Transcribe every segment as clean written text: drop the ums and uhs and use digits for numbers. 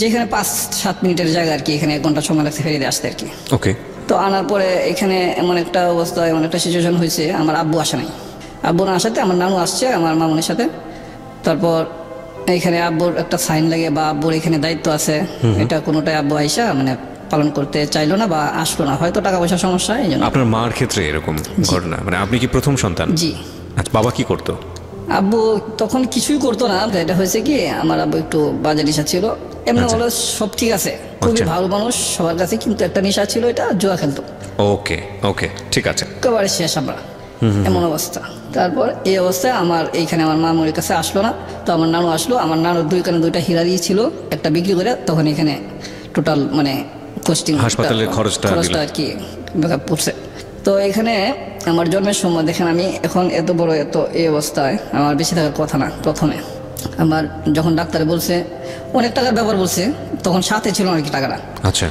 যেখানে 5-7 মিনিটের জায়গা আর কি, এখানে 1 ঘন্টা সময় লাগছে ফেরিতে আসতে আর কি। ওকে। তো আনার পরে এখানে এমন একটা অবস্থা, এমন একটা সিচুয়েশন হয়েছে, আমার আব্বু আসে নাই। আব্বু না আসাতে আমার নানু আসছে আমার মামুনের সাথে। তারপর এখানে আব্বুর একটা সাইন লাগে বা আব্বুর এখানে দায়িত্ব আছে, এটা কোনোটাই আব্বু আইসা মানে পালন করতে চাইলো না বা আসলো না, হয়তো টাকা পয়সার সমস্যা এই জন্য। আপনার মার ক্ষেত্রে এরকম ঘটনা, মানে আপনি কি প্রথম সন্তান? জি। আচ্ছা, বাবা কি করতো? আব্বু তখন কিছুই করতো না। এটা হয়েছে কি, আমার আব্বু একটু বাজে নেশা ছিল। এমনি হলো সব ঠিক আছে, খুবই ভালো মানুষ সবার কাছে, কিন্তু একটা নেশা ছিল, এটা জুয়া খেলতো। ওকে ওকে, ঠিক আছে। একেবারে শেষ আমরা, এমন অবস্থা। তারপর এই অবস্থায় আমার এইখানে আমার মামুর কাছে আসলো না, তো আমার নানু আসলো। আমার নানুর 2 কানে 2টা হীরা দিয়েছিল, একটা বিক্রি করে তখন এখানে টোটাল মানে কোস্টিং হাসপাতালের খরচটা আর কি ব্যাকআপ পড়ছে। তো এখানে আমার জন্মের সময় দেখেন, আমি এখন এত বড় এত এই অবস্থায় আমার বেশি থাকার কথা না। প্রথমে আমার যখন ডাক্তারে বলছে অনেক টাকার ব্যাপার বলছে, তখন সাথে ছিল আর কি টাকাটা। আচ্ছা।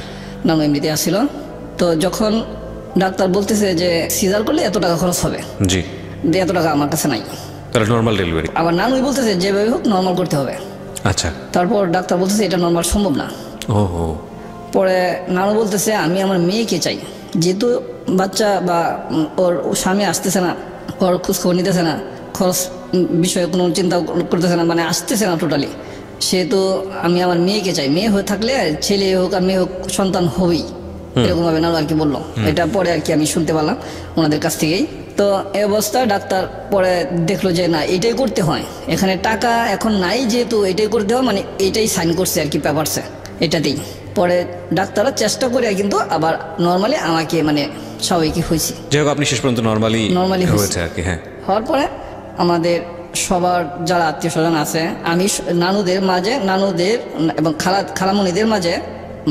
নানু এমনিতে আসছিল। তো যখন ডাক্তার বলতেছে যে সিজার করলে এত টাকা খরচ হবে, জি, এত টাকা আমার কাছে নাই, তাহলে নর্মাল ডেলিভারি। আবার নানুই বলতেছে যেভাবে হোক নর্মাল করতে হবে। আচ্ছা। তারপর ডাক্তার বলতেছে এটা নর্মাল সম্ভব না। ওহো। পরে নানু বলতেছে আমি আমার মেয়েকে চাই, যেহেতু বাচ্চা বা ওর স্বামী আসতেছে না, ওর খোঁজখবর নিতেছে না, খরচ বিষয়ে কোনো চিন্তা করতেছে না, মানে আসতেছে না টোটালি, সেহেতু আমি আমার মেয়েকে চাই। মেয়ে হয়ে থাকলে ছেলে হোক আর মেয়ে হোক সন্তান হবেই, এরকম ভাবে নানু আর কি বললো। এটা পরে আর কি আমি শুনতে পারলাম ওনাদের কাছ থেকেই। তো এই অবস্থায় ডাক্তার পরে দেখলো যে না, এটাই করতে হয়, এখানে টাকা এখন নাই, যেহেতু এটাই করতে হয়, মানে এটাই সাইন করছে আর কি পেপারসে, এটাতেই। পরে ডাক্তাররা চেষ্টা করে কিন্তু আবার নর্মালি আমাকে মানে স্বাভাবিকই হয়েছি। যাই হোক, আপনি শেষ পর্যন্ত নর্মালি হয়েছে আর কি। হ্যাঁ। হওয়ার পরে আমাদের সবার যারা আত্মীয় স্বজন আছে, আমি নানুদের মাঝে, নানুদের এবং খালামণিদের মাঝে,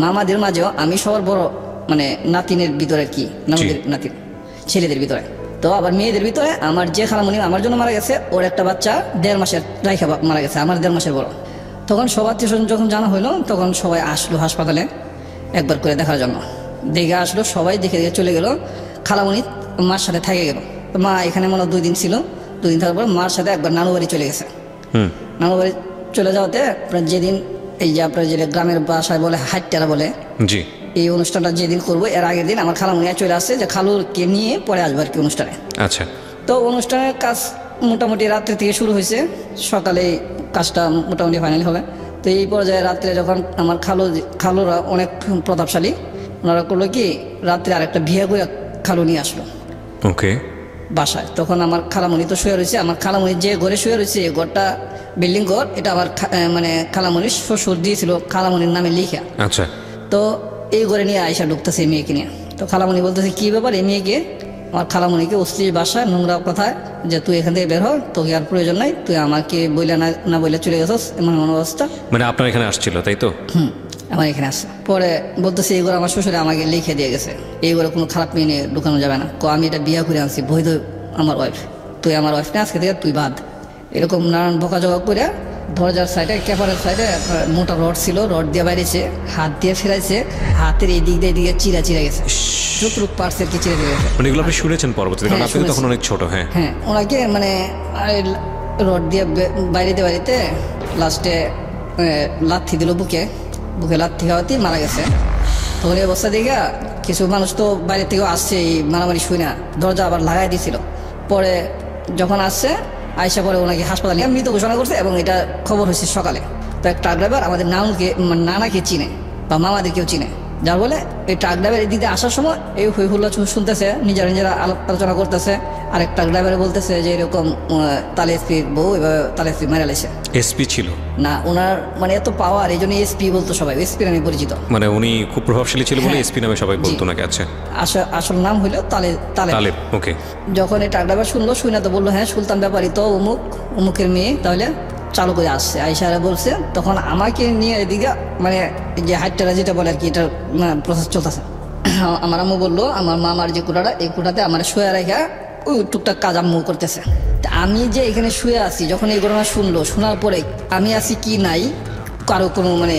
মামাদের মাঝেও আমি সবার বড়, মানে নাতিনের ভিতরে কি, নানুদের নাতিন ছেলেদের ভিতরে। তো আবার মেয়েদের ভিতরে আমার যে খালামণি আমার জন্য মারা গেছে, ওর একটা বাচ্চা 1.5 মাসের রাইখা মারা গেছে, আমার 1.5 মাসের বড়। তখন সবার আত্মীয় স্বজন যখন জানা হইলো, তখন সবাই আসলো হাসপাতালে একবার করে দেখার জন্য। দেখে আসলো সবাই, দেখে দেখে চলে গেল। খালামণি মার সাথে থেকে গেল। মা এখানে মনে 2 দিন ছিল, 2 দিন থাকার পর মার সাথে একবার নানু বাড়ি চলে গেছে। নানু বাড়ি চলে যাওয়াতে যেদিন এই যে আপনার যে গ্রামের ভাষায় বলে হাট্টারা বলে, জি, এই অনুষ্ঠানটা যেদিন করবো এর আগের দিন আমার খালামণি চলে আসছে যে খালুকে নিয়ে পরে আসবো আর কি অনুষ্ঠানে। আচ্ছা। তো অনুষ্ঠানের কাজ মোটামুটি রাত্রে থেকে শুরু হয়েছে, সকালে কাজটা মোটামুটি ফাইনাল হবে। তো এই পর্যায়ে রাত্রে যখন আমার খালুরা অনেক প্রতাপশালী, ওনারা করলো কি রাত্রে আরেকটা বিয়ে করে খালু নিয়ে আসলো ওকে বাসায়। তখন আমার খালামণি তো শুয়ে রয়েছে, আমার খালামণি যে ঘরে শুয়ে রয়েছে এই ঘরটা বিল্ডিং ঘর, এটা আমার মানে খালামণির শ্বশুর দিয়েছিল খালামণির নামে লিখা। আচ্ছা। তো এই ঘরে নিয়ে আয়সা ঢুকতেছে মেয়েকে নিয়ে। তো খালামণি বলতেছে কি ব্যাপার, এই মেয়েকে, আমার খালামণিকে অশ্লীল ভাষায় নোংরা কথায় যে তুই এখান থেকে বের হ, তোকে আর প্রয়োজন নাই, তুই আমাকে বইলে না বইলে চলে গেছস, এমন অবস্থা। মানে আপনার এখানে আসছিল তাই তো? আমার এখানে আসছে। পরে বলতেছে এই ঘরে আমার শ্বশুরে আমাকে লিখে দিয়ে গেছে, এই ঘরে কোনো খারাপ মেয়ে নিয়ে ঢুকানো যাবে না, আমি এটা বিয়ে করে আনছি, বৈধ আমার ওয়াইফ, তুই আমার ওয়াইফ না, আজকে থেকে তুই বাদ। এরকম নানান বকাঝকা করে দরজার সাইডে ক্যাপারের সাইডে মোটা রড ছিল, রড দিয়ে বাইরেছে, হাত দিয়ে ফেরাইছে, হাতের এই দিক দিয়ে এদিকে চিরা গেছে, যতটুক পারছে আর কি চিরা দিয়ে গেছে। মানে এগুলো আপনি শুনেছেন পরবর্তীতে, কারণ আপনি তখন অনেক ছোট। হ্যাঁ হ্যাঁ, ওনাকে মানে রড দিয়ে বাড়িতে লাস্টে লাথি দিল বুকে লাথি খাওয়াতে মারা গেছে। তখন এই অবস্থা দেখে কিছু মানুষ তো বাইরে থেকেও আসছে, এই মারামারি শুই না, দরজা আবার লাগাই দিয়েছিল। পরে যখন আসছে আয়সা পরে ওনাকে হাসপাতালে মৃত ঘোষণা করছে, এবং এটা খবর হয়েছে সকালে। তো এক ট্রাক ড্রাইভার আমাদের নানাকে চিনে বা মামাদেরকেও চিনে, যার বলে এই ট্রাক ড্রাইভার এদিকে আসার সময় এই হই হুল্লা শুনতেছে, নিজেরা আলোচনা করতেছে, আর এক ট্রাক ড্রাইভারে বলতেছে যে এরকম তালে এসপির বউ এভাবে তালে এসপি মেরে লাইছে। এসপি ছিল না ওনার, মানে এত পাওয়ার, এই জন্য এসপি বলতো সবাই, এসপি নামে পরিচিত, মানে উনি খুব প্রভাবশালী ছিল বলে এসপি নামে সবাই বলতো নাকি? আচ্ছা। আসল নাম হইলো তালেব। ওকে। যখন এই ট্রাক ড্রাইভার শুনলো, শুনে তো বললো হ্যাঁ সুলতান ব্যাপারী তো অমুকের মেয়ে, তাহলে চালু করে আসছে। আইসারা বলছে, তখন আমাকে নিয়ে এদিকে মানে যে হাইটটা যেটা বলে আর কি, এটার প্রসেস চলতেছে। আমার আম্মু বললো আমার মামার যে কোটাটা, এই কোটাতে আমার শুয়ে রেখা ওই টুকটাক কাজ আম্মু করতেছে। আমি যে এখানে শুয়ে আছি, যখন এই ঘটনা শোনার পরে আমি আছি কি নাই, কারো কোনো মানে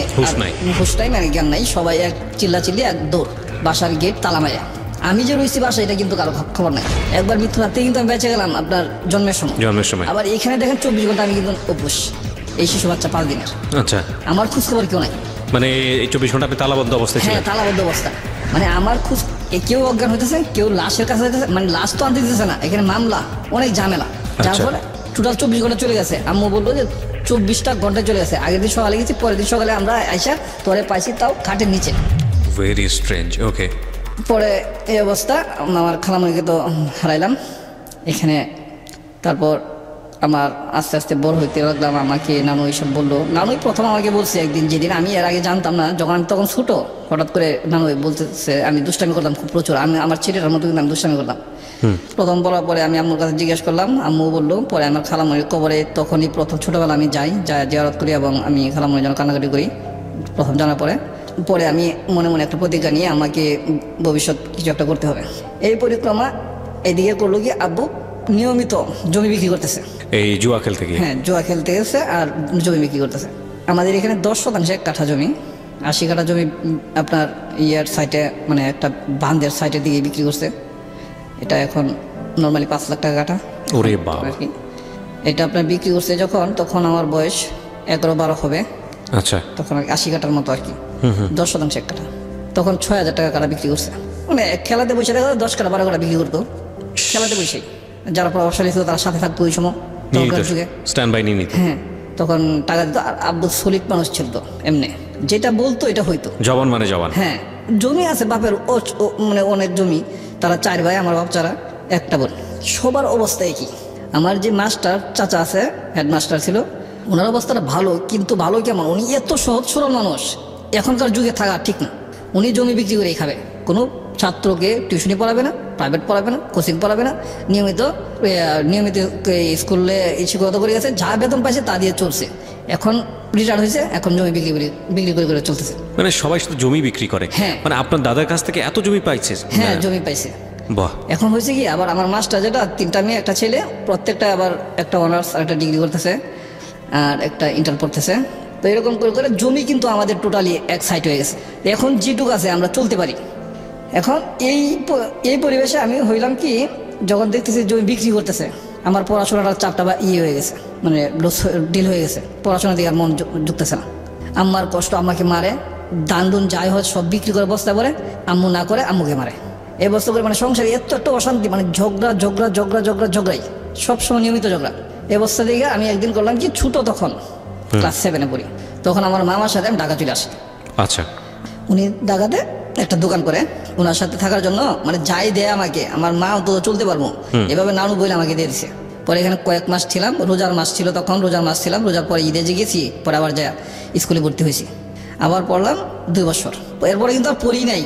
হুশ নাই, মানে জ্ঞান নাই, সবাই এক চিল্লাচিল্লি, এক দৌড়, বাসার গেট তালা মারা। আমি যে রয়েছি বাসা, এটা কিন্তু কারো খবর নাই। একবার মৃত্যু রাতে কিন্তু আমি বেঁচে গেলাম আপনার জন্মের সময়। আবার এখানে দেখেন 24 ঘন্টা আমি কিন্তু উপোস, এই শিশু বাচ্চা 5 দিনের। আচ্ছা। আমার খোঁজ খবর কেউ নাই। মানে এই 24 ঘন্টা আপনি তালাবদ্ধ অবস্থায় হ্যাঁ ছিলেন? তালাবদ্ধ অবস্থা, মানে আমার কেউ অজ্ঞান হইতেছে, কেউ লাশের কাছে হইতেছে, মানে লাশ তো আনতে দিতেছে না, এখানে মামলা অনেক ঝামেলা, যার আচ্ছা। ফলে টোটাল 24 ঘন্টা চলে গেছে। আম্মু বললো যে 24টা ঘন্টা চলে গেছে, আগের দিন সকালে গেছি, পরের দিন সকালে আমরা আইসা তোরে পাইছি তাও খাটের নিচে। Very strange. ওকে। পরে এই অবস্থা, আমার খালামণিকে তো হারাইলাম এখানে। তারপর আমার আস্তে আস্তে বড় হইতে লাগলাম, আমাকে নানু এইসব বললো। নানুই প্রথম আমাকে বলছে একদিন, যেদিন আমি এর আগে জানতাম না, যখন আমি তখন ছোটো, হঠাৎ করে নানু বলতেছে আমি দুষ্টামি করতাম খুব প্রচুর, আমি আমার ছেলেটার মতো কিন্তু আমি দুষ্টামি করতাম। প্রথম বলার পরে আমি আম্মুর কাছে জিজ্ঞেস করলাম, আম্মু বললো। পরে আমার খালামণির কবরে তখনই প্রথম ছোটোবেলা আমি যাই, জিয়ারত করি এবং আমি খালামণির জন্য কান্নাকাটি করি প্রথম জানার পরে। পরে আমি মনে মনে একটা প্রতিজ্ঞা নিয়ে আমাকে ভবিষ্যৎ কিছু একটা করতে হবে। এই পরিক্রমা এদিকে করলো কি, আব্বু নিয়মিত জমি বিক্রি করতেছে। এই জুয়া খেলতে গিয়ে? হ্যাঁ জুয়া খেলতে গেছে আর জমি বিক্রি করতেছে। আমাদের এখানে 10% 1 কাঠা জমি, 80 কাঠা জমি আপনার ইয়ার সাইটে, মানে একটা বাঁধের সাইটের দিকে বিক্রি করছে। এটা এখন নর্মালি 5 লাখ টাকা কাঠা। ওরে বাবা। আর কি এটা আপনার বিক্রি করছে যখন, তখন আমার বয়স 11-12 হবে। আচ্ছা। তখন 80 কাঠার মতো আর কি, 10% 1 কাঠা। তখন 6,000 টাকা কাঠা বিক্রি করছে। মানে খেলাতে বসে দেখা 10 কাঠা 12 কাঠা বিক্রি করতো খেলাতে বসেই। যারা প্রভাবশালী ছিল তার সাথে থাকতো ওই সময়, স্ট্যান্ড বাই নিয়ে নিত। হ্যাঁ তখন টাকা দিত। আর আব্বু সলিড মানুষ ছিল তো, এমনি যেটা বলতো এটা হইতো। জবান মানে জবান। হ্যাঁ জমি আছে বাপের, মানে অনেক জমি। তারা 4 ভাই, আমার বাপ চারা একটা বোন। সবার অবস্থা একই। আমার যে মাস্টার চাচা আছে, হেডমাস্টার ছিল, ওনার অবস্থাটা ভালো, কিন্তু ভালো কেমন, উনি এত সহজ সরল মানুষ, এখনকার যুগে থাকা ঠিক না। উনি জমি বিক্রি করেই খাবে, কোনো ছাত্রকে টিউশনি পড়াবে না, প্রাইভেট পড়াবে না, কোচিং পড়াবে না, নিয়মিত স্কুলে শিক্ষকতা করে গেছে, যা বেতন পাইছে তা দিয়ে চলছে। এখন রিটায়ার হয়েছে, এখন জমি বিক্রি করে চলতেছে। মানে সবাই শুধু জমি বিক্রি করে? হ্যাঁ। মানে আপনার দাদার কাছ থেকে এত জমি পাইছে? হ্যাঁ জমি পাইছে। বাহ। এখন হয়েছে কি, আবার আমার মাস্টার যেটা, 3টা মেয়ে 1টা ছেলে, প্রত্যেকটা আবার একটা অনার্স আর একটা ডিগ্রি করতেছে আর একটা ইন্টার পড়তেছে। তো এরকম করে করে জমি কিন্তু আমাদের টোটালি এক সাইড হয়ে গেছে। এখন যেটুকু আছে আমরা চলতে পারি। এখন এই পরিবেশে আমি হইলাম কি, যখন দেখতেছি জমি বিক্রি করতেছে, আমার পড়াশোনাটার চাপটা বা হয়ে গেছে, মানে ডিল হয়ে গেছে, পড়াশোনার দিকে আর মন ঢুকতেছে না। আম্মার কষ্ট, আম্মাকে মারে, দান দুন যাই হয় সব বিক্রি করে বস্তা করে, আম্মু না করে আম্মুকে মারে। এই বস্তা করে মানে সংসারে এত একটা অশান্তি, মানে ঝগড়াই, সবসময় নিয়মিত ঝগড়া। এই বস্তা দিকে আমি একদিন করলাম কি, ছোটো তখন ক্লাস 7-এ পড়ি, তখন আমার মামার সাথে আমি ঢাকা চলে আসি। আচ্ছা। উনি ঢাকাতে একটা দোকান করে, ওনার সাথে থাকার জন্য মানে যাই দেয় আমাকে, আমার মা অন্তত চলতে পারবো, এভাবে নানু বইলে আমাকে দিয়ে দিছে। পরে এখানে কয়েক মাস ছিলাম, রোজার মাস ছিল তখন, রোজার মাস ছিলাম, রোজার পরে ঈদে যে গেছি, পরে আবার যা স্কুলে ভর্তি হয়েছি, আবার পড়লাম 2 বছর। এরপরে কিন্তু আর পড়ি নাই,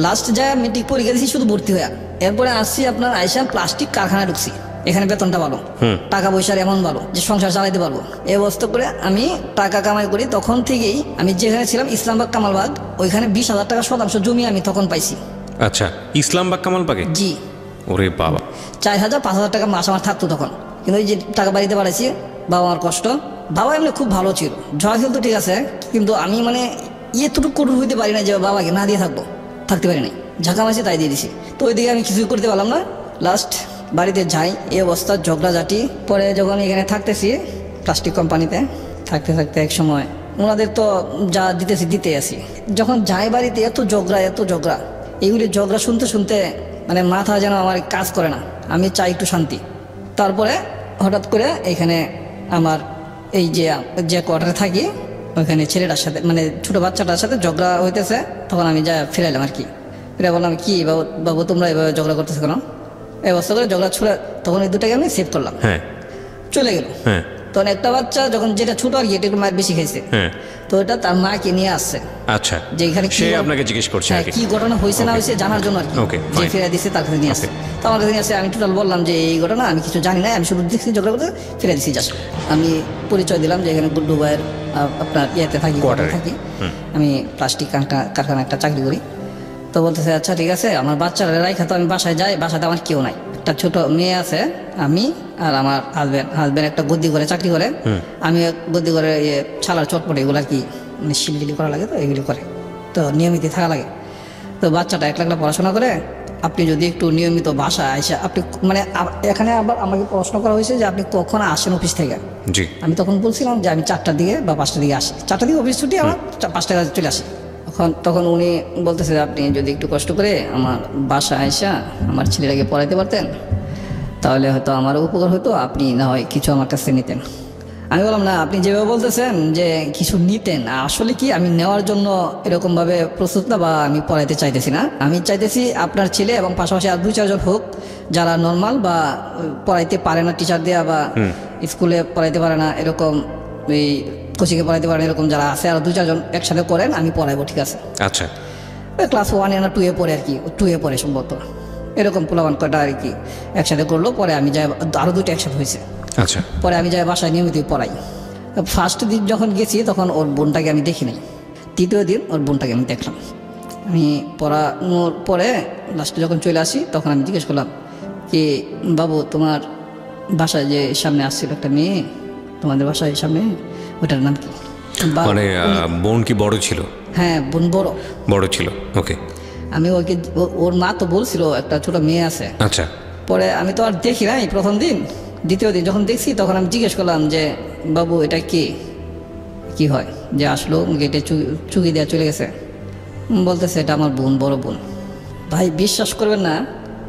লাস্ট যা মেট্রিক পরীক্ষা দিয়েছি শুধু ভর্তি হয়ে। এরপরে আসছি আপনার আইসা প্লাস্টিক কারখানায় ঢুকছি। এখানে বেতনটা ভালো, টাকা পয়সার এমন ভালো যে সংসার চালাইতে পারবো। এই অবস্থা করে আমি টাকা কামাই করি। তখন থেকেই আমি যেখানে ছিলাম ইসলামবাগ কামালবাগ, ওইখানে 20,000 টাকা শতাংশ জমি আমি তখন পাইছি। আচ্ছা, ইসলামবাগ কামালবাগে? জি। ওরে বাবা। 4,000-5,000 টাকা মাস আমার থাকতো তখন। কিন্তু ওই যে টাকা বাড়িতে বাড়াইছি, বাবা আমার কষ্ট। বাবা এমনি খুব ভালো ছিল, জয় খেলতো ঠিক আছে, কিন্তু আমি মানে এতটুকু কঠোর হইতে পারি না যে বাবাকে না দিয়ে থাকতে পারি নাই, যা কামাইছি তাই দিয়ে দিছি। তো ওইদিকে আমি কিছুই করতে পারলাম না। লাস্ট বাড়িতে যাই, এই অবস্থা, ঝগড়াঝাটি। পরে যখন এখানে থাকতেছি প্লাস্টিক কোম্পানিতে, থাকতে থাকতে এক সময় ওনাদের তো যা দিতে আসি, যখন যাই বাড়িতে এত ঝগড়া, এইগুলি ঝগড়া শুনতে শুনতে মানে মাথা যেন আমার কাজ করে না, আমি চাই একটু শান্তি। তারপরে হঠাৎ করে এখানে আমার এই যে কোয়ার্টারে থাকি, ওইখানে ছেলেটার সাথে, মানে ছোটো বাচ্চাটার সাথে ঝগড়া হইতেছে। তখন আমি যা ফিরাইলাম আর কি, ফিরে বললাম কি বাবু তোমরা এভাবে ঝগড়া করতেছো কেন? এই অবস্থা করে ঝগড়া ছুড়ে, তখন এই দুটাকে আমি সেভ করলাম, চলে গেল। তখন একটা বাচ্চা যখন যেটা ছোট আর কি, এটা একটু মায়ের বেশি খাইছে, তো এটা তার মাকে নিয়ে আসছে। আচ্ছা। যে এখানে সে আপনাকে জিজ্ঞেস করছে কি ঘটনা হয়েছে না হয়েছে জানার জন্য আর কি, যে ফিরে দিচ্ছে তার কাছে নিয়ে আসছে। তো আমার কাছে নিয়ে আসছে, আমি টোটাল বললাম যে এই ঘটনা আমি কিছু জানি না, আমি শুধু দেখছি ঝগড়া করতে, ফিরে দিচ্ছি জাস্ট। আমি পরিচয় দিলাম যে এখানে গুড্ডু ভাইয়ের আপনার ইয়েতে থাকি, আমি প্লাস্টিক কারখানা একটা চাকরি করি। তো বলতেছে আচ্ছা ঠিক আছে, আমার বাচ্চারা রাইখা তো আমি বাসায় যাই, বাসাতে আমার কেউ নাই, একটা ছোট মেয়ে আছে, আমি আর আমার হাজবেন্ড একটা গদ্দি করে চাকরি করে, আমি গদ্দি করে ছালার চটপট এগুলো আর কি, মানে শিলগিলি করা লাগে, তো এগুলি করে, তো নিয়মিত থাকা লাগে। তো বাচ্চাটা 1 লাখ পড়াশোনা করে, আপনি যদি একটু নিয়মিত বাসায় আসে আপনি মানে এখানে আবার আমাকে প্রশ্ন করা হয়েছে যে আপনি কখন আসেন অফিস থেকে। জি। আমি তখন বলছিলাম যে আমি 4টার দিকে বা 5টার দিকে আসি, 4টার দিকে অফিস ছুটি, আমার 5টার কাছে চলে আসি। তখন উনি বলতেছে যে আপনি যদি একটু কষ্ট করে আমার বাসায় আইসা আমার ছেলেটাকে পড়াইতে পারতেন তাহলে হয়তো আমার উপকার হতো, আপনি না হয় কিছু আমার কাছে নিতেন। আমি বললাম না, আপনি যেভাবে বলতেছেন যে কিছু নিতেন, আসলে কি আমি নেওয়ার জন্য এরকমভাবে প্রস্তুত না, বা আমি পড়াইতে চাইতেছি না। আমি চাইতেছি আপনার ছেলে এবং পাশাপাশি আর 2-4 জন হোক যারা নর্মাল বা পড়াইতে পারে না, টিচার দেওয়া বা স্কুলে পড়াইতে পারে না এরকম, এই কোচিংয়ে পড়াইতে পারে না এরকম যারা আছে, আর 2-4 জন একসাথে করেন, আমি পড়াইবো, ঠিক আছে। আচ্ছা। ক্লাস 1 না 2 পড়ে আর কি, 2 পড়ে সম্ভবত, এরকম পোলাবান কয়টা আর কি একসাথে করলো। পরে আমি যাই, আরও 2টা একসাথে হয়েছে। আচ্ছা। পরে আমি যাই বাসায় নিয়মিত পড়াই। ফার্স্ট দিন যখন গেছি তখন ওর বোনটাকে আমি দেখি নাই, 3য় দিন ওর বোনটাকে আমি দেখলাম। আমি পড়ানোর পরে লাস্টে যখন চলে আসি তখন আমি জিজ্ঞেস করলাম কি বাবু তোমার বাসায় যে সামনে আসছিল একটা মেয়ে, তোমাদের বাসায় সামনে, ওটার নাম কি? মানে বোন কি বড় ছিল? হ্যাঁ, বোন বড় ছিল। ওকে। আমি ওকে, ওর মা তো বলছিল একটা ছোট মেয়ে আছে। আচ্ছা। পরে আমি তো আর দেখি নাই প্রথম দিন, 2য় দিন যখন দেখছি তখন আমি জিজ্ঞেস করলাম যে বাবু এটা কি হয় যে আসলো গেটে চুকি দেওয়া চলে গেছে? বলতেছে এটা আমার বোন, বড় বোন। ভাই বিশ্বাস করবেন না,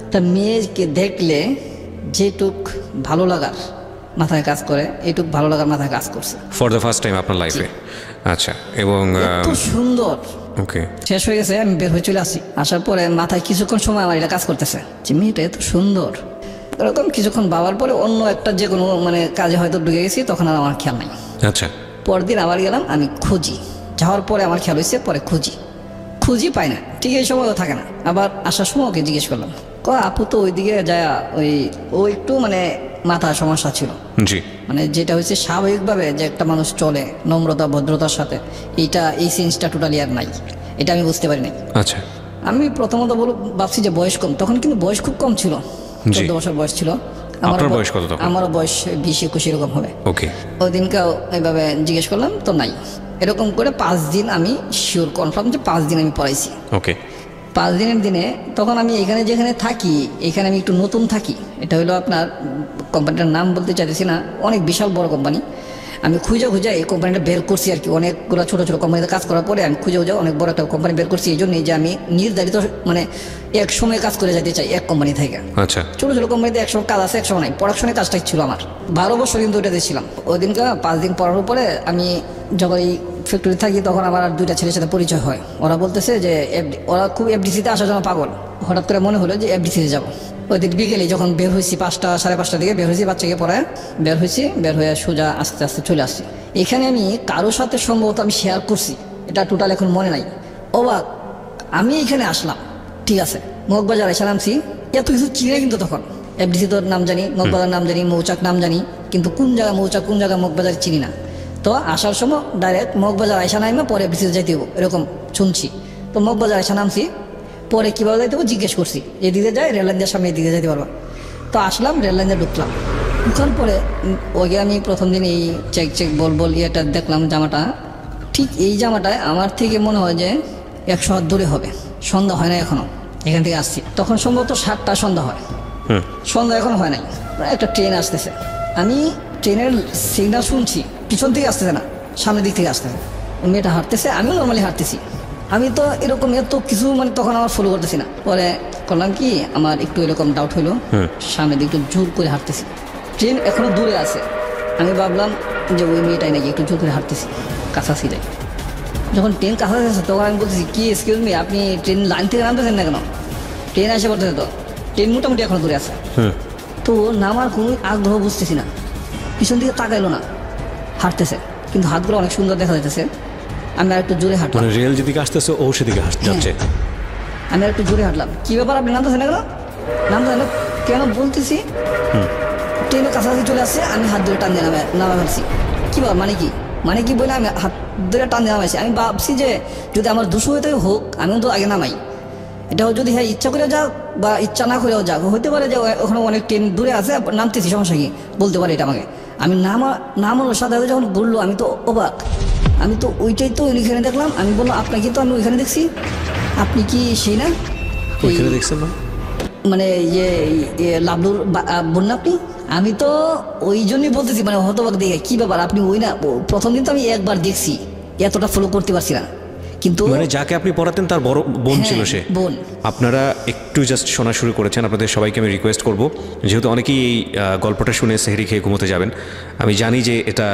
একটা মেয়েকে দেখলে যেটুক ভালো লাগার মাথায় কাজ করে এইটুক ভালো লাগার মাথায় কাজ করছে ফর দ্য ফার্স্ট টাইম আপনার লাইফে। আচ্ছা। এবং এত সুন্দর। ওকে। শেষ হয়ে গেছে, আমি বের হয়ে চলে আসি। আসার পরে মাথায় কিছুক্ষণ সময় আমার এটা কাজ করতেছে যে মেয়েটা এত সুন্দর। এরকম কিছুক্ষণ ভাবার পরে অন্য একটা যে কোনো মানে কাজে হয়তো ঢুকে গেছি, তখন আর আমার খেয়াল নাই। আচ্ছা। পরদিন আবার গেলাম, আমি খুঁজি, যাওয়ার পরে আমার খেয়াল হয়েছে, পরে খুঁজি পাই না, ঠিক এই সময়ও থাকে না। আবার আসার সময় ওকে জিজ্ঞেস করলাম, আপু তো ওইদিকে যায়, ও একটু মানে মাথার সমস্যা ছিল। জি। মানে যেটা হচ্ছে স্বাভাবিকভাবে যে একটা মানুষ চলে নম্রতা ভদ্রতার সাথে, এই সেন্সটা টোটালি আর নাই, এটা আমি বুঝতে পারি নাই। আচ্ছা। আমি প্রথমত ভাবছি যে বয়স কম, তখন কিন্তু বয়স খুব কম ছিল, 14 বছর বয়স ছিল। আপনার বয়স কত তখন? আমারও বয়স 20-21 এরকম হবে। ওকে। ওই দিনকেও এইভাবে জিজ্ঞেস করলাম তো নাই। এরকম করে 5 দিন আমি শিওর কনফার্ম যে 5 দিন আমি পড়াইছি। ওকে। 5 দিনের দিনে তখন আমি এখানে যেখানে থাকি, এখানে আমি একটু নতুন থাকি। এটা হলো আপনার কোম্পানিটার নাম বলতে চাইতেছি না, অনেক বিশাল বড় কোম্পানি। আমি খুঁজে এই কোম্পানিটা বের করছি আর কি, অনেকগুলো ছোটো ছোটো কোম্পানিতে কাজ করার পরে আমি খুঁজে অনেক বড় একটা কোম্পানি বের করছি। এই জন্যই যে আমি নির্ধারিত মানে এক সময় কাজ করে যেতে চাই এক কোম্পানি থেকে। আচ্ছা। ছোটো ছোটো কোম্পানিতে একসময় কাজ আছে, একসময় নাই। প্রোডাকশনের কাজটাই ছিল আমার, 12 বছর কিন্তু ওইটাতে ছিলাম। ওই দিনকে 5 দিন পড়ানোর পরে আমি যখন এই ফ্যাক্টরি থাকি তখন আমার আর 2টা ছেলের সাথে পরিচয় হয়। ওরা বলতেছে যে ওরা খুব এফডিসিতে আসার জন্য পাগল। হঠাৎ করে মনে হলো যে এফডিসিতে যাবো। ওই দিন বিকেলে যখন বের হয়েছি, 5টা সাড়ে 5টার দিকে বের হয়েছি, বাচ্চাকে পড়ায় বের হয়ে সোজা আস্তে আস্তে চলে আসছি। এখানে আমি কারোর সাথে সম্ভবত আমি শেয়ার করছি, এটা টোটাল এখন মনে নাই। অবাক, আমি এখানে আসলাম, ঠিক আছে, মগবাজার এসে নামছি, এত কিছু চিনে কিন্তু তখন এফডিসি তোর নাম জানি, মগবাজার নাম জানি, মৌচাক নাম জানি, কিন্তু কোন জায়গা মৌচাক কোন জায়গা মগবাজার চিনি না। তো আসার সময় ডাইরেক্ট মগবাজার আইসা নামে পরে এফডিসিতে যাইতে হবো এরকম শুনছি। তো মগবাজার আইসা নামছি, পরে কীভাবে যাইতে হবো জিজ্ঞেস করছি, এদিকে যায় রেল লাইন দিয়ে সামনে এদিকে যাইতে পারবা। তো আসলাম, রেল লাইনে ঢুকলাম। ঢুকার পরে ওকে আমি প্রথম দিন এই চেক বল ইয়েটা দেখলাম, জামাটা ঠিক এই জামাটায় আমার থেকে মনে হয় যে 100 হাত দূরে হবে। সন্ধ্যা হয় না এখনো, এখান থেকে আসছি তখন সম্ভবত 7টা সন্ধ্যা হয়, সন্ধ্যা এখনো হয় নাই। একটা ট্রেন আসতেছে, আমি ট্রেনের সিগন্যাল শুনছি, পিছন থেকে আসতেছে না, সামনের দিক থেকে আসতেছে। মেয়েটা হাঁটতেছে, আমিও নর্মালি হাঁটতেছি। আমি তো এরকম এত কিছু মানে তখন আমার ফলো করতেছি না। পরে করলাম কি, আমার একটু এরকম ডাউট হইলো, সামনের দিকে একটু জোর করে হাঁটতেছি, ট্রেন এখনো দূরে আছে। আমি ভাবলাম যে ওই মেয়েটাই নাকি, একটু জোর করে হাঁটতেছি, কাছাকাছি যাই। যখন ট্রেন কাছাকাছি আছে তখন আমি বলতেছি কি এক্সকিউজ মি, আপনি ট্রেন লাইন থেকে নামতেছেন না কেন? ট্রেন এসে পড়তেছে, তো ট্রেন মোটামুটি এখনো দূরে আছে। তো নামার কোনো আগ্রহ বুঝতেছি না, পিছন দিকে তাকাইলো না, হাঁটতেছে, কিন্তু হাতগুলো অনেক সুন্দর দেখা যাইতেছে। আমি আর একটু জোরে হাঁটলাম, রেল যেদিকে আসতেছে ও সেদিকে যাচ্ছে। আমি আর একটু জোরে হাঁটলাম, কি ব্যাপার আপনি নামতেছেন না কেন? নামতেছেন না কেন বলতেছি, ট্রেনের কাছাকাছি চলে আসছে, আমি হাত ধরে টান দিয়ে নামা ফেলছি। কি ব্যাপার, মানে কি বলে আমি হাত ধরে টান দিয়ে নামাইছি। আমি ভাবছি যে যদি আমার দুশো হইতে হোক আমি তো আগে নামাই, এটাও যদি হ্যাঁ ইচ্ছা করে যাক বা ইচ্ছা না করেও যাক, হইতে পারে যে ওখানে অনেক ট্রেন দূরে আছে, নামতেছি, সমস্যা কি, বলতে পারে এটা আমাকে। আমি নামানোর সাথে যখন বললো আমি তো অবাক, আমি তো ওইটাই তো ওইখানে দেখলাম। আমি বললাম আপনাকে তো আমি ওইখানে দেখছি, আপনি কি সেই না? ওইখানে দেখছেন না? মানে ইয়ে লাবলুর বোন না আপনি? আমি তো ওই জন্যই বলতেছি, মানে হতবাক দেখে কি ব্যাপার আপনি ওই না, প্রথম দিন তো আমি একবার দেখছি, এতটা ফলো করতে পারছি না, কিন্তু মানে যাকে আপনি পড়াতেন তার বড় বোন হ্যাঁ, ছিল সে? বোন। আপনারা একটু জাস্ট শোনা শুরু করেছেন, আপনাদের সবাইকে আমি রিকোয়েস্ট করব, যেহেতু অনেকেই এই গল্পটা শুনে সেহরি খেয়ে ঘুমোতে যাবেন, আমি জানি যে এটা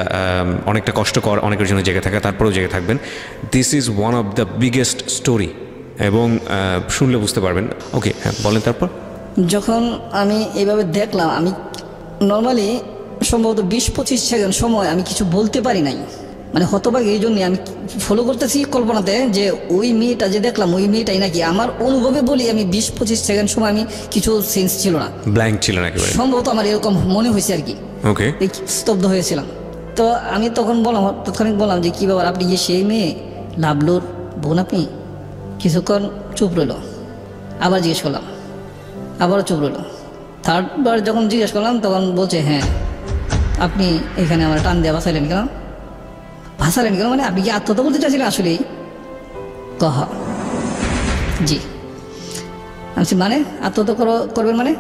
অনেকটা কষ্টকর অনেকের জন্য জেগে থাকা, তারপরেও জেগে থাকবেন। This is one of the biggest story, এবং শুনলে বুঝতে পারবেন। ওকে, হ্যাঁ বলেন তারপর। যখন আমি এইভাবে দেখলাম, আমি নর্মালি সম্ভবত 20-25 সেকেন্ড সময় আমি কিছু বলতে পারি নাই, মানে হতবাক এই জন্যে আমি ফলো করতেছি কল্পনাতে যে ওই মেয়েটা যে দেখলাম ওই মেয়েটাই নাকি, আমার অনুভবে বলি আমি 20-25 সেকেন্ড সময় আমি কিছু সেন্স ছিল না, ব্ল্যাঙ্ক ছিলেন একেবারে? সম্ভবত আমার এরকম মনে হয়েছে আর কি। ওকে, স্তব্ধ হয়েছিলাম। তো আমি তখন বললাম, তৎক্ষণিক বললাম যে কী ব্যাপার, আপনি যে সেই মেয়ে লাবলুর বোন আপনি? কিছুক্ষণ চুপ রইল, আবার জিজ্ঞেস করলাম, আবারও চুপ রইল। থার্ডবার যখন জিজ্ঞেস করলাম তখন বলছে হ্যাঁ। আপনি এখানে আমার টান দিয়ে ভাসাইলেন কেন? ভাসালেন কেন মানে আপনি কি আত্মহত্যা করতে চাইছিলেন আসলেই? কহ জি। আমি মানে আত্মহত্যা করবেন মানে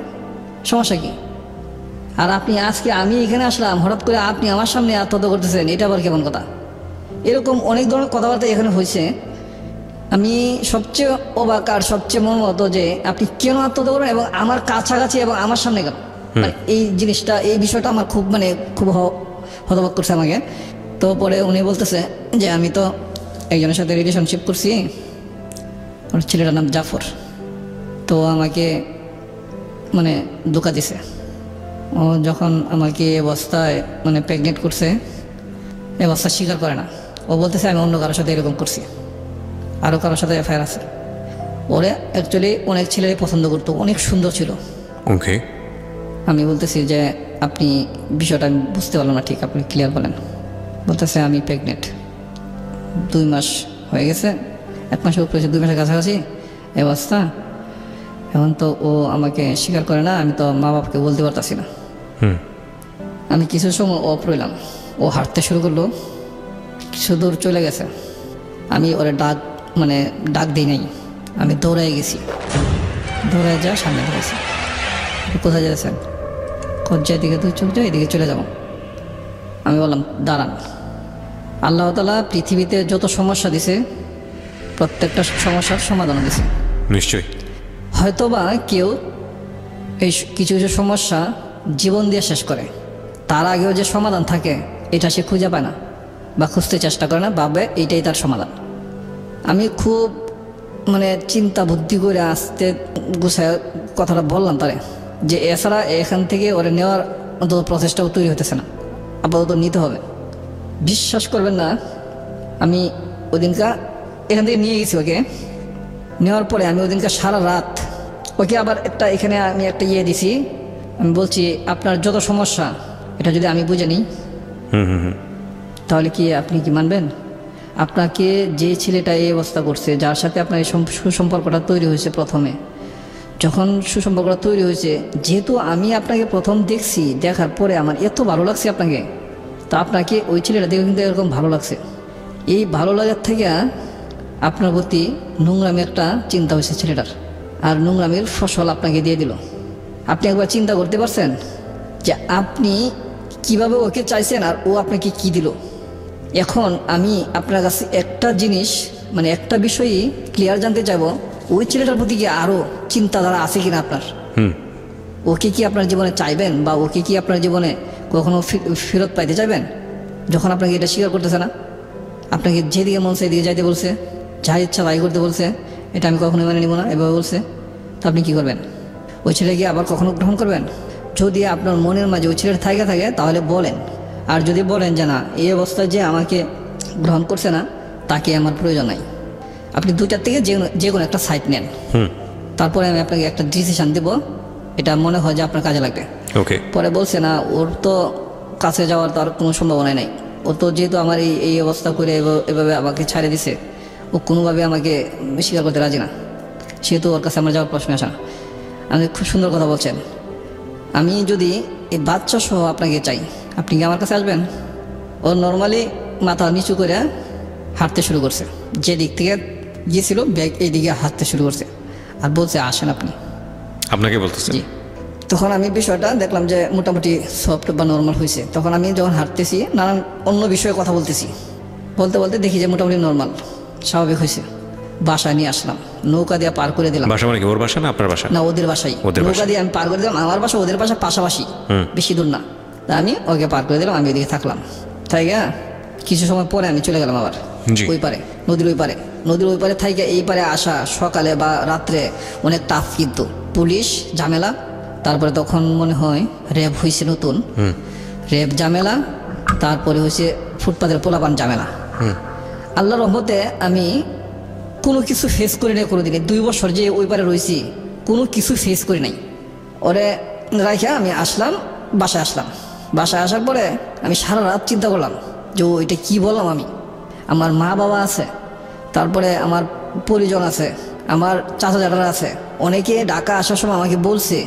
সমস্যা কি? আর আপনি আজকে আমি এখানে আসলাম, হঠাৎ করে আপনি আমার সামনে আত্মহত্যা করতেছেন, এটা আবার কেমন কথা? এরকম অনেক ধরনের কথাবার্তা এখানে হয়েছে। আমি সবচেয়ে অবাক আর সবচেয়ে মর্মাহত যে আপনি কেন আত্মহত্যা করবেন এবং আমার কাছাকাছি এবং আমার সামনে কেন, মানে এই জিনিসটা, এই বিষয়টা আমার খুব খুব হতবাক করছে আমাকে। তো পরে উনি বলতেছে যে আমি তো একজনের সাথে রিলেশনশিপ করছি, ওর ছেলেটার নাম জাফর, তো আমাকে মানে ধোঁকা দিছে। ও যখন আমাকে এই অবস্থায় মানে প্রেগনেন্ট করছে, এই অবস্থা স্বীকার করে না। ও বলতেছে আমি অন্য কারোর সাথে এরকম করছি, আরও কারোর সাথে এফআইআর আছে। ওরে অ্যাকচুয়ালি অনেক ছেলে পছন্দ করতো, অনেক সুন্দর ছিল। ওকে, আমি বলতেছি যে আপনি বিষয়টা আমি বুঝতে পারলাম না ঠিক, আপনি ক্লিয়ার বলেন। বলতেছে আমি প্রেগনেন্ট, 2 মাস হয়ে গেছে, 1 মাসের উপরে 2 মাসের কাছাকাছি এই অবস্থা। এখন তো ও আমাকে স্বীকার করে না, আমি তো মা বাবাকে বলতে পারতাছি না। আমি কিছু সময় অফ রইলাম, ও হাঁটতে শুরু করলো, কিছু দূর চলে গেছে। আমি ওরে ডাক দিই নাই, আমি দৌড়াই গেছি, দৌড়ায় যা সামনে ধরেছি। কোথায় যেতেছেন? যেদিকে তুই চোখ যায় এদিকে চলে যাবো। আমি বললাম দাঁড়ান, আল্লাহ তাআলা পৃথিবীতে যত সমস্যা দিছে প্রত্যেকটা সমস্যার সমাধান দিছে। নিশ্চয়ই। হয়তোবা কেউ এই কিছু কিছু সমস্যা জীবন দিয়ে শেষ করে, তার আগেও যে সমাধান থাকে এটা সে খুঁজে পায় না বা খুঁজতে চেষ্টা করে না, ভাবে এইটাই তার সমাধান। আমি খুব চিন্তা বুদ্ধি করে আসতে গুছায় কথাটা বললাম তারে, যে এছাড়া এখান থেকে ওরে নেওয়ার অন্তত প্রচেষ্টাও তৈরি হতেছে না, আপাতত নিতে হবে। বিশ্বাস করবেন না, আমি ওদিনকা এখান থেকে নিয়ে গেছি ওকে, নেওয়ার পরে আমি ওদিনকা সারা রাত ওকে আবার এখানে আমি একটা দিছি, আমি বলছি আপনার যত সমস্যা এটা যদি আমি বুঝে নিই তাহলে কি আপনি কি মানবেন? আপনাকে যে ছেলেটা এই অবস্থা করছে, যার সাথে আপনার এই সুসম্পর্কটা তৈরি হয়েছে, প্রথমে যখন সুসম্পর্কটা তৈরি হয়েছে, যেহেতু আমি আপনাকে প্রথম দেখছি, দেখার পরে আমার এত ভালো লাগছে আপনাকে, তা আপনাকে ওই ছেলেটা দেখে কিন্তু এরকম ভালো লাগছে। এই ভালো লাগার থেকে আপনার প্রতি নোংরামি একটা চিন্তা হয়েছে ছেলেটার, আর নোংরামির ফসল আপনাকে দিয়ে দিল। আপনি একবার চিন্তা করতে পারছেন যে আপনি কিভাবে ওকে চাইছেন আর ও আপনাকে কি দিল? এখন আমি আপনার কাছে একটা জিনিস একটা বিষয়ই ক্লিয়ার জানতে চাইবো, ওই ছেলেটার প্রতি কি আরও চিন্তাধারা আছে কিনা আপনার? ওকে কি আপনার জীবনে চাইবেন বা ওকে কি আপনার জীবনে কখনো ফেরত পাইতে চাইবেন, যখন আপনাকে এটা স্বীকার করতেছে না? আপনাকে যেদিকে মন সেদিকে যাইতে বলছে, যা ইচ্ছা তাই করতে বলছে, এটা আমি কখনোই মেনে নিব না এভাবে বলছে, তো আপনি কী করবেন? ওই ছেলেকে আবার কখনো গ্রহণ করবেন? যদি আপনার মনের মাঝে ওই ছেলের থাকে তাহলে বলেন, আর যদি বলেন যে না, এই অবস্থায় যে আমাকে গ্রহণ করছে না তাকে আমার প্রয়োজন নাই, আপনি দুইটার থেকে যে কোনো একটা সাইড নেন, তারপরে আমি আপনাকে একটা ডিসিশন দেবো, এটা মনে হয় যে আপনার কাজে লাগবে। ওকে। পরে বলছে না, ওর তো কাছে যাওয়ার তো আর কোনো সম্ভাবনা নাই, ও তো যেহেতু আমার এই অবস্থা করে এভাবে আমাকে ছাড়ে দিছে, ও কোনোভাবে আমাকে স্বীকার করতে রাজি না, সেহেতু ওর কাছে আমার যাওয়ার প্রশ্ন আসে না। আপনি খুব সুন্দর কথা বলছেন, আমি যদি এই বাচ্চা সহ আপনাকে চাই, আপনি কি আমার কাছে আসবেন? ও নর্মালি মাথা নিচু করে হাঁটতে শুরু করছে, যে দিক থেকে গিয়েছিল ব্যাগ এই দিকে হাঁটতে শুরু করছে, আর বলছে আসেন আপনি। আপনাকে বলতেছেন? জি। তখন আমি বিষয়টা দেখলাম যে মোটামুটি সফট বা নর্মাল হয়েছে। তখন আমি যখন হাঁটতেছি নানান অন্য বিষয়ে কথা বলতেছি, বলতে বলতে দেখি যে মোটামুটি নর্মাল, স্বাভাবিক হয়েছে। বাসায় নিয়ে আসলাম, নৌকা দিয়ে পার করে দিলাম। বাসা মানে কি ওর বাসা না আপনার বাসা? না, ওদের বাসাই। ওদের নৌকা বাসায়। দিয়ে আমি পার করে দিলাম, আমার বাসা ওদের বাসা পাশাপাশি, বেশি দূর না। তা আমি ওকে পার করে দিলাম, আমি ওইদিকে থাকলাম। তাই কিছু সময় পরে আমি চলে গেলাম আবার জি। ওই পারে, নদীর ওই পারে। নদীর ওই পারে থাইকে এই পারে আসা সকালে বা রাত্রে অনেক টাফ, কিন্তু পুলিশ ঝামেলা। তারপরে তখন মনে হয় র্যাব হয়েছে নতুন, র্যাব ঝামেলা। তারপরে হয়েছে ফুটপাতের পোলাপান ঝামেলা। আল্লাহর রহমতে আমি কোনো কিছু ফেস করি নাই কোনোদিনে। 2 বছর যে ওই পারে রয়েছি, কোনো কিছু ফেস করি নাই। ওরে রাখা আমি আসলাম, বাসায় আসলাম। বাসায় আসার পরে আমি সারা রাত চিন্তা করলাম যে এটা কি বললাম আমি। আমার মা বাবা আছে, তারপরে আমার পরিজন আছে, আমার চাচা চাচারা আছে। অনেকে ঢাকা আসার সময় আমাকে বলছে,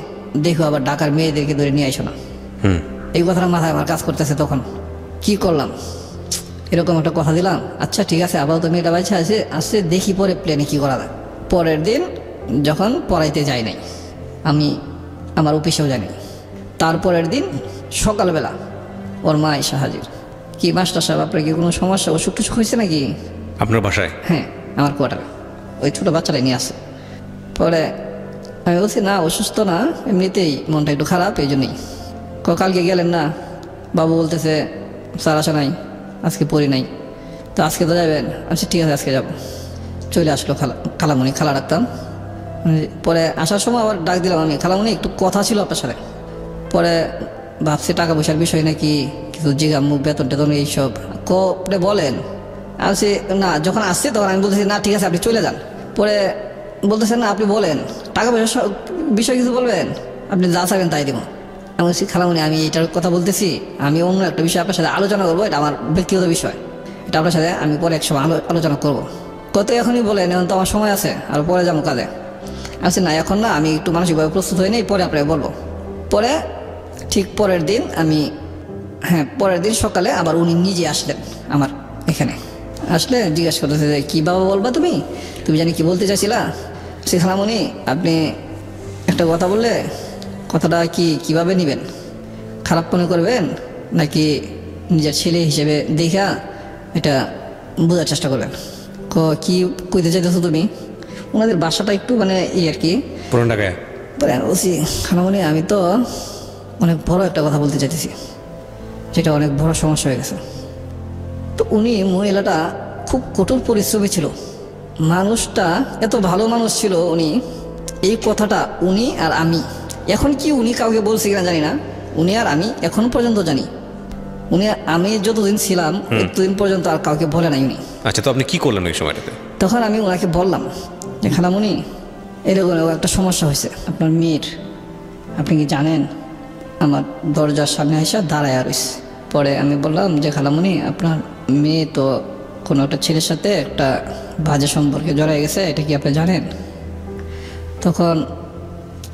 দেখো আবার ঢাকার মেয়েদেরকে ধরে নিয়ে আইসো না। এই কথাটা মাথায় আমার কাজ করতেছে। তখন কি করলাম, এরকম একটা কথা দিলাম, আচ্ছা ঠিক আছে আপাতত মেয়েটা বাচ্চা আছে, আসছে দেখি পরে প্ল্যানে কী করা যায়। পরের দিন যখন পড়াইতে যাই নাই, আমি আমার অফিসেও যাই নাই, তারপরের দিন সকালবেলা ওর মা এসে হাজির। কি মাস্টার সাহেব, আপনার কি কোনো সমস্যা, অসুখ টসুখ হয়েছে নাকি? আপনার বাসায়? হ্যাঁ, আমার কোয়ার্টারে ওই ছোটো বাচ্চাটাই নিয়ে আসে। পরে আমি বলছি না, অসুস্থ না, এমনিতেই মনটা একটু খারাপ, এই জন্যই। কালকে গেলেন না? বাবু বলতেছে স্যার আসা নাই, আজকে পড়ি নাই। তো আজকে তো যাবেন? আচ্ছা ঠিক আছে আজকে যাবো। চলে আসলো খালামণি, খালা ডাকতাম। পরে আসার সময় আবার ডাক দিলাম আমি, খালামণি একটু কথা ছিল আপনার সাথে। পরে ভাবছি টাকা পয়সার বিষয় নাকি, কিছু জিগামু, বেতন টেতন এইসব কপরে বলেন। আসছি না, যখন আসছে তখন আমি বলতেছি না ঠিক আছে আপনি চলে যান। পরে বলতেছেন না আপনি বলেন, টাকা পয়সার বিষয় কিছু বলবেন, আপনি যা চাইবেন তাই দিব। আমি বলছি খালামণি আমি এটার কথা বলতেছি, আমি অন্য একটা বিষয় আপনার সাথে আলোচনা করবো, এটা আমার ব্যক্তিগত বিষয়, এটা আপনার সাথে আমি পরে এক সময় আলোচনা করবো। কত এখনই বলেন, এখন তো আমার সময় আছে, আর পরে যাবো কাজে। আচ্ছা না এখন না, আমি একটু মানসিকভাবে প্রস্তুত হয়ে নেই, পরে আপনাকে বলবো। পরে ঠিক পরের দিন পরের দিন সকালে আবার উনি নিজে আসলেন আমার এখানে। আসলে জিজ্ঞাসা করতেছে যে কী বাবা বলবা তুমি, তুমি জানি কি বলতে চাইছিলা? সে খালামণি আপনি একটা কথা বললে, কথাটা কিভাবে নেবেন, খারাপ মনে করবেন নাকি নিজের ছেলে হিসেবে দেখা এটা বোঝার চেষ্টা করবেন? কি কইতে চাইতেছো তুমি? ওনাদের বাসাটা একটু মানে আর কি পুরান ঢাকায়। বলছি খালামণি আমি তো অনেক বড় একটা কথা বলতে চাইতেছি, যেটা অনেক বড় সমস্যা হয়ে গেছে। তো উনি মহিলাটা খুব কঠোর পরিশ্রমী ছিল, মানুষটা এত ভালো মানুষ ছিল। উনি এই কথাটা উনি আর আমি, এখন কি উনি কাউকে বলছে কিনা জানি না, উনি আর আমি এখন পর্যন্ত জানি, উনি আমি যতদিন ছিলাম ততদিন পর্যন্ত আর কাউকে বলে নাই উনি। আচ্ছা, তো আপনি কি করলেন ওই সময়টাতে? তখন আমি ওনাকে বললাম যে খালামণি এরকম একটা সমস্যা হয়েছে আপনার মেয়ের, আপনি কি জানেন? আমার দরজার সামনে এসে দাঁড়ায় রয়েছে। পরে আমি বললাম যে খালামণি আপনার মেয়ে তো কোনো একটা ছেলের সাথে একটা বাজে সম্পর্কে জড়ায় গেছে, এটা কি আপনি জানেন? তখন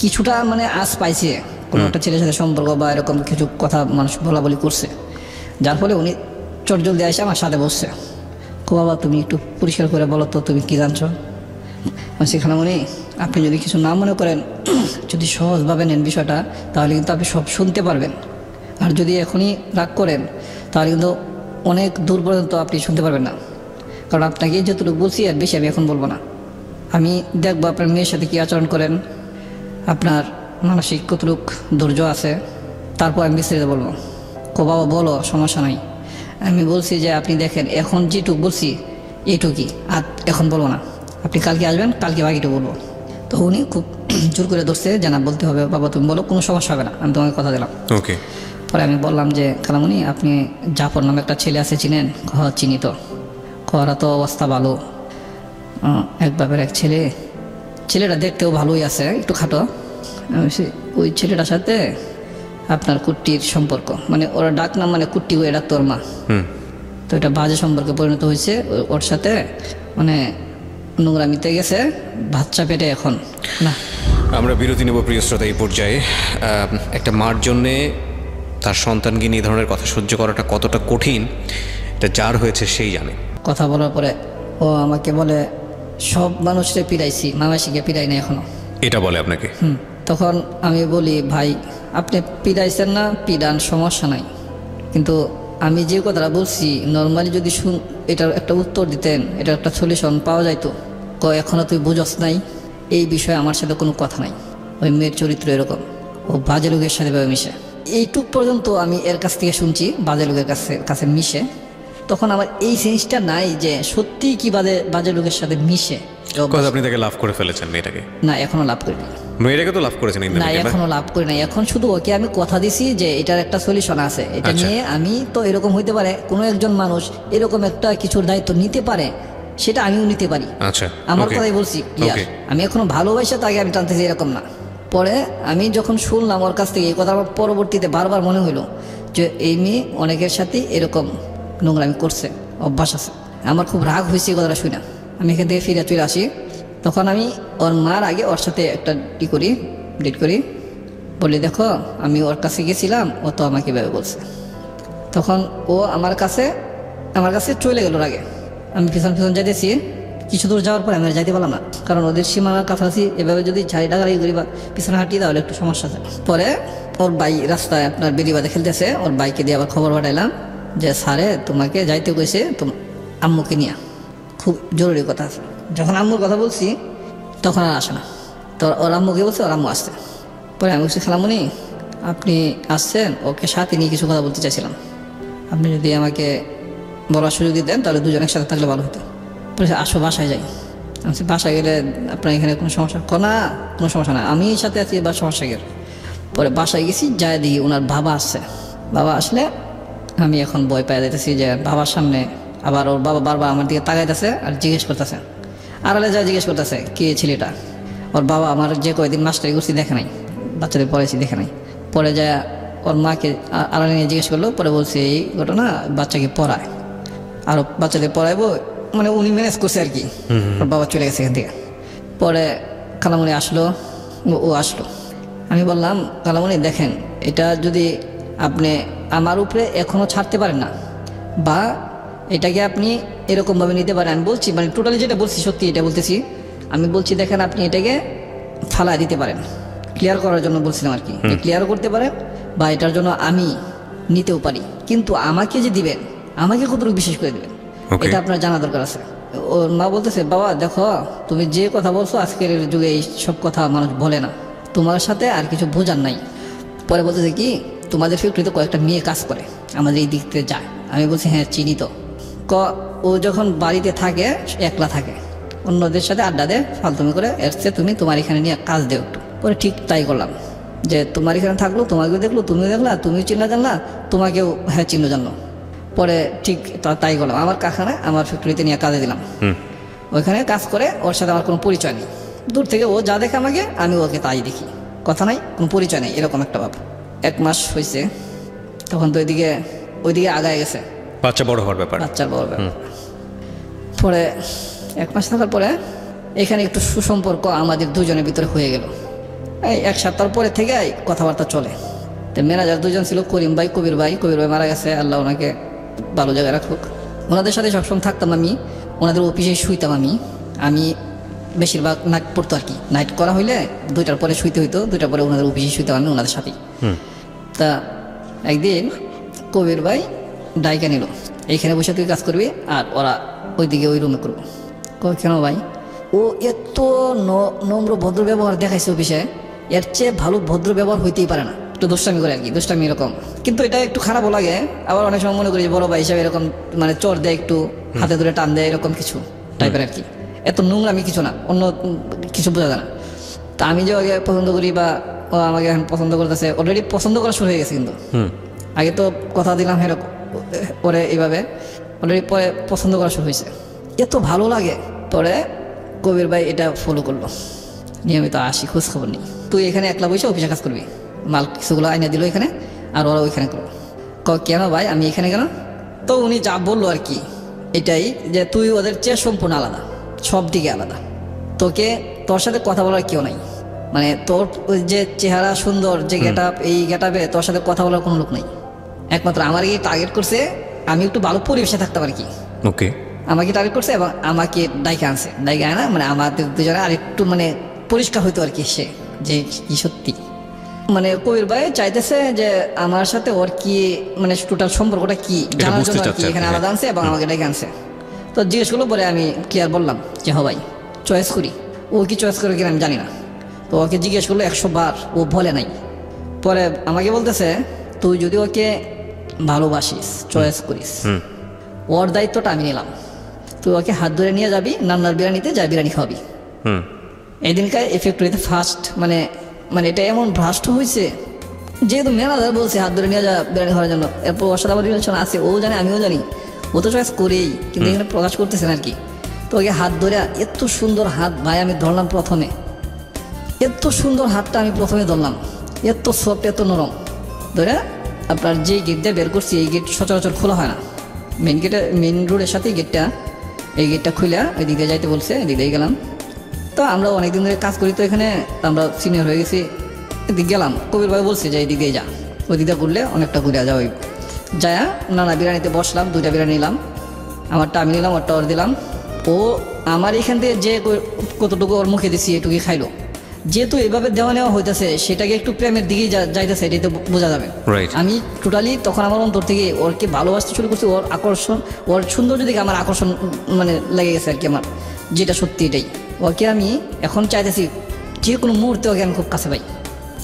কিছুটা মানে আজ পাইছে, কোনো একটা ছেলের সাথে সম্পর্ক বা এরকম কিছু কথা মানুষ বলা বলি করছে, যার ফলে উনি চটজলদি এসে আমার সাথে বসছে। বাবা তুমি একটু পরিষ্কার করে বলো তো তুমি কি জানছো? খালামণি আপনি যদি কিছু না মনে করেন, যদি সহজভাবে নেন বিষয়টা, তাহলে কিন্তু আপনি সব শুনতে পারবেন। আর যদি এখনই রাগ করেন তাহলে কিন্তু অনেক দূর পর্যন্ত আপনি শুনতে পারবেন না, কারণ আপনাকে যতটুকু বলছি আর বেশি আমি এখন বলবো না। আমি দেখবো আপনার মেয়ের সাথে কী আচরণ করেন, আপনার মানসিক কতটুকু ধৈর্য আছে, তারপর আমি বিস্তারিত বলবো। বাবা বলো, সমস্যা নাই। আমি বলছি যে আপনি দেখেন এখন যেটুকু বলছি এইটুকুই, আর এখন বলবো না, আপনি কালকে আসবেন, কালকে বাকিটুকু বলবো। তো উনি খুব জোর করে ধরছে যে না বলতে হবে, বাবা তুমি বলো, কোনো সমস্যা হবে না, আমি তোমাকে কথা দিলাম। ওকে। পরে আমি বললাম যে খালামণি আপনি জাফর নামে একটা ছেলে আছে চিনেন? চিনি তো। ওরা তো অবস্থা ভালো, এক বাপের এক ছেলে, ছেলেটা দেখতেও ভালোই আছে, একটু খাটো। ওই ছেলেটার সাথে আপনার কুট্টির সম্পর্ক, মানে ওরা ডাক নাম মানে কুট্টি, ওই ডাকতো ওর মা। তো এটা বাজে সম্পর্কে পরিণত হয়েছে, ওর সাথে মানে নোংরামিতে গেছে, বাচ্চা পেটে এখন না। আমরা বিরতি নেব প্রিয় শ্রোতা। এই পর্যায়ে একটা মার জন্যে তার সন্তানকে নিয়ে ধরনের কথা সহ্য করাটা কতটা কঠিন, এটা যার হয়েছে সেই জানে। কথা বলার পরে ও আমাকে বলে সব মানুষরে পিড়াইছি, মামাসিকে পিড়াই না এখনো। এটা বলে আপনাকে? তখন আমি বলি, ভাই আপনি পিড়াইছেন না, পিড়ান, সমস্যা নাই, কিন্তু আমি যে কথাটা বলছি নর্মালি যদি এটার একটা উত্তর দিতেন, এটার একটা সলিউশন পাওয়া যাইতো। এখনো তুই বুঝস নাই, এই বিষয়ে আমার সাথে কোনো কথা নাই। ওই মেয়ের চরিত্র এরকম, ও বাজে লোকের সাথে ভাবে মিশে। এইটুক পর্যন্ত আমি এর কাছ থেকে শুনছি বাজে লোকের কাছে মিশে। তখন আমার এই জিনিসটা নাই যে সত্যি কি বাজে লোকের সাথে মিশে। আপনি তাকে লাভ করে ফেলেছেন মেয়েটাকে? না, এখনো লাভ করিনি। মেয়েটাকে তো লাভ করেছেন? না, এখনো লাভ করি নাই। এখন শুধু ওকে আমি কথা দিছি যে এটার একটা সলিউশন আছে, এটা নিয়ে আমি তো এরকম হইতে পারে কোনো একজন মানুষ এরকম একটা কিছুর দায়িত্ব নিতে পারে, সেটা আমিও নিতে পারি। আচ্ছা, আমার কথাই বলছি ক্লিয়ার। আমি এখনো ভালোবাসা তাকে আমি টানতেছি এরকম না। পরে আমি যখন শুনলাম ওর কাছ থেকে এই কথা, আমার পরবর্তীতে বারবার মনে হইলো যে এই মেয়ে অনেকের সাথে এরকম নোংরামি করছে, অভ্যাস আছে। আমার খুব রাগ হয়েছে এই কথাটা শুনে। আমি এখান থেকে ফিরে চলে আসি। তখন আমি ওর মার আগে ওর সাথে একটা ডেট করি, বলি দেখো আমি ওর কাছে গেছিলাম, ও তো আমাকে এভাবে বলছে। তখন ও আমার কাছে চলে গেল আগে। আমি পিছন যাইতেছি, কিছু দূর যাওয়ার পরে আমি যাইতে পারলাম না, কারণ ওদের সীমানার কাছাকাছি এভাবে যদি ঝাড়ি ডাগাড়ি করি বা পিছনে হাঁটি তাহলে একটু সমস্যা আছে। পরে ওর রাস্তায় আপনার বেরিবাদে খেলতেছে, ওর বাইকে দিয়ে আবার খবর পাঠাইলাম যে স্যারে তোমাকে যাইতে কইছে আম্মুকে নিয়ে, খুব জরুরি কথা আছে। যখন আম্মুর কথা বলছি তখন আর আসে না, তো ওর আম্মুকে বলছে, ওর আম্মু আসছে। পরে আমি বলছি, খালামুনি আপনি আসছেন, ওকে সাথে নিয়ে কিছু কথা বলতে চাইছিলাম, আপনি যদি আমাকে বলার সুযোগ দিতেন তাহলে দুজন একসাথে থাকলে ভালো হতো। বলেছে আসো বাসায় যাই। আমি বাসায় গেলে আপনার এখানে কোনো সমস্যা? না, কোনো সমস্যা না, আমি সাথে আছি, বা সমস্যা গেল। পরে বাসায় গেছি, যাই দেখি ওনার বাবা আসছে। বাবা আসলে আমি এখন ভয় পাই যাইতেছি যে বাবার সামনে আবার ওর বাবা বারবার আমার দিকে তাকাইতেছে আর জিজ্ঞেস করতেছে, আড়ালে যা জিজ্ঞেস করতেছে কে ছেলেটা। ওর বাবা আমার যে কয়েকদিন মাস্টারি করছি দেখে নাই, বাচ্চাদের পড়াইছি দেখে নাই। পরে যা ওর মাকে আড়ালে নিয়ে জিজ্ঞেস করলো, পরে বলছে এই ঘটনা, বাচ্চাকে পড়ায়, আরও বাচ্চাদের পড়াইবো, মানে উনি ম্যানেজ করছে আর কি। ওর বাবা চলে গেছে এখান থেকে। পরে খালামণি আসলো, ও আসলো। আমি বললাম, খালামণি দেখেন, এটা যদি আপনি আমার উপরে এখনও ছাড়তে পারেন না, বা এটাকে আপনি এরকমভাবে নিতে পারেন, আমি বলছি মানে টোটালি যেটা বলছি সত্যি এটা বলতেছি। আমি বলছি দেখেন আপনি এটাকে ফালা দিতে পারেন, ক্লিয়ার করার জন্য বলছিলাম আর কি, ক্লিয়ারও করতে পারেন, বা এটার জন্য আমি নিতেও পারি, কিন্তু আমাকে যে দিবেন, আমাকে কতটুকু বিশেষ করে দিবেন এটা আপনার জানা দরকার আছে। ওর মা বলতেছে, বাবা দেখো তুমি যে কথা বলছো আজকের যুগে এই সব কথা মানুষ বলে না, তোমার সাথে আর কিছু বোঝার নাই। পরে বলতেছে কি, তোমাদের ফ্যাক্টরিতে কয়েকটা মেয়ে কাজ করে, আমাদের এই দিক থেকে যায়। আমি বলছি হ্যাঁ চিনি তো। ও যখন বাড়িতে থাকে একলা থাকে, অন্যদের সাথে আড্ডা দেয়, ফালতুমি করে, এর চেয়ে তুমি তোমার এখানে নিয়ে কাজ দেও একটু। পরে ঠিক তাই করলাম, যে তোমার এখানে থাকলো, তোমাকেও দেখলো, তুমিও দেখলা, তুমিও চিনলা জানলা, তোমাকেও হ্যাঁ চিনলো জানলো। পরে ঠিক তাই করলাম, আমার কারখানায় আমার ফ্যাক্টরিতে নিয়ে কাজে দিলাম। ওইখানে কাজ করে, ওর সাথে আমার কোনো পরিচয় নেই, দূর থেকে ও যা দেখে আমাকে, আমি ওকে তাই দেখি, কথা নাই, কোনো পরিচয় নেই, এরকম একটা ভাব। 1 মাস হয়েছে, তখন তো ওইদিকে আগায় গেছে, বাচ্চা বড় হওয়ার ব্যাপার, বাচ্চার বড় ব্যাপার। পরে 1 মাস থাকার পরে এখানে একটু সুসম্পর্ক আমাদের দুজনের ভিতরে হয়ে গেল। এই 1 সপ্তাহ পরে থেকে কথাবার্তা চলে। তো ম্যানেজার 2জন ছিল, করিম ভাই, কবির ভাই মারা গেছে, আল্লাহ ওনাকে ভালো জায়গায় রাখুক। ওনাদের সাথে সবসময় থাকতাম আমি, ওনাদের অফিসে শুইতাম আমি বেশিরভাগ নাইট পড়তো আর কি, নাইট করা হইলে 2টার পরে শুইতে হইতো, 2টার পরে ওনাদের অফিসে শুইতাম আমি ওনাদের সাথেই। তা একদিন কবির ভাই ডাইকা নিল, এইখানে বসে তুই কাজ করবি আর ওরা ওইদিকে ওই রুমে করবো। কেন ভাই? ও এত নম্র ভদ্র ব্যবহার দেখাইছে অফিসে, এর চেয়ে ভালো ভদ্র ব্যবহার হইতেই পারে না। একটু দুষ্টামি করে আর কি, দুষ্টামি এরকম, কিন্তু এটা একটু খারাপও লাগে। আবার অনেক সময় মনে করি যে বড় ভাই হিসাবে এরকম মানে চোর দেয়, একটু হাতে ধরে টান দেয়, এরকম কিছু টাইপের আর কি। এত নোংরামি কিছু না, অন্য কিছু বোঝা যায় না। তা আমি যে আগে পছন্দ করি বা ও আমাকে এখন পছন্দ করতেছে, অলরেডি পছন্দ করা শুরু হয়ে গেছে, কিন্তু আগে তো কথা দিলাম এরকম, পরে এইভাবে অলরেডি পরে পছন্দ করা শুরু হয়েছে, এত ভালো লাগে। পরে কবির ভাই এটা ফলো করলো, নিয়মিত আসি, খোঁজ খবর নেই, তুই এখানে একলা বসে অফিসে কাজ করবি, মাল কিছুগুলো আইনা দিল এখানে, আর ওরা ওইখানে করলো। কেন ভাই আমি এখানে কেন? তো উনি যা বললো আর কি এটাই, যে তুই ওদের চেয়ে সম্পূর্ণ আলাদা, সব দিকে আলাদা, তোর সাথে কথা বলার কেউ নাই, মানে তোর যে চেহারা সুন্দর, যে গেট আপ, এই গেট আপে তোর সাথে কথা বলার কোনো লোক নাই। একমাত্র আমারই টার্গেট করছে, আমি একটু ভালো পরিবেশে থাকতাম আর কি, ওকে, আমাকে টার্গেট করছে এবং আমাকে ডাইকে আনছে, ডাইকে আনা মানে আমাদের দুজনে আর একটু মানে পরিষ্কার হইতো আর কি। সে যে কি সত্যি। মানে কবির ভাই চাইতেছে যে আমার সাথে ওর কি মানে টোটাল সম্পর্কটা কি জানার বুঝতে জন্য আর কি চাচ্ছে, এখানে হ্যাঁ। আলাদা আনছে এবং আমাকে ডেকে আনছে। তো জিজ্ঞেস করলো পরে আমি ক্লিয়ার বললাম যে হ ভাই চয়েস করি। ও কি চয়েস করে কিনা আমি জানি না। তো ওকে জিজ্ঞেস করলো 100 বার, ও বলে নাই। পরে আমাকে বলতেছে তুই যদি ওকে ভালোবাসিস চয়েস করিস ওর দায়িত্বটা আমি নিলাম, তুই ওকে হাত ধরে নিয়ে যাবি নান্নার বিরিয়ানিতে, যা বিরিয়ানি খাওয়াবি। হুম এই দিনকার এফেক্টরিতে ফার্স্ট মানে মানে এটা এমন ভ্রাষ্ট হয়েছে, যেহেতু ম্যানেজার বলছে হাত ধরে নিয়ে যা বিরিয়ানি খাওয়ার জন্য, এরপর ওর সাথে আমার রিলেশন আছে, ও জানে আমিও জানি, ও তো চয়েস করেই, কিন্তু এখানে প্রকাশ করতেছেন আর কি। তো ওকে হাত ধরে, এত সুন্দর হাত ভাই আমি ধরলাম প্রথমে, এত সুন্দর হাতটা আমি প্রথমে ধরলাম, এত সফট এত নরম ধরে আপনার যে গেট দিয়ে বের করছি, এই গেট সচরাচর খোলা হয় না, মেন গেটে মেন রোডের সাথেই গেটটা, এই গেটটা খুলে ওই দিক দিয়ে যাইতে বলছে, এদিক দিয়ে গেলাম। তো আমরা অনেকদিন ধরে কাজ করি, তো এখানে আমরা সিনিয়র হয়ে গেছি, এদিক গেলাম, কবির ভাই বলছে যে এই দিক দিয়ে যা, ওই দিক দিয়ে ঘুরলে অনেকটা ঘুরে যাওয়া ওই যায়। নানা বিরিয়ানিতে বসলাম, 2টা বিরিয়ানি নিলাম, আমারটা আমি নিলাম, ওরটা ওর দিলাম। ও আমার এখান থেকে যে কতটুকু ওর মুখে দিছি এটুকুই খাইলো। যেহেতু এভাবে দেওয়া নেওয়া হইতেছে, সেটাকে একটু প্রেমের দিকেই যাইতেছে, এটাই তো বোঝা যাবে। Right. আমি টোটালি তখন আমার অন্তর থেকে ওরকে ভালোবাসতে শুরু করছি, ওর আকর্ষণ, ওর সৌন্দর্য দিকে আমার আকর্ষণ মানে লেগে গেছে আর কি আমার, যেটা সত্যি এটাই। ওকে আমি এখন চাইতেছি যে কোনো মুহূর্তে ওকে আমি খুব কাছে পাই,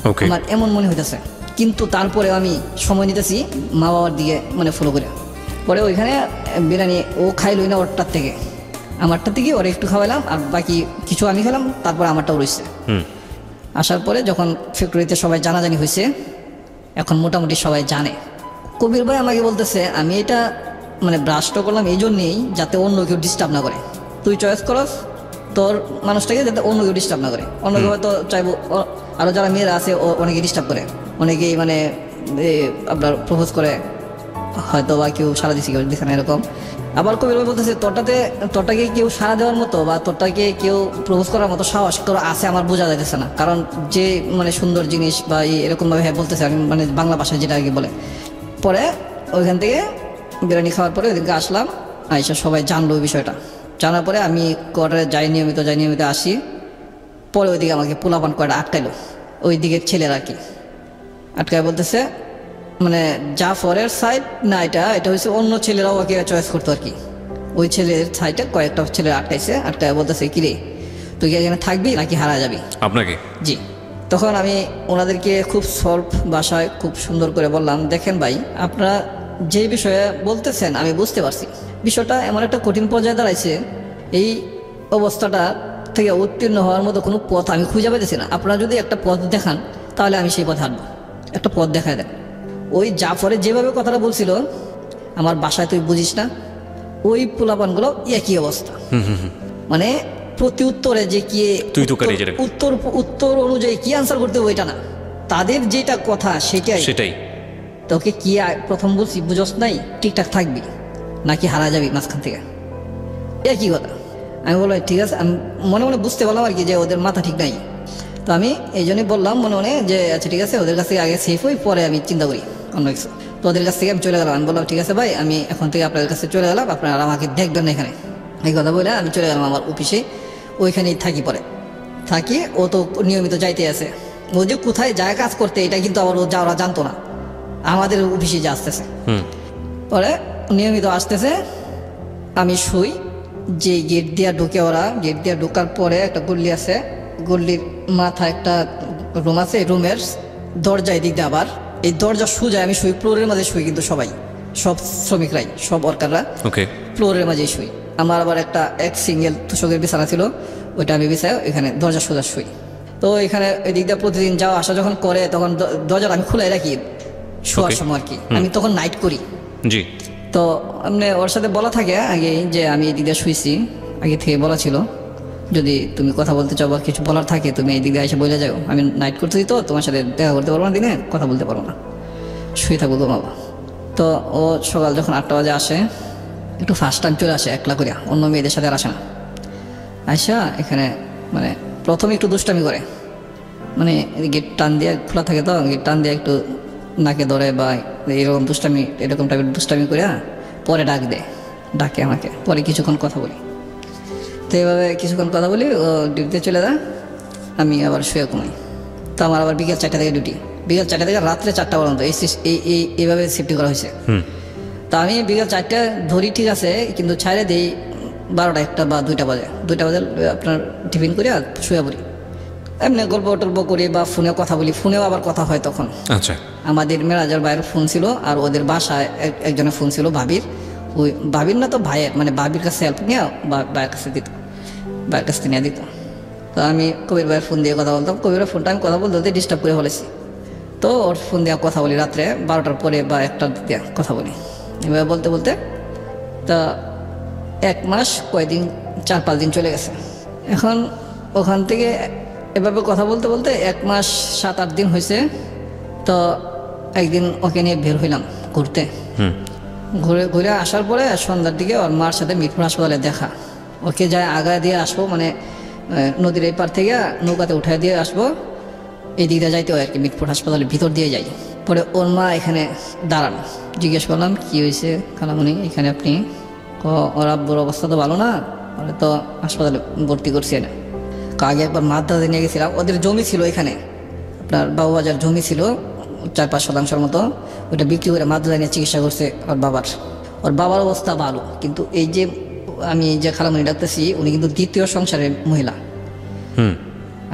ওকে আমার এমন মনে হইতেছে। কিন্তু তারপরেও আমি সময় নিতেছি মা বাবার দিকে মানে ফলো করে। পরে ওইখানে বিরিয়ানি ও খাইলই না ওরটার থেকে, আমারটা থেকে ওরা একটু খাওয়ালাম, আর বাকি কিছু আমি খেলাম, তারপর আমারটাও রয়েছে। আসার পরে যখন ফ্যাক্টরিতে সবাই জানাজানি হয়েছে, এখন মোটামুটি সবাই জানে। কবির ভাই আমাকে বলতেছে আমি এটা মানে ব্রাশটা করলাম এই জন্যেই যাতে অন্য কেউ ডিস্টার্ব না করে, তুই চয়েস করস তোর মানুষটাকে যাতে অন্য কেউ ডিস্টার্ব না করে। অন্য কেউ হয়তো চাইবো আরও যারা মেয়েরা আছে অনেকে ডিস্টার্ব করে, অনেকেই মানে আপনার প্রপোজ করে হয়তো, বা কেউ সারা দিচ্ছে কেউ দিচ্ছে না এরকম। আবার কবির ভাই বলতেছে তোরটাকে কেউ সারা দেওয়ার মতো বা তোরটাকে কেউ প্রপোজ করার মতো সাহস তোর আছে আমার বোঝা যাইতেছে না, কারণ যে মানে সুন্দর জিনিস বা এরকমভাবে হ্যাঁ বলতেছে আমি মানে বাংলা ভাষায় যেটা আগে বলে। পরে ওইখান থেকে বিরিয়ানি খাওয়ার পরে ওইদিকে আসলাম, আইসা সবাই জানলো ওই বিষয়টা। জানার পরে আমি কোয়ার্টারে যাই নিয়মিত আসি। পরে ওইদিকে আমাকে পোলাপান কয়টা আটকাইলো, ওই দিকের ছেলেরা আর কি আটকায়, বলতেছে মানে জাফরের সাইড না, এটা হচ্ছে অন্য ছেলেরাও ওকে চয়েস করতো আর কি। ওই ছেলের সাইডে কয়েকটা ছেলে আটকায় বলতেছে কিরে তুই কি এখানে থাকবি নাকি হারা যাবি আপনাকে? জি। তখন আমি ওনাদেরকে খুব সলভ ভাষায় খুব সুন্দর করে বললাম, দেখেন ভাই আপনারা যে বিষয়ে বলতেছেন আমি বুঝতে পারছি, বিষয়টা এমন একটা কঠিন পর্যায়ে দাঁড়াইছে, এই অবস্থাটা থেকে উত্তীর্ণ হওয়ার মতো কোনো পথ আমি খুঁজে পেতেছি না। আপনারা যদি একটা পথ দেখান তাহলে আমি সেই পথে হাঁটবো, একটা পথ দেখায় দেন। ওই জাফরে যেভাবে কথাটা বলছিল আমার বাসায় তুই বুঝিস না, ওই পোলাপানগুলো একই অবস্থা, মানে প্রতি উত্তরে যে কি তুই তো কাটিয়ে যেটা উত্তর অনুযায়ী কি আনসার করতে হবে ওইটা না, তাদের যেটা কথা সেটাই। তোকে কি প্রথম বলছি বুঝস নাই, ঠিকঠাক থাকবি নাকি হারা যাবি মাঝখান থেকে, একই কথা। আমি বললাম ঠিক আছে, আমি মনে মনে বুঝতে পারলাম আর কি যে ওদের মাথা ঠিক নাই। তো আমি এই জন্যই বললাম মনে মনে যে আচ্ছা ঠিক আছে, ওদের কাছ থেকে আগে সেফ হই, পরে আমি চিন্তা করি অন্য কিছু। তো ওদের কাছ থেকে আমি চলে গেলাম, আমি বললাম ঠিক আছে ভাই আমি এখন থেকে আপনাদের কাছে চলে গেলাম, আপনারা আমাকে দেখবেন না এখানে, এই কথা বলে আমি চলে গেলাম আমার অফিসে। ওইখানেই থাকি, পরে থাকি, ও তো নিয়মিত যাইতে আছে, ও যে কোথায় যায় কাজ করতে এটা কিন্তু আবার ওরা জানতো না, আমাদের অফিসে যে আসতেছে। পরে নিয়মিত আসতেছে, আমি শুই, যে গেট দিয়া ঢুকে ওরা, গেট দিয়া ঢোকার পরে একটা গল্লি আছে, গল্লির মাথায় একটা রুম আছে, রুমের দরজা এদিক দিয়ে আবার, এই দরজা সোজা আমি শুই, ফ্লোরের মাঝে শুই, কিন্তু সব শ্রমিকরাই সব ওয়ার্কাররা ফ্লোরের মাঝেই শুই। আমার আবার এক সিঙ্গেল তুষকের বিছানা ছিল, ওইটা আমি বিছাই এখানে দরজা সোজা শুই। তো এখানে এদিক দিয়ে প্রতিদিন যাওয়া আসা যখন করে তখন দরজাটা আমি খুলে রাখি শোয়ার সময় আর কি, আমি তখন নাইট করি। জি। তো মানে ওর সাথে বলা থাকে আগে যে আমি এই দিক দিয়ে শুইছি, আগে থেকে বলা ছিল যদি তুমি কথা বলতে চাও বা কিছু বলার থাকে তুমি এই দিক দিয়ে এসে বলে যাও, আমি নাইট করতেছি তো তোমার সাথে দেখা করতে পারবো না, দিনে কথা বলতে পারবো না, শুয়ে থাকবো তো বাবা। তো ও সকাল যখন 8টা বাজে আসে, একটু ফার্স্ট টাইম চলে আসে একলা করিয়া, অন্য মেয়েদের সাথে আর আসে না। আইসা এখানে মানে প্রথমে একটু দুষ্টামি করে, মানে গেট টান দিয়ে খোলা থাকে তো, গেট টান দিয়ে একটু নাকে ধরে বা এরকম টাইপের দুষ্টামি করে পরে ডাকে আমাকে, পরে কিছুক্ষণ কথা বলি। তো এইভাবে কিছুক্ষণ কথা বলি, ও ডিউটিতে চলে যায়, আমি আবার শুয়ে ঘুমাই। তো আমার আবার বিকেল 4টা থেকে ডিউটি, বিকেল 4টা থেকে রাত্রে 4টা পর্যন্ত এইভাবে সেফটি করা হয়েছে। তো আমি বিকেল 4টা ধরি ঠিক আছে, কিন্তু ছাড়ে দিই 12টা 1টা বা 2টা বাজে, 2টা বাজে আপনার টিফিন করে আর শুয়ে পড়ি। এমনি গল্প টল্প করি বা ফোনে কথা বলি, ফোনেও আবার কথা হয় তখন। আচ্ছা, আমাদের মেরাজের বাইরের ফোন ছিল, আর ওদের বাসায় একজনের ফোন ছিল ভাবির, ওই ভাবির না তো ভাইয়ের, মানে ভাবির কাছে হেল্প নিয়ে ভাইয়ের কাছে দিত, ভাইয়ের কাছে নিয়ে দিত। তো আমি কবির ভাইয়ের ফোন দিয়ে কথা বলতাম, কবিরের ফোনটা আমি কথা বলতে ডিস্টার্ব করে ফেলেছি। তো ওর ফোন দিয়ে কথা বলি রাত্রে 12টার পরে বা 1টার দিয়ে কথা বলি। এভাবে বলতে বলতে তা 1 মাস কয়দিন 4-5 দিন চলে গেছে। এখন ওখান থেকে এভাবে কথা বলতে বলতে 1 মাস 7-8 দিন হয়েছে। তো একদিন ওকে নিয়ে বের হইলাম ঘুরতে। ঘুরে আসার পরে সন্ধ্যার দিকে ওর মার সাথে মিরপুর হাসপাতালে দেখা। ওকে যায় আগায় দিয়ে আসবো, মানে নদীর এই পার থেকে নৌকাতে উঠায় দিয়ে আসবো, এই দিকটা যাইতে হয় আর কি, মিরপুর হাসপাতালের ভিতর দিয়ে যাই। পরে ওর মা এখানে দাঁড়ান, জিজ্ঞেস করলাম কি হয়েছে খালামণি এখানে আপনি? ওর আব্বুর অবস্থা তো ভালো না, ওরা তো হাসপাতালে ভর্তি করছে না। আগে একবার মাদ্রাজে নিয়ে গেছিলাম, ওদের জমি ছিল এখানে, আপনার বাবুবাজার জমি ছিল 4-5 শতাংশের মতো, ওইটা বিক্রি করে মাদ্রাজে নিয়ে চিকিৎসা করছে ওর বাবার অবস্থা ভালো। কিন্তু এই যে আমি যে খালামণি ডাকতেছি উনি কিন্তু দ্বিতীয় সংসারের মহিলা,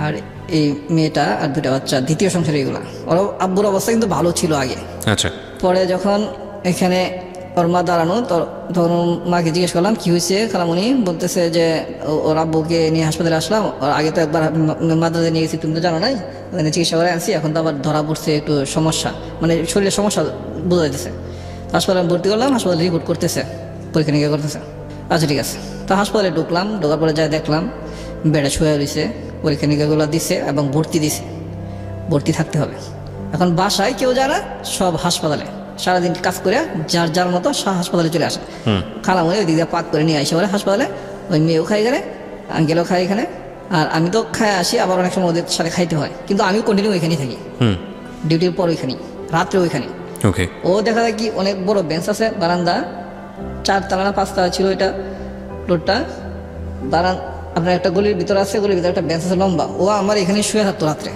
আর এই মেয়েটা আর 2টা বাচ্চা দ্বিতীয় সংসারে। এগুলা ওর আব্বুর অবস্থা কিন্তু ভালো ছিল আগে। আচ্ছা, পরে যখন এখানে ওর মা দাঁড়ানো, তখন মাকে জিজ্ঞেস করলাম কি হয়েছে খালামণি, বলতেছে যে ওর আব্বুকে নিয়ে হাসপাতালে আসলাম, ওর আগে তো একবার মাদ্রাজে নিয়ে গেছি, তুমি তো জানো নাই, ওখানে চিকিৎসা করে আনছি, এখন তো আবার ধরা পড়ছে একটু সমস্যা, মানে শরীরের সমস্যা বোঝা যাইতেছে। হাসপাতালে ভর্তি করলাম, হাসপাতালে রিপোর্ট করতেছে, পরীক্ষা নিরীক্ষা করতেছে। আচ্ছা ঠিক আছে। তো হাসপাতালে ঢোকার পরে যাই দেখলাম বেডে শুয়ে রয়েছে, পরীক্ষা নিরীক্ষাগুলো দিছে এবং ভর্তি থাকতে হবে। এখন বাসায় কেউ যায় না, সব হাসপাতালে সারাদিন কাজ করে যার যার মতো হাসপাতালে চলে আসে। খালামণি ওই দিক দিয়ে পাক করে নিয়ে আসে ওরা হাসপাতালে, ওই মেয়েও খাই এখানে, আঙ্কেলও খাই এখানে, আর আমি তো খাই আসি, আবার অনেক সময় ওদের সাথে খাইতে হয়, কিন্তু আমি কন্টিনিউ ওইখানেই থাকি, ডিউটির পর ওইখানেই, রাত্রে ওইখানে। ওকে। ও দেখা যায় কি অনেক বড় বেঞ্চ আছে, বারান্দা 4 তলা না 5 তলা ছিল এটা ফ্লোরটা, আপনার একটা গলির ভিতরে আছে, গলির ভিতরে একটা বেঞ্চ আছে লম্বা, ও আমার এখানে শুয়ে থাকতো রাত্রে।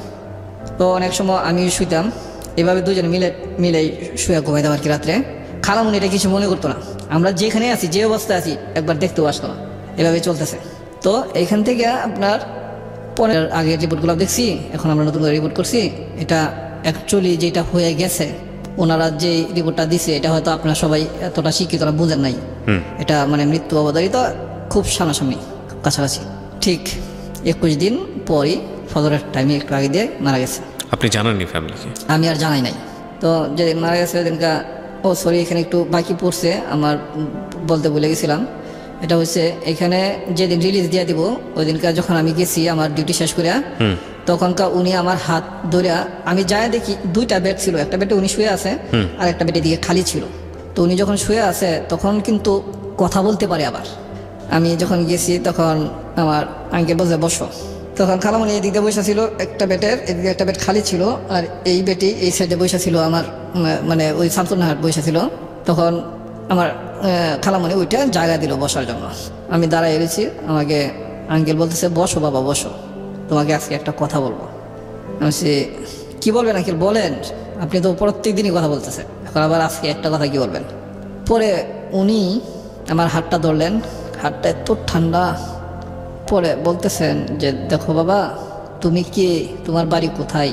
তো অনেক সময় আমি শুইতাম, এভাবে দুজনে মিলে শুয়ে ঘুমাইতাম আর কি রাত্রে। খালামণি এটা কিছু মনে করতো না, আমরা যেখানে আছি যে অবস্থায় আছি একবার দেখতেও আসতো না, এভাবে চলতেছে। তো এইখান থেকে আপনার পরের আগের রিপোর্টগুলো দেখছি, এখন আমরা নতুন করে রিপোর্ট করছি। এটা অ্যাকচুয়ালি যেটা হয়ে গেছে, ওনারা যে রিপোর্টটা দিছে এটা হয়তো আপনারা সবাই এতটা শিক্ষিতরা বুঝেন নাই। এটা মানে মৃত্যু অবধারিত, খুব সামনাসামনি, কাছাকাছি। ঠিক 21 দিন পরই ফজরের টাইমে একটু আগে দিয়ে মারা গেছে। আপনি জানাননি ফ্যামিলিকে? আমি আর জানাই নাই। তো যেদিন মারা গেছে সেদিনকা সরি এখানে একটু বাকি পড়ছে, আমার বলতে ভুলে গেছিলাম। এটা হচ্ছে এখানে যেদিন রিলিজ দিয়ে দিব ওই দিনকার যখন আমি গেছি আমার ডিউটি শেষ করে, তখনকার উনি আমার হাত ধরে, আমি যাই দেখি 2টা বেড ছিল, একটা বেডে উনি শুয়ে আছে আর একটা বেডের দিকে খালি ছিল। তো উনি যখন শুয়ে আছে তখন কিন্তু কথা বলতে পারে। আবার আমি যখন গেছি তখন আমার আঙ্কেল বলছে বসো, তখন খালামণি এই দিক দিয়ে বসা ছিল, একটা বেডের এদিকে একটা বেড খালি ছিল, আর এই বেডটি এই সাইডে বসা ছিল আমার, মানে ওই শামসুন্নাহার বসা ছিল। তখন আমার খালামণি ওইটা জায়গা দিল বসার জন্য। আমি দাঁড়ায় এসেছি, আমাকে আঙ্কেল বলতেছে বসো বাবা বসো, তোমাকে আজকে একটা কথা বলবো। আমি কি বলবেন আঙ্কেল বলেন, আপনি তো প্রত্যেক দিনই কথা বলতেছেন, এখন আবার আজকে একটা কথা কি বলবেন? পরে উনি আমার হাতটা ধরলেন, হাতটা এত ঠান্ডা। পরে বলতেছেন যে দেখো বাবা, তুমি কে, তোমার বাড়ি কোথায়,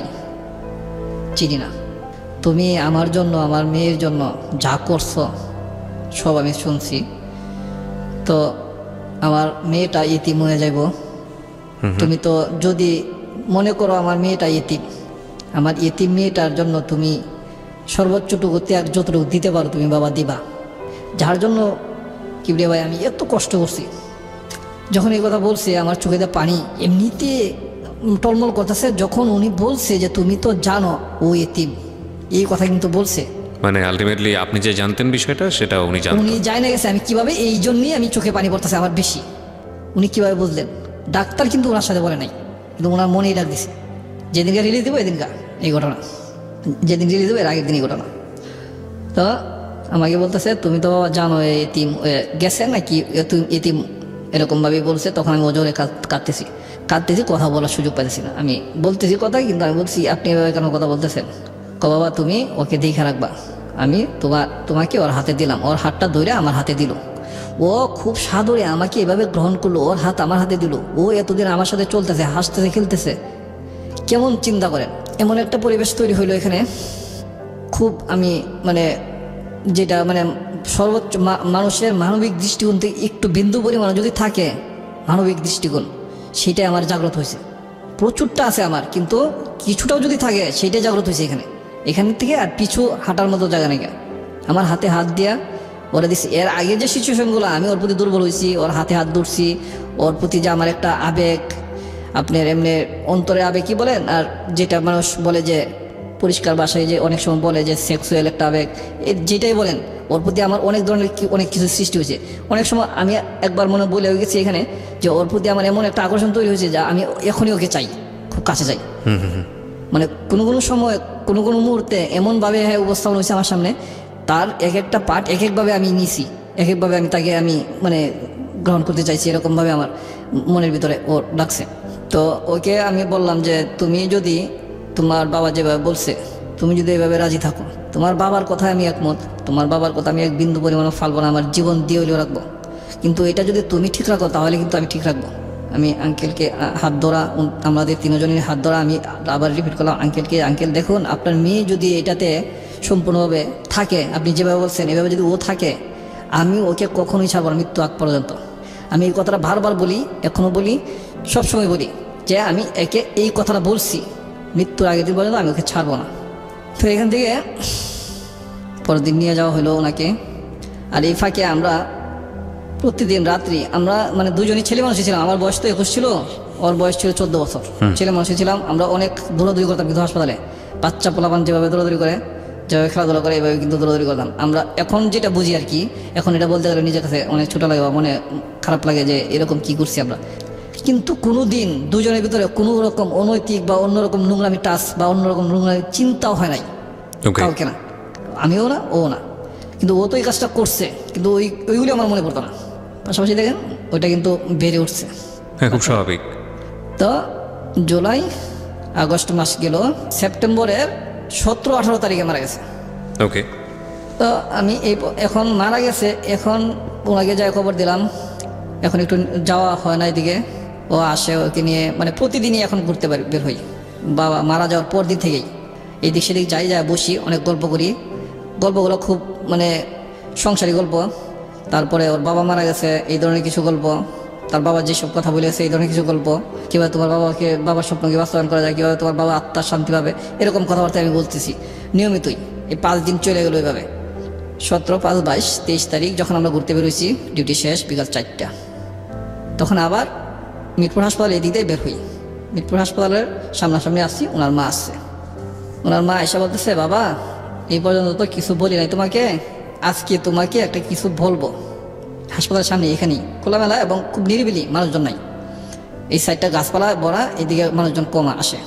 চিনি না, তুমি আমার জন্য আমার মেয়ের জন্য যা করছো সব আমি শুনছি। তো আমার মেয়েটা ইতিম হয়ে যাইব, তুমি তো যদি মনে করো আমার মেয়েটা ইতিম, আমার ইতিম মেয়েটার জন্য তুমি সর্বোচ্চটুকু ত্যাগ যতটুকু দিতে পারো তুমি বাবা দিবা, যার জন্য কিবরিয়া ভাই আমি এত কষ্ট করছি। যখন এই কথা বলছে আমার চোখে পানি এমনিতে টলমল করতেছে। যখন উনি বলছে যে তুমি তো জানো ও এতিম, এই কথা কিন্তু বলছে, মানে আলটিমেটলি আপনি যে জানতেন বিষয়টা সেটা উনি জানতেন। উনি জানে গেছে আমি কিভাবে, এই জন্যই আমি চোখে পানি পড়তেছে আমার বেশি। উনি কিভাবে বুঝলেন? ডাক্তার কিন্তু ওনার সাথে বলে নাই, কিন্তু ওনার মনেই ডাক দিছে। যেদিনকে রিলিজ দেবো এদিনকার এই ঘটনা, যেদিন রিলিজ দেবো এর আগের দিন এই ঘটনা। তো আমাকে বলতেছে তুমি তো জানো এতিম গেছে নাকি, এতিম এরকমভাবেই বলছে। তখন আমি ওজোরে কাঁদতেছি, কথা বলার সুযোগ পাইতেছি না। আমি বলতেছি কথা, কিন্তু আমি বলছি আপনি এভাবে কেন কথা বলতেছেন? বাবা তুমি ওকে দেখে রাখবা, আমি তোমাকে ওর হাতে দিলাম। ওর হাতটা ধরে আমার হাতে দিল, ও খুব সাদরে আমাকে এভাবে গ্রহণ করলো, ওর হাত আমার হাতে দিল। ও এতদিন আমার সাথে চলতেছে, হাসতেছে, খেলতেছে। কেমন চিন্তা করেন, এমন একটা পরিবেশ তৈরি হইলো এখানে। খুব আমি মানে যেটা মানে সর্বোচ্চ মানুষের মানবিক দৃষ্টিকোণ থেকে একটু বিন্দু পরিমাণ যদি থাকে, মানবিক দৃষ্টিকোণ, সেটাই আমার জাগ্রত হয়েছে। প্রচুরটা আছে আমার, কিন্তু কিছুটাও যদি থাকে সেটাই জাগ্রত হয়েছে এখান থেকে। আর পিছু হাঁটার মতো জায়গা নেই। আমার হাতে হাত দিয়া ওরা দিচ্ছি। এর আগে যে সিচুয়েশনগুলো আমি ওর প্রতি দুর্বল হয়েছি, ওর হাতে হাত ধরছি, ওর প্রতি যে আমার একটা আবেগ, আপনার এমনি অন্তরে আবেগ কি বলেন, আর যেটা মানুষ বলে যে পরিষ্কার ভাষায় যে অনেক সময় বলে যে সেক্সুয়াল একটা আবেগ, যেটাই বলেন, ওর প্রতি আমার অনেক ধরনের অনেক কিছু সৃষ্টি হয়েছে। অনেক সময় আমি একবার মনে বলে গেছি এখানে যে ওর প্রতি আমার এমন একটা আকর্ষণ তৈরি হয়েছে যা আমি এখনই ওকে চাই, খুব কাছে চাই। মানে কোনো কোনো সময় কোনো কোনো মুহূর্তে এমনভাবে উপস্থাপন হয়েছে আমার সামনে, তার এক একটা পার্ট এক একভাবে আমি নিছি, এক একভাবে আমি তাকে আমি মানে গ্রহণ করতে চাইছি, এরকমভাবে আমার মনের ভিতরে ও ডাকছে। তো ওকে আমি বললাম যে তুমি যদি তোমার বাবা যেভাবে বলছে, তুমি যদি এভাবে রাজি থাকো, তোমার বাবার কথায় আমি একমত, তোমার বাবার কথা আমি এক বিন্দু পরিমাণও ফালবো না, আমার জীবন দিয়ে হলেও রাখবো। কিন্তু এটা যদি তুমি ঠিক রাখো তাহলে কিন্তু আমি ঠিক রাখবো। আমি আঙ্কেলকে হাত ধরা, আমাদের তিনজনের হাত ধরা, আমি আবার রিপিট করলাম আঙ্কেলকে, আঙ্কেল দেখুন আপনার মেয়ে যদি এটাতে সম্পূর্ণভাবে থাকে, আপনি যেভাবে বলছেন এভাবে যদি ও থাকে, আমি ওকে কখনোই ছাড়বো না মৃত্যু আগ পর্যন্ত। আমি এই কথাটা বারবার বলি, এখনও বলি, সবসময় বলি যে আমি একে এই কথাটা বলছি, মৃত্যুর আগের দিন পর্যন্ত আমি ওকে ছাড়বো না। তো এখান থেকে পরের দিন নিয়ে যাওয়া হলো ওনাকে। আর এই ফাঁকে আমরা প্রতিদিন রাত্রি আমরা মানে দুজনই ছেলে মানুষই ছিলাম। আমার বয়স তো 21 ছিল, ওর বয়স ছিল 14 বছর। ছেলে মানুষই ছিলাম আমরা, অনেক দৌড়াদৌড়ি করতাম কিন্তু হাসপাতালে। বাচ্চা পোলাপান যেভাবে দৌড়াদৌড়ি করে, যেভাবে খেলাধুলা করে, এভাবে কিন্তু দৌড়াদৌড়ি করতাম আমরা। এখন যেটা বুঝি আর কি, এখন এটা বলতে গেলে নিজের কাছে অনেক ছোটো লাগে বা মনে খারাপ লাগে যে এরকম কি করছি আমরা। কিন্তু কোনো দিন দুজনের ভিতরে কোনো রকম অনৈতিক বা অন্যরকম নোংরামি টাচ বা অন্যরকম নোংরামি চিন্তাও হয় নাই কাউকে, না আমিও না ও না। কিন্তু ও তো এই কাজটা করছে, কিন্তু ওইগুলি আমার মনে পড়তো না। পাশাপাশি দেখেন ওইটা কিন্তু বেড়ে উঠছে। হ্যাঁ, খুব স্বাভাবিক। তো জুলাই আগস্ট মাস গেল, সেপ্টেম্বরের 17-18 তারিখে মারা গেছে। ওকে। তো আমি এখন মারা গেছে, এখন ওনাকে যাই খবর দিলাম। এখন একটু যাওয়া হয় না এদিকে, ও আসে, ওকে নিয়ে মানে প্রতিদিনই এখন ঘুরতে বের হই। বাবা মারা যাওয়ার পর দিন থেকেই এদিক সেদিক যাই, বসি, অনেক গল্প করি। গল্পগুলো খুব মানে সংসারী গল্প। তারপরে ওর বাবা মারা গেছে এই ধরনের কিছু গল্প, তার বাবা যেসব কথা বলেছে এই ধরনের কিছু গল্প, কীভাবে তোমার বাবার স্বপ্নকে বাস্তবায়ন করা যায়, কীভাবে তোমার বাবা আত্মার শান্তি পাবে, এরকম কথাবার্তা আমি বলতেছি নিয়মিতই। এই 5 দিন চলে গেলো এভাবে। 17, 5, 22, 23 তারিখ যখন আমরা ঘুরতে বেরোইছি, ডিউটি শেষ বিকাল 4টা, তখন আবার মিরপুর হাসপাতাল এদিক দিয়ে বের হই। মিরপুর হাসপাতালের সামনাসামনি আসছি, ওনার মা আসছে। ওনার মা এসে বলতেছে, বাবা এই পর্যন্ত তো কিছু বলি নাই তোমাকে, আজকে তোমাকে একটা কিছু বলবো। হাসপাতালের সামনে এখানেই খোলামেলা এবং খুব নিরিবিলি, মানুষজন নাই। এই সাইডটা গাছপালা ভরা, এদিকে মানুষজন কম আসে।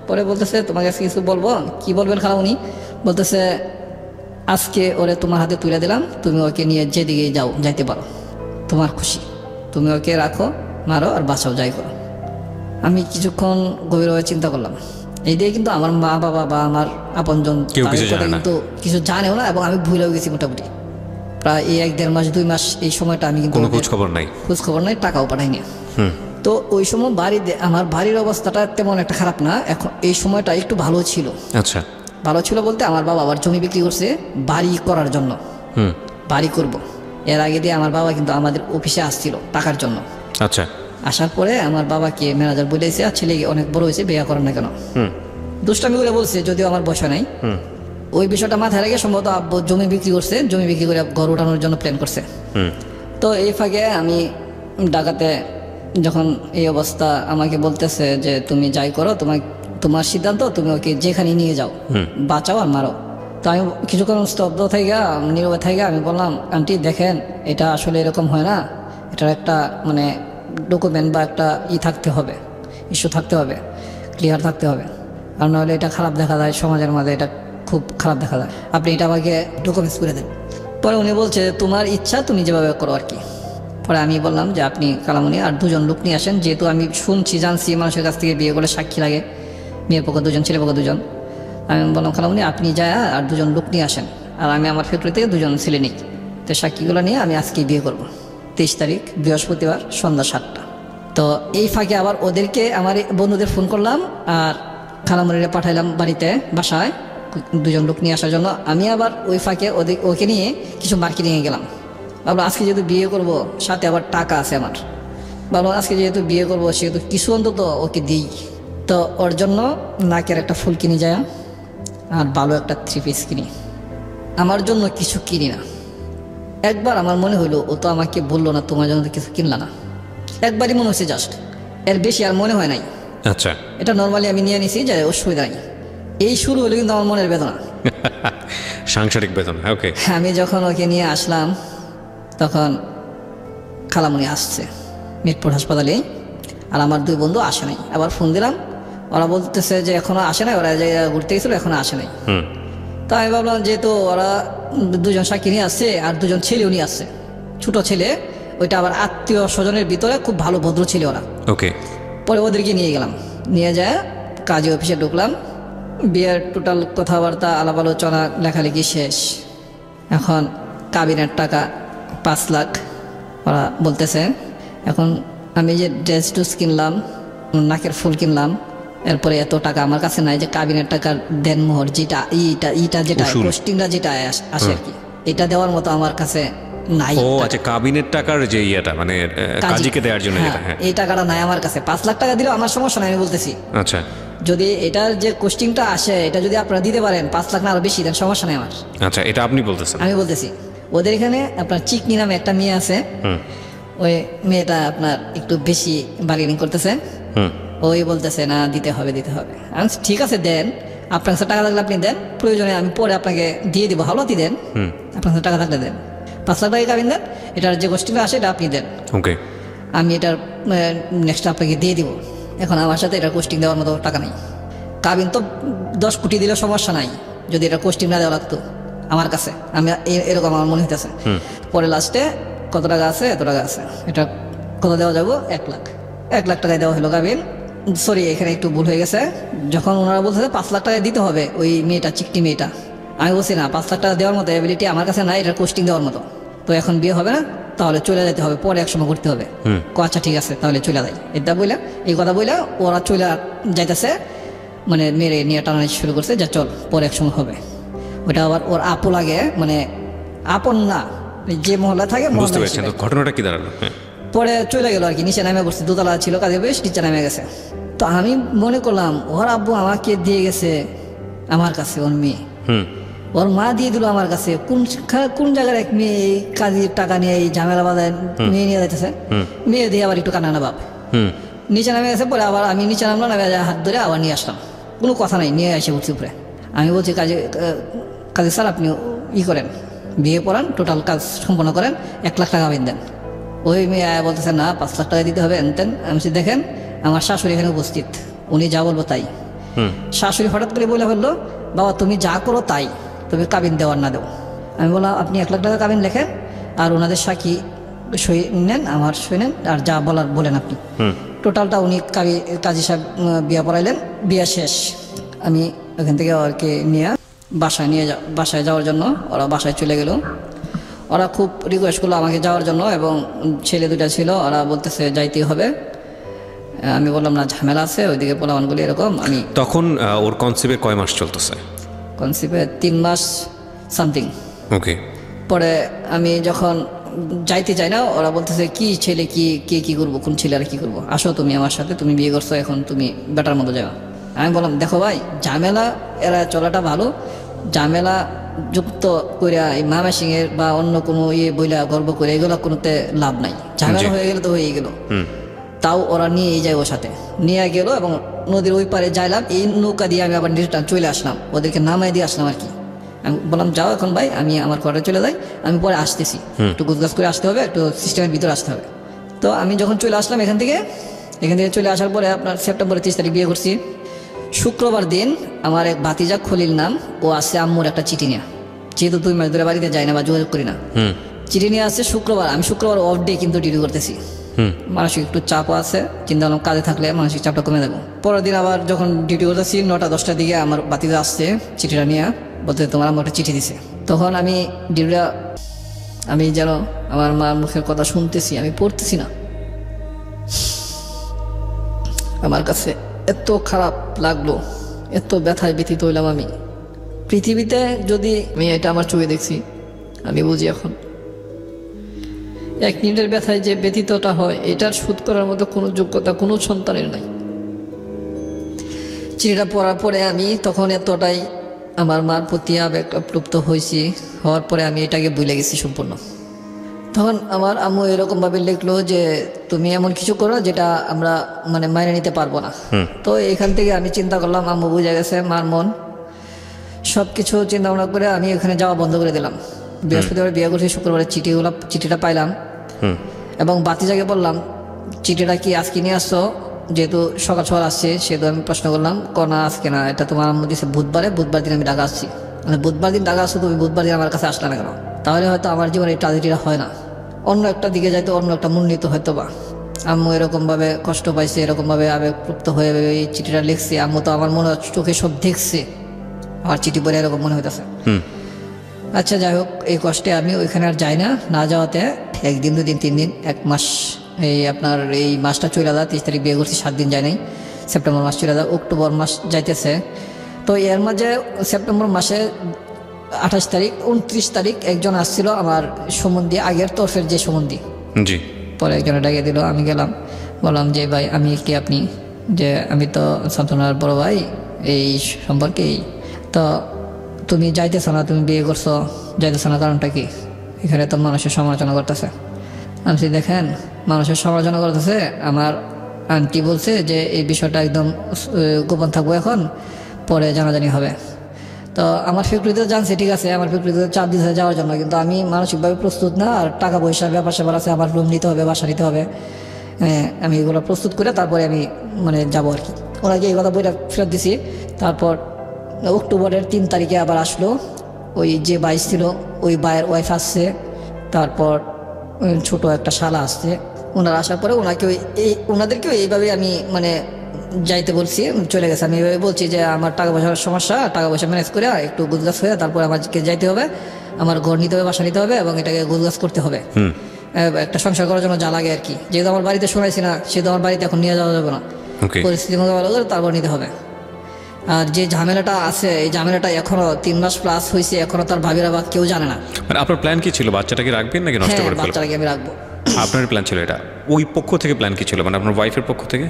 পরে বলতেছে তোমাকে আজকে কিছু বলবো। কি বলবেন খালা? উনি বলতেছে আজকে ওরে তোমার হাতে তুলে দিলাম, তুমি ওকে নিয়ে যেদিকে যাইতে পারো, তোমার খুশি, তুমি ওকে রাখো, মারো আর বাঁচাও, যাই করো। আমি কিছুক্ষণ গভীরভাবে চিন্তা করলাম। এই দিয়ে কিন্তু আমার মা বাবা বা আমার আপনজন কিন্তু কিছু জানেও না, এবং আমি ভুলেও গেছি মোটামুটি। প্রায় এই 1-1.5 মাস 2 মাস এই সময়টা আমি কিন্তু খোঁজ খবর নাই, টাকাও পাঠাইনি। তো ওই সময় আমার বাড়ির অবস্থাটা তেমন একটা খারাপ না, এখন এই সময়টা একটু ভালো ছিল। আচ্ছা, ভালো ছিল বলতে আমার বাবা আবার জমি বিক্রি করছে বাড়ি করার জন্য, বাড়ি করব। এর আগে দিয়ে আমার বাবা কিন্তু আমাদের অফিসে আসছিল টাকার জন্য। আচ্ছা, আসার পরে আমার বাবাকে ম্যানেজার বলেছে, আর ছেলে অনেক বড় হয়েছে, বিয়ে করেন না কেন, দুষ্টামি করে বলছে, যদিও আমার বয়স নাই। ওই বিষয়টা মাথায় রেখে সম্ভবত আব্বু জমি বিক্রি করছে, জমি বিক্রি করে ঘর উঠানোর জন্য প্ল্যান করছে। তো এই ফাঁকে আমি ঢাকাতে যখন এই অবস্থা, আমাকে বলতেছে যে তুমি যাই করো, তোমার সিদ্ধান্ত, তুমি ওকে যেখানে নিয়ে যাও, বাঁচাও আর মারো। তো আমি কিছুক্ষণ স্তব্ধ থেকে নীরবে থেকে আমি বললাম, আন্টি দেখেন এটা আসলে এরকম হয় না, এটার একটা মানে ডকুমেন্ট বা একটা থাকতে হবে, ইস্যু থাকতে হবে, ক্লিয়ার থাকতে হবে, আর নাহলে এটা খারাপ দেখা যায় সমাজের মাঝে, এটা খুব খারাপ দেখা যায়, আপনি এটা আমাকে ডকুমেন্টস করে দেন। পরে উনি বলছে তোমার ইচ্ছা, তুমি যেভাবে করো আর কি। পরে আমি বললাম যে আপনি কালামণি আর 2জন লোক নিয়ে আসেন, যেহেতু আমি শুনছি জানছি মানুষের কাছ থেকে বিয়ে করলে সাক্ষী লাগে, মেয়ের পক্ষ 2জন ছেলে পক্ষ 2জন। আমি বললাম কালামণি আপনি যায় আর 2জন লোক নিয়ে আসেন, আর আমি আমার ফ্যাক্টরি থেকে 2জন ছেলে নিই, তো সাক্ষীগুলো নিয়ে আমি আজকে বিয়ে করব 23 তারিখ বৃহস্পতিবার সন্ধ্যা 7টা। তো এই ফাঁকে আবার ওদেরকে আমার বন্ধুদের ফোন করলাম আর খালামণিরে পাঠাইলাম বাড়িতে বাসায় 2জন লোক নিয়ে আসার জন্য। আমি আবার ওই ফাঁকে ওকে নিয়ে কিছু মার্কেটিংয়ে গেলাম। ভাবলাম আজকে যেহেতু বিয়ে করব, সাথে আবার টাকা আছে আমার, ভাবলাম আজকে যেহেতু বিয়ে করবো সেহেতু কিছু অন্তত ওকে দিই। তো ওর জন্য নাকের একটা ফুল কিনে যায় আর ভালো একটা 3 পিস কিনি। আমার জন্য কিছু কিনি না। একবার আমার মনে হলো ও তো আমাকে বললো না তোমার জন্য তো কিছু কিনলা না, একবারই মনে হচ্ছে জাস্ট, এর বেশি আর মনে হয় নাই। আচ্ছা, এটা নর্মালি আমি নিয়ে নিছি যে অসুবিধা নেই। এই শুরু হলো কিন্তু আমার মনের বেদনা, সাংসারিক বেতন। ওকে, আমি যখন ওকে নিয়ে আসলাম তখন খালামণি আসছে মিরপুর হাসপাতালে, আর আমার 2 বন্ধু আসে নাই। আবার ফোন দিলাম, ওরা বলতেছে যে এখনো আসে নাই, ওরা যে ঘুরতে গেছিল এখনো আসে নাই। তো আমি ভাবলাম যেহেতু ওরা 2জন সাক্ষী নিয়ে আসছে আর 2জন ছেলেও নিয়ে আসছে, ছোট ছেলে, ওইটা আবার আত্মীয় স্বজনের ভিতরে খুব ভালো ভদ্র ছিল ওরা। ওকে, পরে ওদেরকে নিয়ে গেলাম, নিয়ে যায় কাজী অফিসে ঢুকলাম। বিয়ের টোটাল কথাবার্তা আলাপ আলোচনা লেখালেখি শেষ। এখন কাবিনের টাকা 5 লাখ ওরা বলতেছে। এখন আমি যে ড্রেস টুস কিনলাম, নাকের ফুল কিনলাম, এরপরে এত টাকা আমার কাছে নাই যে কাবিনের টাকার দেনমোহর যেটা ইটা যেটা পোস্টিংটা যেটা আসে আর কি, এটা দেওয়ার মতো আমার কাছে নাই। ও আচ্ছা, কাবিনের টাকার যে ইয়েটা মানে কাজীকে দেওয়ার জন্য যেটা, হ্যাঁ এই টাকাটা নাই আমার কাছে। 5 লাখ টাকা দিলেও আমার সমস্যা নাই, আমি বলতেছি। আচ্ছা, যদি এটার যে কোস্টিংটা আসে এটা যদি আপনারা দিতে পারেন 5 লাখ না আরো বেশি দেন, সমস্যা নেই আমার। আচ্ছা, এটা আপনি বলতেছেন? আমি বলতেছি। ওদের এখানে আপনার চিকনি নামে একটা মেয়ে আছে, ওই মেয়েটা আপনার একটু বেশি বার্গেনিং করতেছে। ওই বলতেছে না দিতে হবে দিতে হবে। আমি ঠিক আছে দেন, আপনার কাছে টাকা থাকলে আপনি দেন, প্রয়োজনে আমি পরে আপনাকে দিয়ে দিব, হাওলাতি দেন, আপনার কাছে টাকা থাকলে দেন। 5 লাখ টাকা কাবিন দেন, এটার যে গোষ্ঠীটা আসে এটা আপনি দেন, ওকে, আমি এটার নেক্সট আপনাকে দিয়ে দিব। এখন আমার সাথে এটার কোস্টিং দেওয়ার মতো টাকা নেই। কাবিন তো 10 কোটি দিলেও সমস্যা নাই যদি এটা কোস্টিং না দেওয়া লাগতো আমার কাছে। আমি এরকম আমার মনে হইতেছে। পরে লাস্টে কত টাকা আছে, এত টাকা আছে, এটা কত দেওয়া যাবো? 1 লাখ। 1 লাখ টাকায় দেওয়া হলো কাবিন। সরি, এখানে একটু ভুল হয়ে গেছে। যখন ওনারা বলতেছে 5 লাখ টাকা দিতে হবে ওই মেয়েটা, চিকটি মেয়েটা, আমি বলছি না 5 লাখ টাকা দেওয়ার মতো অ্যাবিলিটি আমার কাছে নাই এটার কোস্টিং দেওয়ার মতো। তো এখন বিয়ে হবে না, তাহলে চলে যেতে হবে, পরে একসময় ঘুরতে হবে। আচ্ছা ঠিক আছে তাহলে চলে যাই, এটা বইলা এই কথা বইলা ওরা চলে যাইতেছে, মানে মেরে নিয়ে টানানি শুরু করছে যে চল পরে একসময় হবে। ওটা আবার ওর আপু লাগে, মানে আপন না, যে মহল্লা থাকে। বুঝতে পেরেছেন তো ঘটনাটা কি দাঁড়ালো? পরে চলে গেল আর কি, নিচে নামে বসছে, দোতলা ছিল কাজে, বেশ নিচে নামে গেছে। তো আমি মনে করলাম ওর আব্বু আমাকে দিয়ে গেছে আমার কাছে ওর মেয়ে, ওর মা দিয়ে দিল আমার কাছে। কোন জায়গার এক মেয়ে কাজের টাকা নিয়ে এই ঝামেলা বাজায় মেয়ে নিয়ে যাইতেছে, মেয়ে দিয়ে আবার একটু কান্না বাপ। নিচে নামে গেছে, পরে আবার আমি নিচে নামলাম, হাত ধরে আবার নিয়ে আসলাম, কোনো কথা নাই, নিয়ে এসে উঠছি উপরে। আমি বলছি কাজে স্যার আপনি করেন, বিয়ে পড়ান, টোটাল কাজ সম্পন্ন করেন, 1 লাখ টাকা দেন। ওই মেয়ে বলতেছে না 5 লাখ টাকা দিতে হবে এনতেন। আমি দেখেন আমার শাশুড়ি এখানে উপস্থিত, উনি যা বলবো তাই। শাশুড়ি হঠাৎ করে বলে বললো বাবা তুমি যা করো তাই, তুমি কাবিন দেওয়ার না দেও। আমি বললাম আপনি 1 লাখ টাকা কাবিন লেখেন আর ওনাদের সাক্ষী সই নেন, আমার সই নেন, আর যা বলার বলেন আপনি। টোটালটা উনি কাজী সাহেব বিয়া পড়াইলেন। বিয়া শেষ, আমি ওখান থেকে ওকে নিয়ে বাসায় যাওয়ার জন্য ওরা বাসায় চলে গেল। ওরা খুব রিকোয়েস্ট করলো আমাকে যাওয়ার জন্য, এবং ছেলে 2টা ছিল, ওরা বলতেছে যাইতেই হবে। আমি বললাম না ঝামেলা আছে ওইদিকে পোলাপানগুলি এরকম। আমি তখন ওর কনসেপ্টে কয় মাস চলতেছে? কনসেপ্টে 3 মাস সামথিং। ওকে। পরে আমি যখন যাইতে চাই না, ওরা বলতেছে কি ছেলে কি করবো, কোন ছেলে আর কি করবো, আসো তুমি আমার সাথে, তুমি বিয়ে করছো এখন তুমি বেটার মতো যাও। আমি বললাম দেখো ভাই, ঝামেলা এরা চলাটা ভালো, ঝামেলা যুক্ত করে এই মামাসিংয়ের বা অন্য কোনো বইলা গর্ব করে এগুলো কোনোতে লাভ নাই। ঝামেলা হয়ে গেলে তো হয়ে গেল। তাও ওরা নিয়ে যায়, ওর সাথে নিয়ে গেল, এবং নদীর ওই পারে যাইলাম, এই নৌকা দিয়ে আমি আবার রিটার্ন চলে আসলাম, ওদেরকে নামাই দিয়ে আসলাম আর কি। আমি বললাম যাও এখন ভাই, আমি আমার কোয়ার্টারে চলে যাই, আমি পরে আসতেছি, একটু গুজগাছ করে আসতে হবে, একটু সিস্টেমের ভিতরে আসতে হবে। তো আমি যখন চলে আসলাম এখান থেকে চলে আসার পরে আপনার সেপ্টেম্বরের 30 তারিখ বিয়ে করছি। শুক্রবার দিন আমার এক ভাতিজা খলিল নাম, ও আসছে আম্মুর একটা চিঠি নিয়ে, যেহেতু 2 মাস ধরে বাড়িতে যাই না বা যোগাযোগ করি না, চিঠি নিয়ে আসছে শুক্রবার, আমি শুক্রবার অফ ডে কিন্তু ডিউটি করতেছি। মানসিক একটু চাপও আছে, চিন্তা করলাম কাজে থাকলে মানসিক চাপটা কমে যাবো। পরের দিন আবার যখন ডিউটি করতেছি 9টা-10টার দিকে আমার বাতিতে আসছে চিঠিটা নিয়ে, বলতে তোমার আমার একটা চিঠি দিছে। তখন আমি ডিউটিটা আমি যেন আমার মার মুখের কথা শুনতেছি, আমি পড়তেছি না। আমার কাছে এত খারাপ লাগলো, এত ব্যথায় ব্যথিত হইলাম আমি। পৃথিবীতে যদি আমি এটা আমার চোখে দেখছি, আমি বুঝি এখন 1 মিনিটের ব্যথায় যে ব্যথিতটা হয় এটার শোধ করার মতো কোনো যোগ্যতা কোনো সন্তানের নাই। চিঠিটা পড়ার পরে আমি তখন এতটাই আমার মার প্রতি আবেগপ্লুপ্ত হয়েছি, হওয়ার পরে আমি এটাকে ভুলে গেছি সম্পূর্ণ। তখন আমার আম্মু এরকমভাবে লিখলো যে তুমি এমন কিছু করো যেটা আমরা মানে মাইনে নিতে পারবো না। তো এখান থেকে আমি চিন্তা করলাম আম্মু বুঝে গেছে মার মন, সব কিছু চিন্তা ভাবনা করে আমি এখানে যাওয়া বন্ধ করে দিলাম। বৃহস্পতিবার বিয়ে করছি, শুক্রবারে চিঠিটা পাইলাম এবং বাতিজাকে বললাম চিঠিটা কি আজকে নিয়ে আসছো, যেহেতু সকাল সকাল আসছে সেহেতু আমি প্রশ্ন করলাম না আজকে না, এটা তোমার আম্মু দিয়েছে বুধবার দিন আমি ঢাকা আসছি। মানে বুধবার দিন ঢাকা আসছো, তুমি বুধবার দিন আমার কাছে আসলে না কেন? তাহলে হয়তো আমার জীবনে এই ট্রাজেডিটা হয় না, অন্য একটা দিকে যাইতো, অন্য একটা মূলনীত হয়তো বা। আম্মু এরকমভাবে কষ্ট পাইছে, এরকমভাবে আবেগপ্লুপ্ত হয়ে এই চিঠিটা লিখছে। আম্মু তো আমার মনে হচ্ছে চোখে সব দেখছে, আমার চিঠি পড়ে এরকম মনে হইতেছে। আচ্ছা যাই হোক, এই কষ্টে আমি ওইখানে আর যাই না যাওয়াতে 1 দিন 2 দিন 3 দিন 1 মাস, এই আপনার এই মাসটা চলে যায়। 30 তারিখ বিয়ে করছি, 7 দিন যায় নাই। সেপ্টেম্বর মাস চলে যায়, অক্টোবর মাস যাইতেছে। তো এর মাঝে সেপ্টেম্বর মাসে 28 তারিখ 29 তারিখ একজন আসছিল আমার সম্বন্ধী, আগের তরফের যে সম্বন্ধী। জি। পরে একজনে ডাকিয়ে দিল, আমি গেলাম, বললাম যে ভাই আমি কি আপনি, যে আমি তো শান্তনার বড় ভাই এই সম্পর্কেই। তো তুমি যাইতেছ না, তুমি বিয়ে করছো, যাইতেছ না কারণটা কি? এখানে তো মানুষের সমালোচনা করতেছে। আমি দেখেন মানুষের সমালোচনা করতেছে, আমার আন্টি বলছে যে এই বিষয়টা একদম গোপন থাকবো, এখন পরে জানাজানি হবে। তো আমার ফ্যাক্টরিতে জানছে, ঠিক আছে, আমার ফ্যাক্টরিতে চাপ দিতে যাওয়ার জন্য, কিন্তু আমি মানসিকভাবে প্রস্তুত না। আর টাকা পয়সার ব্যাপার স্যাপার আছে, আমার রুম নিতে হবে, বাসা নিতে হবে, আমি এগুলো প্রস্তুত করে তারপরে আমি মানে যাবো আর কি। ওনাকে এই কথা বইটা ফেরত দিছি। তারপর অক্টোবরের 3 তারিখে আবার আসলো, ওই যে বাইশ ছিল ওই ভাইয়ের ওয়াইফ আসছে, তারপর ছোট একটা শালা আসছে। ওনারা আসার পরে ওনাদেরকেও এইভাবে আমি মানে যাইতে বলছি, চলে গেছে। আমি এইভাবে বলছি যে আমার টাকা পয়সার সমস্যা, টাকা পয়সা ম্যানেজ করে একটু গুজগাছ হয়ে তারপর আমাকে যাইতে হবে, আমার ঘর নিতে হবে, বাসা নিতে হবে এবং এটাকে গুজগাছ করতে হবে, একটা সংসার করার জন্য যা লাগে আর কি। যেহেতু আমার বাড়িতে শোনাইছি না, সেহেতু আমার বাড়িতে এখন নিয়ে যাওয়া যাবে না, পরিস্থিতি মোকাবেলা করে তারপর নিতে হবে। আর যে ঝামেলাটা আছে, এই ঝামেলাটা এখনো 3 মাস প্লাস হয়েছে, এখনো তার ভাবিরা বা কেউ জানে না। মানে আপনার প্ল্যান কি ছিল, বাচ্চাটাকে রাখবেন নাকি নষ্ট করে ফেলবেন? বাচ্চাটাকে আমি রাখবো। আপনার প্ল্যান ছিল এটা, ওই পক্ষ থেকে প্ল্যান কি ছিল, মানে আপনার ওয়াইফের পক্ষ থেকে?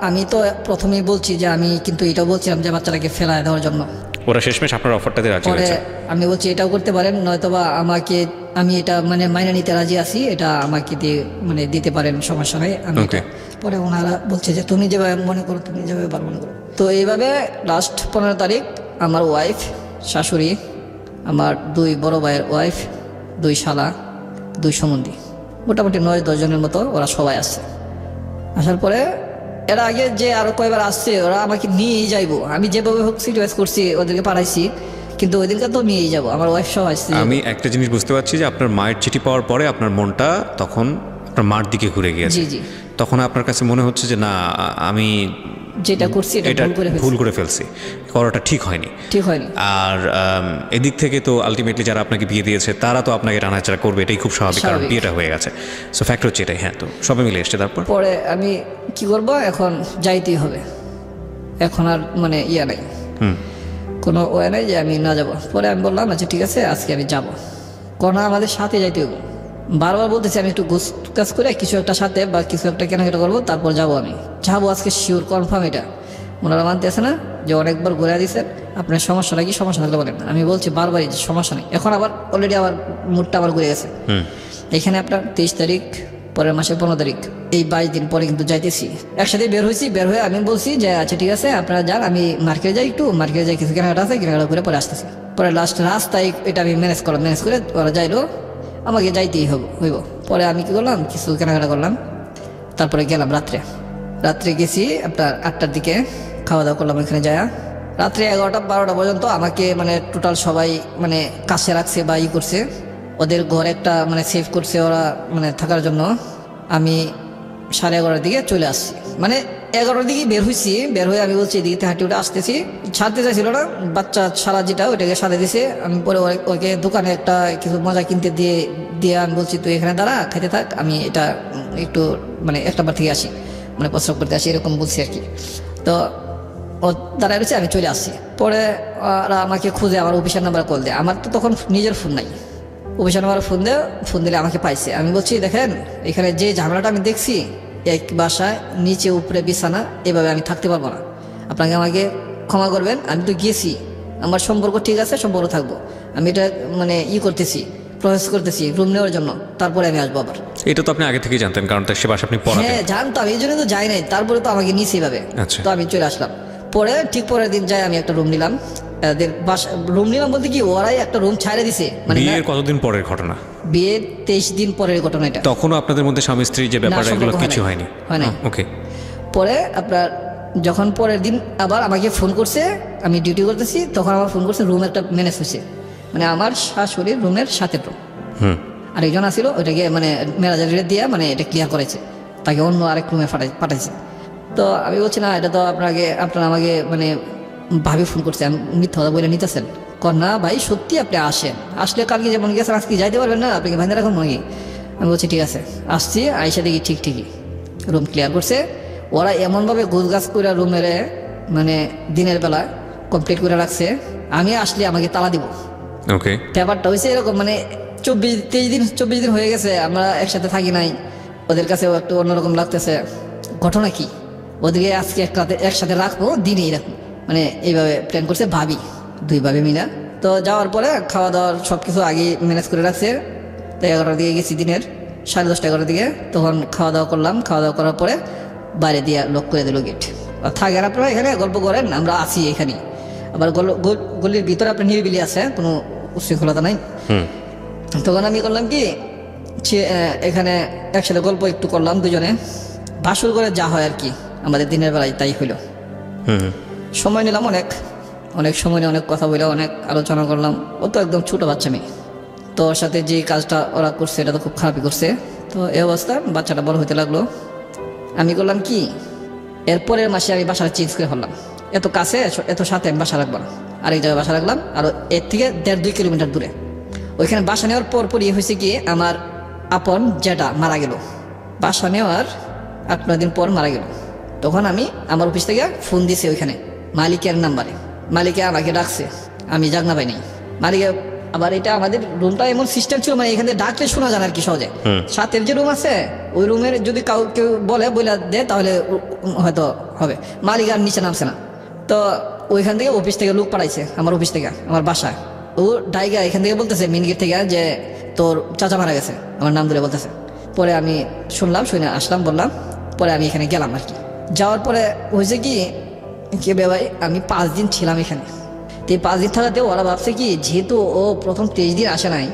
আমি তো প্রথমেই বলছি যে আমি কিন্তু এটাও বলছিলাম যে বাচ্চাটাকে ফেলায় দেওয়ার জন্য। ওরা শেষমেশ আপনার অফারটাতে রাজি হয়েছে? আমি বলছি এটাও করতে পারেন, নয়তোবা আমাকে, আমি এটা মানে মাইনে নিতে রাজি আছি, এটা আমাকে দিয়ে মানে দিতে পারেন, সমস্যা নেই। পরে ওনারা বলছে যে তুমি যেভাবে মনে করো, তুমি যেভাবে মনে করো। তো এইভাবে লাস্ট 15 তারিখ আমার ওয়াইফ, শাশুড়ি, আমার 2 বড় ভাইয়ের ওয়াইফ, 2 শালা, 2 সম্বন্ধী, মোটামুটি 9-10 জনের মতো ওরা সবাই আসছে। আসার পরে এর আগে যে আরো কয়েকবার আসছে, ওরা আমাকে নিয়েই যাইবো, আমি যেভাবে হোক সিরিয়াস করছি, ওদেরকে পাঠাইছি, কিন্তু ওই দিনকে তো নিয়েই যাবো, আমার ওয়াইফ সব আসছে। আমি একটা জিনিস বুঝতে পারছি যে আপনার মায়ের চিঠি পাওয়ার পরে আপনার মনটা তখন আপনার মার দিকে ঘুরে গিয়েছে। জি। তখন আপনার কাছে মনে হচ্ছে যে না, আমি যেটা করছি এটা ভুল করে ফেলছি, করাটা ঠিক হয়নি। আর এদিক থেকে তো আলটিমেটলি যারা আপনাকে বিয়ে দিয়েছে তারা তো আপনাকে টানাচাড়া করবে, এটাই খুব স্বাভাবিক, কারণ বিয়েটা হয়ে গেছে। সো ফ্যাক্টর হচ্ছে এটাই। হ্যাঁ, তো সবাই মিলে এসছে। তারপর পরে আমি কি করব, এখন যাইতেই হবে, এখন আর মানে ইয়া নাই, কোনো ওয়ে নাই যে আমি না যাব। পরে আমি বললাম আচ্ছা ঠিক আছে, আজকে আমি যাব, কোনো আমাদের সাথে যাইতে হবে। বারবার বলতেছি আমি একটু কাজ করে কিছু একটা সাথে বা কিছু একটা কেনাকাটা করবো, তারপর যাবো, আমি যাবো আজকে শিওর, কনফার্ম। এটা ওনারা মানতে আছে না যে অনেকবার ঘুরে দিচ্ছেন, আপনার সমস্যাটা কি, সমস্যা থাকলে বলেন। আমি বলছি বারবারই যে সমস্যা নেই। এখন আবার অলরেডি আবার মুডটা আবার ঘুরে গেছে। এখানে আপনার 23 তারিখ, পরের মাসের 15 তারিখ, এই 22 দিন পরে কিন্তু যাইতেছি। একসাথে বের হয়েছি, বের হয়ে আমি বলছি যে আচ্ছা ঠিক আছে আপনারা যান, আমি মার্কেটে যাই, একটু মার্কেটে যাই, কিছু কেনাকাটা আছে, কেনাকাটা করে পরে আসতেছি। পরে লাস্ট রাস্তায় এটা আমি ম্যানেজ করে ওরা যাইলো, আমাকে যাইতেই হইব। পরে আমি কি করলাম, কিছু কেনাকাটা করলাম, তারপরে গেলাম রাত্রে গেছি আপনার 8টার দিকে, খাওয়া দাওয়া করলাম এখানে যায়। রাত্রে 11টা 12টা পর্যন্ত আমাকে মানে টোটাল সবাই মানে কাছে রাখছে বা করছে। ওদের ঘর একটা মানে সেভ করছে ওরা মানে থাকার জন্য। আমি 11:30 দিকে চলে আসছি, মানে 11টার দিকে বের হয়েছি। বের হয়ে আমি বলছি এদিকে হাঁটি উঠে আসতেছি, ছাড়তে চাইছিল না, বাচ্চা ছাড়া যেটা ওইটাকে সাথে দিছে। আমি পরে ওকে দোকানে একটা কিছু মজা কিনতে দিয়ে আমি বলছি তুই এখানে দাঁড়া খেতে থাক, আমি এটা একটু মানে একটা বার থেকে আসি, মানে প্রস্রাব করতে আসি এরকম বলছি আর কি। তো ও দাঁড়ায় রয়েছে, আমি চলে আসছি। পরে ওরা আমাকে খুঁজে আমার অফিসের নাম্বারে কল দেয়। আমার তো তখন নিজের ফোন নাই, অফিসের নাম্বারে ফোন দিলে আমাকে পাইছে। আমি বলছি দেখেন এখানে যে ঝামেলাটা আমি দেখছি, এক বাসায় নিচে উপরে বিছানা, এভাবে আমি থাকতে পারবো না, আপনাকে আমাকে ক্ষমা করবেন। আমি তো গিয়েছি, আমার সম্পর্ক ঠিক আছে, সম্পর্ক থাকবো। আমি এটা মানে করতেছি, প্রসেস করতেছি রুম নেওয়ার জন্য, তারপরে আমি আসবো আবার। এটা তো আপনি আগে থেকেই জানতেন, কারণ তার সে বাসা আপনি পড়াতেন। হ্যাঁ জানতাম, এই জন্য তো যাই নাই, তারপরে তো আমাকে নিয়েছে এইভাবে। আচ্ছা। তো আমি চলে আসলাম। পরে ঠিক পরের দিন যাই আমি একটা রুম নিলাম। এদের বাসা রুম নিলাম বলতে কি ওরাই একটা রুম ছাড়ে দিছে, মানে বিয়ের কতদিন পরের ঘটনা? বিয়ের 23 দিন পরের ঘটনা এটা। তখনও আপনাদের মধ্যে স্বামী স্ত্রী যে ব্যাপারটা এগুলো সম্পর্ক কিছু হয়নি? হয় নাই। ওকে। পরে আপনার যখন পরের দিন আবার আমাকে ফোন করছে, আমি ডিউটি করতেছি, তখন আমার ফোন করছে রুম একটা ম্যানেজ হয়েছে, মানে আমার শাশুড়ির রুমের সাথে রুম। আরেকজন আসছিল, ওইটাকে মানে ম্যানেজারের দিয়ে মানে এটা ক্লিয়ার করেছে, তাকে অন্য আরেক রুমে পাঠাইছে। তো আমি বলছি না, এটা তো আপনারা আমাকে মানে ভাবি ফোন করছে, আমি মিথ্যা কথা বলে নিতেছেন। কর না ভাই সত্যি আপনি আসেন, আসলে কালকে যেমন গেছেন আজকে যাইতে পারবেন না, আপনাকে ভাইন্দা রাখুন নাকি? আমি বলছি ঠিক আছে আসছি। আইসা দেখি ঠিকই রুম ক্লিয়ার করছে। ওরা এমনভাবে গোছগাছ করে রুমের মানে দিনের বেলা কমপ্লিট করে রাখছে, আমি আসলে আমাকে তালা দিব। ওকে। ব্যাপারটা হয়েছে এরকম, মানে 24 দিন হয়ে গেছে আমরা একসাথে থাকি নাই, ওদের কাছেও একটু অন্যরকম লাগতেছে। ঘটনা কি, ওদেরকে আজকে একসাথে রাখবো, দিনেই রাখবো, মানে এইভাবে প্ল্যান করছে ভাবি, দুই ভাবি মিলা। তো যাওয়ার পরে খাওয়া দাওয়ার সব কিছু আগে ম্যানেজ করে রাখছে। তো 11টার দিকে গেছি, দিনের 10:30 11টার দিকে, তখন খাওয়া দাওয়া করলাম। খাওয়া দাওয়া করার পরে বাইরে দিয়ে লক করে দিল গেট। থাকেন আপনারা এখানে, গল্প করেন, আমরা আছি এখানে। আবার গলির ভিতরে আপনার নিরিবিলি আছে, কোনো উশৃঙ্খলতা নাই। তখন আমি করলাম কি, এখানে একসাথে গল্প একটু করলাম দুজনে, বাসর করে যা হয় আর কি আমাদের দিনের বেলায় তাই হইল। সময় নিলাম অনেক সময় নিয়ে অনেক কথা বলে অনেক আলোচনা করলাম। ও তো একদম ছোট বাচ্চা মেয়ে, তো ওর সাথে যে কাজটা ওরা করছে এটা তো খুব খারাপই করছে। তো এই অবস্থা বাচ্চাটা বড় হতে লাগলো। আমি করলাম কি, এরপরের মাসে আমি বাসাটা চেঞ্জ করে ফেললাম। এত কাছে এত সাথে আমি বাসা রাখবো না, আরেক জায়গায় বাসা রাখলাম, আর এর থেকে 1.5-2 কিলোমিটার দূরে। ওইখানে বাসা নেওয়ার পরই হয়েছে কি, আমার আপন যেটা মারা গেল, বাসা নেওয়ার 8-9 দিন পর মারা গেল। তখন আমি আমার অফিস থেকে ফোন দিছি ওইখানে মালিকের নাম্বারে, মালিকে আমাকে ডাকছে, আমি জাগনা পাই নাই। মালিকে আবার এটা আমাদের রুমটা এমন সিস্টেম ছিল, মানে এখানে ডাকলে শোনা যায় আর কি সহজে। সাথের যে রুম আছে ওই রুমের যদি কেউ বলে দেয় তাহলে হয়তো হবে। মালিক আর নিচে নামছে না, তো ওইখান থেকে অফিস থেকে লোক পাঠাইছে, আমার অফিস থেকে আমার বাসায়। ও ডাইগা এখান থেকে বলতেছে মেন গেট থেকে যে তোর চাচা মারা গেছে, আমার নাম ধরে বলতেছে। পরে আমি শুনলাম, শুনে আসলাম, বললাম। পরে আমি এখানে গেলাম আর কি। যাওয়ার পরে হয়েছে কি ভাই, আমি 5 দিন ছিলাম এখানে। তো এই 5 দিন থাকাতে ওরা ভাবছে কি, যেহেতু ও প্রথম 23 দিন আসে নাই,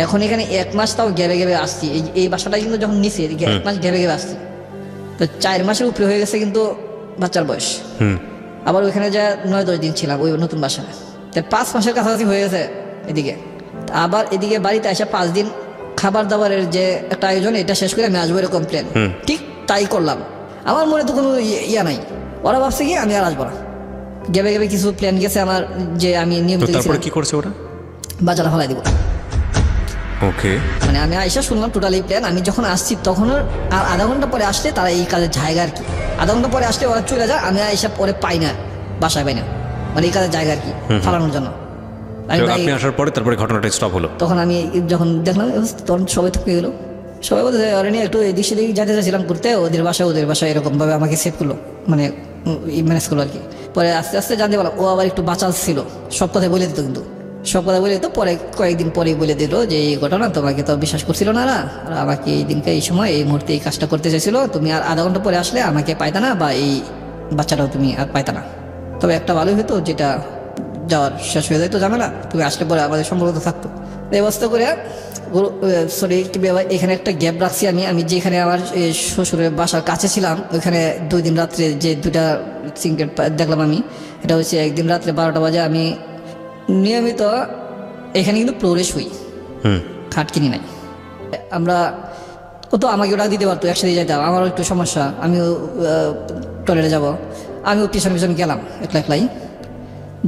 এখন এখানে 1 মাস তাও গেবে আসছি। এই বাসাটা কিন্তু যখন নিছি 1 মাস গেবে আসছি, তো 4 মাসের উপরে হয়ে গেছে কিন্তু বাচ্চার বয়স। আবার ওইখানে যা 9-10 দিন ছিলাম ওই নতুন বাসায়, তো 5 মাসের কাছাকাছি হয়ে গেছে এদিকে। আবার এদিকে বাড়িতে এসে 5 দিন খাবার দাবারের যে একটা আয়োজন, এটা শেষ করে আমি আসবো এরকম প্ল্যান, ঠিক তাই করলাম। আমার মনে তো কোনো ইয়া নাই, ওরা ভাবছে কি আমি আর আসবো না। গেবে কিছু প্ল্যান গেছে আমার, যে আমি নিয়মিত তারপরে কি করছে ওরা? বাজারে ফেলাই দিব। ওকে। মানে আমি আইসা শুনলাম টোটালি প্ল্যান। আমি যখন আসছি তখন আর আধা ঘন্টা পরে আসলে তারা এই কাজের জায়গা আর কি, আধা ঘন্টা পরে আসলে ওরা চলে যায়, আমি আইসা পরে পাই না, বাসায় পাই না, মানে এই কাজের জায়গা আর কি ফালানোর জন্য। আপনি আসার পরে তারপরে ঘটনাটা স্টপ হলো? তখন আমি যখন দেখলাম তখন সবাই থেকে গেলো, সবাই বলতে ওরা নিয়ে একটু এদিক সেদিক যেতে চাইছিলাম করতে, ওদের বাসায় এরকম ভাবে আমাকে সেভ করলো, মানে ম্যানেজ করলো আর কি। পরে আস্তে আস্তে জানতে পারলাম ও আবার একটু বাঁচাল ছিল, সব কথাই বলে দিত, কিন্তু সব কথা বলে দিত। পরে কয়েকদিন পরেই বলে দিল যে এই ঘটনা, তোমাকে তো বিশ্বাস করছিল না, আর আমাকে এই দিনকে এই সময় এই মুহূর্তে এই কাজটা করতে চাইছিল, তুমি আর আধা ঘন্টা পরে আসলে আমাকে পাইতা না, বা এই বাচ্চাটাও তুমি আর পাইতা না। তবে একটা ভালোই হতো, যেটা যাওয়ার শেষ হয়ে যেত ঝামেলা, তুমি আসলে পরে আমাদের সম্পর্ক থাকতো। এই অবস্থা করে এখানে একটা গ্যাপ রাখছি আমি যেখানে আমার শ্বশুরের বাসার কাছে ছিলাম, ওইখানে 2 দিন রাত্রে যে 2টা সিঙ্কেট দেখলাম আমি, এটা হচ্ছে একদিন রাত্রে 12টা বাজে। আমি নিয়মিত এখানে কিন্তু ফ্লোরে শুই, খাট কিনি নাই। আমরা ও তো আমাকে ওটা দিতে পারতো, একসাথে যেতাম। আমারও একটু সমস্যা, আমিও টয়লেটে যাব, আমিও পিছনে পিছনে গেলাম একলাই।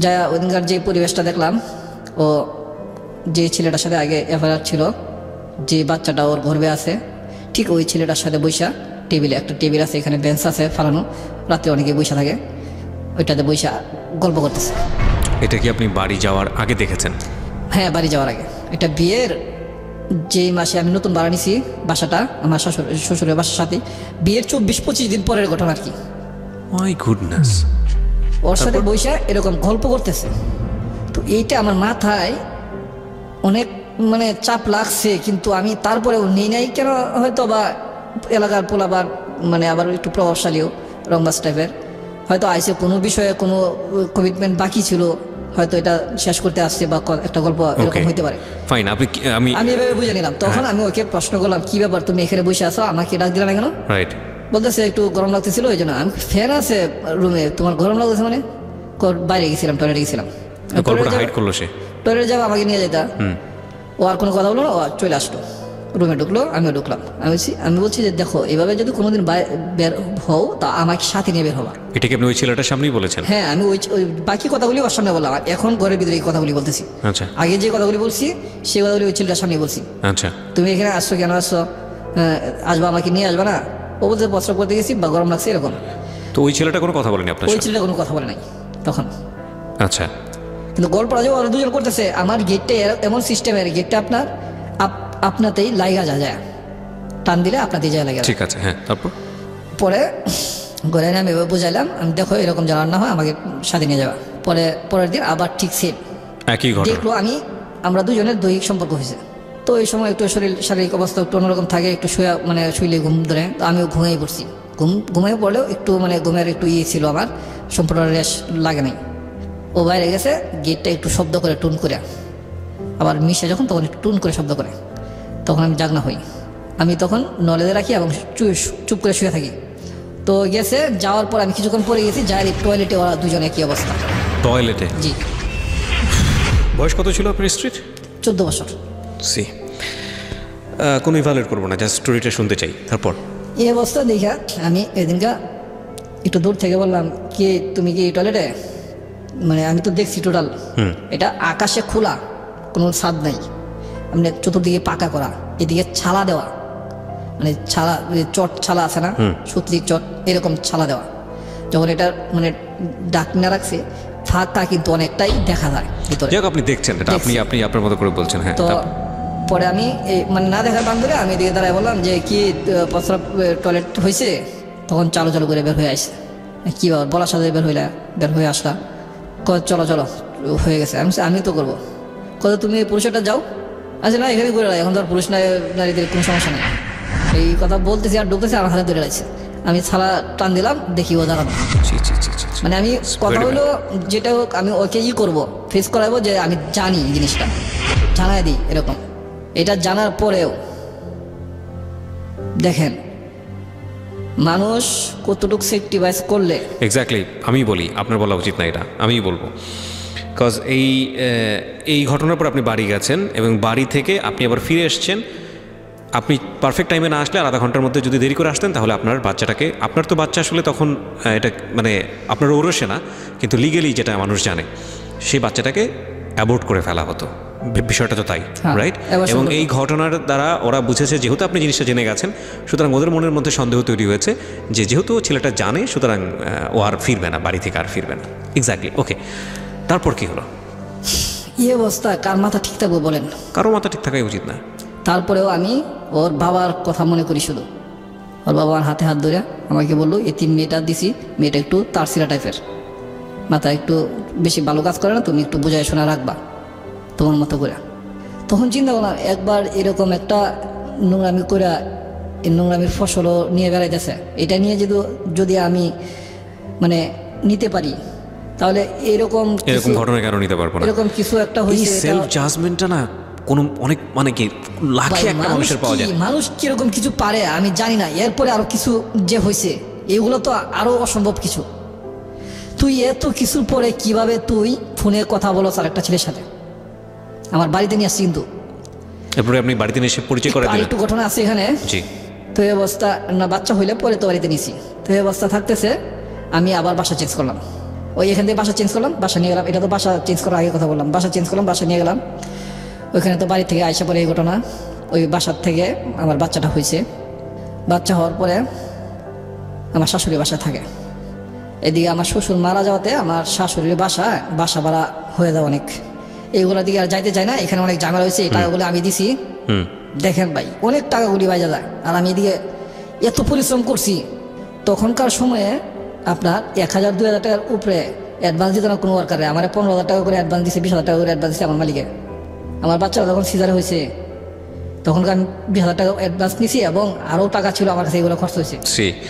যা ওইদিনকার যে পরিবেশটা দেখলাম, ও যে ছেলেটার সাথে আগে অ্যাফেয়ার ছিল, যে বাচ্চাটা ওর গর্বে আছে, ঠিক ওই ছেলেটার সাথে বৈশা টেবিলে, একটা টেবিল আছে এখানে, বেঞ্চ আছে ফালানো, রাত্রে অনেকে বৈশা থাকে, ওইটাতে বৈশা গল্প করতেছে। এটা কি আপনি বাড়ি যাওয়ার আগে দেখেছেন? হ্যাঁ, বাড়ি যাওয়ার আগে। এটা বিয়ের যেই মাসে আমি নতুন ভাড়া নিছি বাসাটা, আমার শ্বশুরের বাসার সাথে, বিয়ের 24-25 দিন পরের ঘটনা আর কি। My goodness. ওর সাথে বৈশা এরকম গল্প করতেছে। তো এইটা আমার মাথায় অনেক মানে চাপ লাগছে, কিন্তু আমি তারপরেও নেই নাই কেন, হয়তো বা এলাকার পোলাবার মানে আবার একটু প্রভাবশালীও রংবাস টাইপের, হয়তো আইসে কোনো বিষয়ে কোনো কমিটমেন্ট বাকি ছিল, হয়তো এটা শেষ করতে আসছে বা একটা গল্প এরকম হইতে পারে। ফাইন, আপনি আমি এভাবে বুঝে নিলাম। তখন আমি ওকে প্রশ্ন করলাম, কি ব্যাপার তুমি এখানে বসে আছো, আমাকে ডাক দিলে না কেন? রাইট। বলতেছে একটু গরম লাগতেছিল ওই জন্য। আমি ফ্যান আছে রুমে, তোমার গরম লাগতেছে মানে? বাইরে গেছিলাম, টয়লেটে গেছিলাম। গল্পটা হাইড করলো সে। টয়লেটে যাবো, আমাকে নিয়ে যেতা। ও আর কোনো কথা বললো না, ও চলে আসলো, রুমে ঢুকলো, আমিও ঢুকলাম। আমি বলছি যে দেখো, এভাবে যদি কোনোদিন বের হও তা আমাকে সাথে নিয়ে বের হবা। এটা কি আপনি ওই ছেলেটার সামনেই বলেছেন? হ্যাঁ, আমি ওই বাকি কথাগুলি ওর সামনে বললাম, এখন ঘরের ভিতরে এই কথাগুলি বলতেছি। আচ্ছা। আগে যে কথাগুলি বলছি সেই কথাগুলি ওই ছেলেটার সামনে বলছি। আচ্ছা। তুমি এখানে আসছো কেন, আসছো, আসবা, আমাকে নিয়ে আসবা না? ও বলতে প্রস্রাব করতে গেছি বা গরম লাগছে এরকম। তো ওই ছেলেটা কোনো কথা বলেনি আপনার ওই সাথে? ছেলেটা কোনো কথা বলে নাই তখন। আচ্ছা। কিন্তু গল্পটা যে ওরা দুজন করতেছে, আমার গেটটা এমন সিস্টেমের, গেটটা আপনাতেই লাইগা যায়, টান দিলে আপনাতেই যায় লাগে। ঠিক আছে, হ্যাঁ। তারপর পরে ঘরে এনে আমি এভাবে বুঝাইলাম, আমি দেখো এরকম জানার না হয় আমাকে সাথে নিয়ে যাওয়া। পরের দিন আবার ঠিক সেম একই ঘটনা দেখলো, আমরা দুজনের দৈহিক সম্পর্ক হয়েছে। তো এই সময় একটু শারীরিক অবস্থা একটু অন্যরকম থাকে, একটু শুইলে ঘুম ধরে, তো আমিও ঘুমিয়ে পড়ছি। ঘুমিয়ে পড়লেও একটু মানে ঘুমের একটু ছিল, আমার সম্পূর্ণ রেশ লাগে নাই। ও বাইরে গেছে, গেটটা একটু শব্দ করে টুন করে, আবার মিশে যখন তখন একটু টুন করে শব্দ করে, তখন আমি জাগনা হই। আমি তখন নলেজে রাখি এবং চুপ করে শুয়ে থাকি। তো গেছে, যাওয়ার পর আমি কিছুক্ষণ পরে গেছি, যাই টয়লেটে ওরা দুজনে একই অবস্থা। টয়লেটে? জি। বয়স কত ছিল আপনার স্ত্রীর? 14 বছর। সি, কোনো ইভালুয়েট করবো না, জাস্ট স্টোরিটা শুনতে চাই। তারপর এই অবস্থা দেখা আমি এদিনকা একটু দূর থেকে বললাম, কি তুমি কি টয়লেটে? মানে আমি তো দেখছি টোটাল, এটা আকাশে খোলা, কোনো ছাদ নাই, মানে চতুর্দিকে পাকা করা, এদিকে ছালা দেওয়া, মানে ছালা, চট ছালা আছে না, সুতলির চট, এরকম ছালা দেওয়া। যখন এটা মানে ডাকনা রাখছে, ফাঁকা কিন্তু অনেকটাই দেখা যায় ভিতরে। যাক, আপনি দেখছেন এটা, আপনি আপনার মতো করে বলছেন। হ্যাঁ। তো পরে আমি মানে না দেখার বান ধরে আমি এদিকে দাঁড়ায় বললাম যে কি প্রস্রাব টয়লেট হয়েছে? তখন চালু করে বের হয়ে আসছে। কি বলার সাথে বের হয়ে আসলা, চলো হয়ে গেছে। আমি তো করবো। কত তুমি পুরুষটা যাও? আচ্ছা না, এখানে করে এখন তো আর পুরুষ নারীদের কোনো সমস্যা নেই। এই কথা বলতেছি আর ঢুকতেছি, আমার হাতে ধরে রাখছে। আমি ছালা টান দিলাম, দেখি ও দাঁড়ানো। মানে আমি কথা হলো যেটা হোক, আমি ওকে করবো, ফেস করাবো যে আমি জানি জিনিসটা, জানাই দিই এরকম। এটা জানার পরেও দেখেন মানুষ কতটুকু সেক্রিফাইস করলে। এক্স্যাক্টলি, আমি বলি, আপনার বলা উচিত না, এটা আমিই বলবো। বিকজ এই ঘটনার পর আপনি বাড়ি গেছেন এবং বাড়ি থেকে আপনি আবার ফিরে এসছেন। আপনি পারফেক্ট টাইমে না আসলে, আধা ঘন্টার মধ্যে যদি দেরি করে আসতেন, তাহলে আপনার বাচ্চাটাকে, আপনার তো বাচ্চা আসলে তখন এটা মানে আপনার ঔরসে না, কিন্তু লিগেলি যেটা মানুষ জানে, সেই বাচ্চাটাকে অ্যাবোর্ট করে ফেলা হতো। বিষয়টা তো তাই, রাইট? এবং এই ঘটনার দ্বারা ওরা বুঝেছে, যেহেতু আপনি জিনিসটা জেনে গেছেন, সুতরাং ওদের মনের মধ্যে সন্দেহ তৈরি হয়েছে যে যেহেতু ছেলেটা জানে, সুতরাং ও আর ফিরবে না, বাড়ি থেকে আর ফিরবে না। এক্স্যাক্টলি। ওকে, তারপর কি হলো? এই অবস্থা কার মাথা ঠিক থাকবো বলেন? কারো মাথা ঠিক থাকাই উচিত না। তারপরেও আমি ওর বাবার কথা মনে করি শুধু। ওর বাবার হাতে হাত ধরে আমাকে বললো, এতিম মেয়েটা দিছি, মেয়েটা একটু তারসিরা টাইপের, মাথা একটু বেশি ভালো কাজ করে না, তুমি একটু বুঝাই শোনা রাখবা তোমার মতো করে। তখন চিন্তা করলাম, একবার এরকম একটা নোংরামি করে, এই নোংরামির ফসলও নিয়ে বেড়াইতেছে, এটা নিয়ে যদি আমি মানে নিতে পারি, তাহলে এরকম ঘটনা কেন নিতে পারবো না? এরকম কিছু একটা হয়েছে। সেলফ জাজমেন্টটা না কোনো অনেক মানে কি লাখে একটা মানুষের পাওয়া যায়। মানুষ কিরকম কিছু পারে আমি জানি না। এরপরে আরো কিছু যে হয়েছে, এগুলো তো আরো অসম্ভব কিছু। তুই এত কিছুর পরে কিভাবে তুই ফোনে কথা বলো আর একটা ছেলের সাথে? আমার বাড়িতে নিয়ে আসছি কিন্তু। এরপরে আপনি বাড়িতে এসে পরিচয় করে আর দিলেন? একটু ঘটনা আছে এখানে। জি। তো এই অবস্থা না, বাচ্চা হইলে পরে তো বাড়িতে নিছি। তো এই অবস্থা থাকতেছে আমি আবার বাসা চেঞ্জ করলাম। ওই এখান থেকে বাসা চেঞ্জ করলাম, বাসা নিয়ে গেলাম। এটা তো বাসা চেঞ্জ করার আগে কথা বললাম। বাসা চেঞ্জ করলাম, বাসা নিয়ে গেলাম। ওইখানে তো বাড়ি থেকে আইসা পরে এই ঘটনা। ওই বাসার থেকে আমার বাচ্চাটা হয়েছে। বাচ্চা হওয়ার পরে আমার শাশুড়ি বাসায় থাকে। এদিকে আমার শ্বশুর মারা যাওয়াতে আমার শাশুড়ির বাসা ভাড়া হয়ে যায় অনেক। এইগুলোর দিকে আর যাইতে চাই না। এখানে অনেক ঝামেলা হয়েছে। এই টাকাগুলো আমি দিছি। দেখেন ভাই, অনেক টাকাগুলি বাইজা যায়। আর আমি এদিকে এত পরিশ্রম করছি। তখনকার সময়ে আপনার 1000 2000 টাকার উপরে অ্যাডভান্স দিত না কোনো ওয়ার্কারে। আমার 15,000 টাকা করে অ্যাডভান্স দিছে, 20,000 টাকা করে অ্যাডভান্স দিছে আমার মালিকে। আমার বাচ্চারা যখন সিজারে হয়েছে তখনকার আমি 20,000 টাকা অ্যাডভান্স নিছি এবং আরও টাকা ছিল আমার কাছে, এগুলো খরচ হয়েছে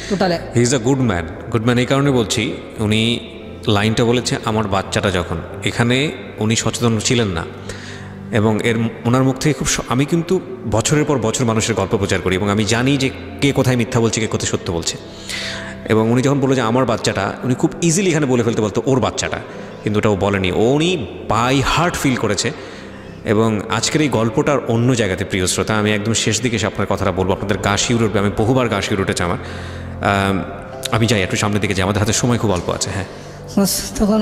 টোটালে। He is a good man. Good man এই কারণে বলছি, উনি লাইনটা বলেছে আমার বাচ্চাটা যখন এখানে, উনি সচেতন ছিলেন না। এবং ওনার মুখ থেকে আমি কিন্তু বছরের পর বছর মানুষের গল্প প্রচার করি এবং আমি জানি যে কে কোথায় মিথ্যা বলছে, কে কোথায় সত্য বলছে। এবং উনি যখন বললো যে আমার বাচ্চাটা, উনি খুব ইজিলি এখানে বলে ফেলতে বলতো ওর বাচ্চাটা, কিন্তু ওটাও বলেনি। উনি বাই হার্ট ফিল করেছে। এবং আজকের এই গল্পটার অন্য জায়গাতে, প্রিয় শ্রোতা, আমি একদম শেষ দিকে এসে আপনার কথাটা বলবো। আপনাদের গা শিউরে উঠবে। আমি বহুবার গা শিউরে উঠেছে আমার। আমি যাই একটু সামনের দিকে যাই, আমাদের হাতে সময় খুব অল্প আছে। হ্যাঁ, তখন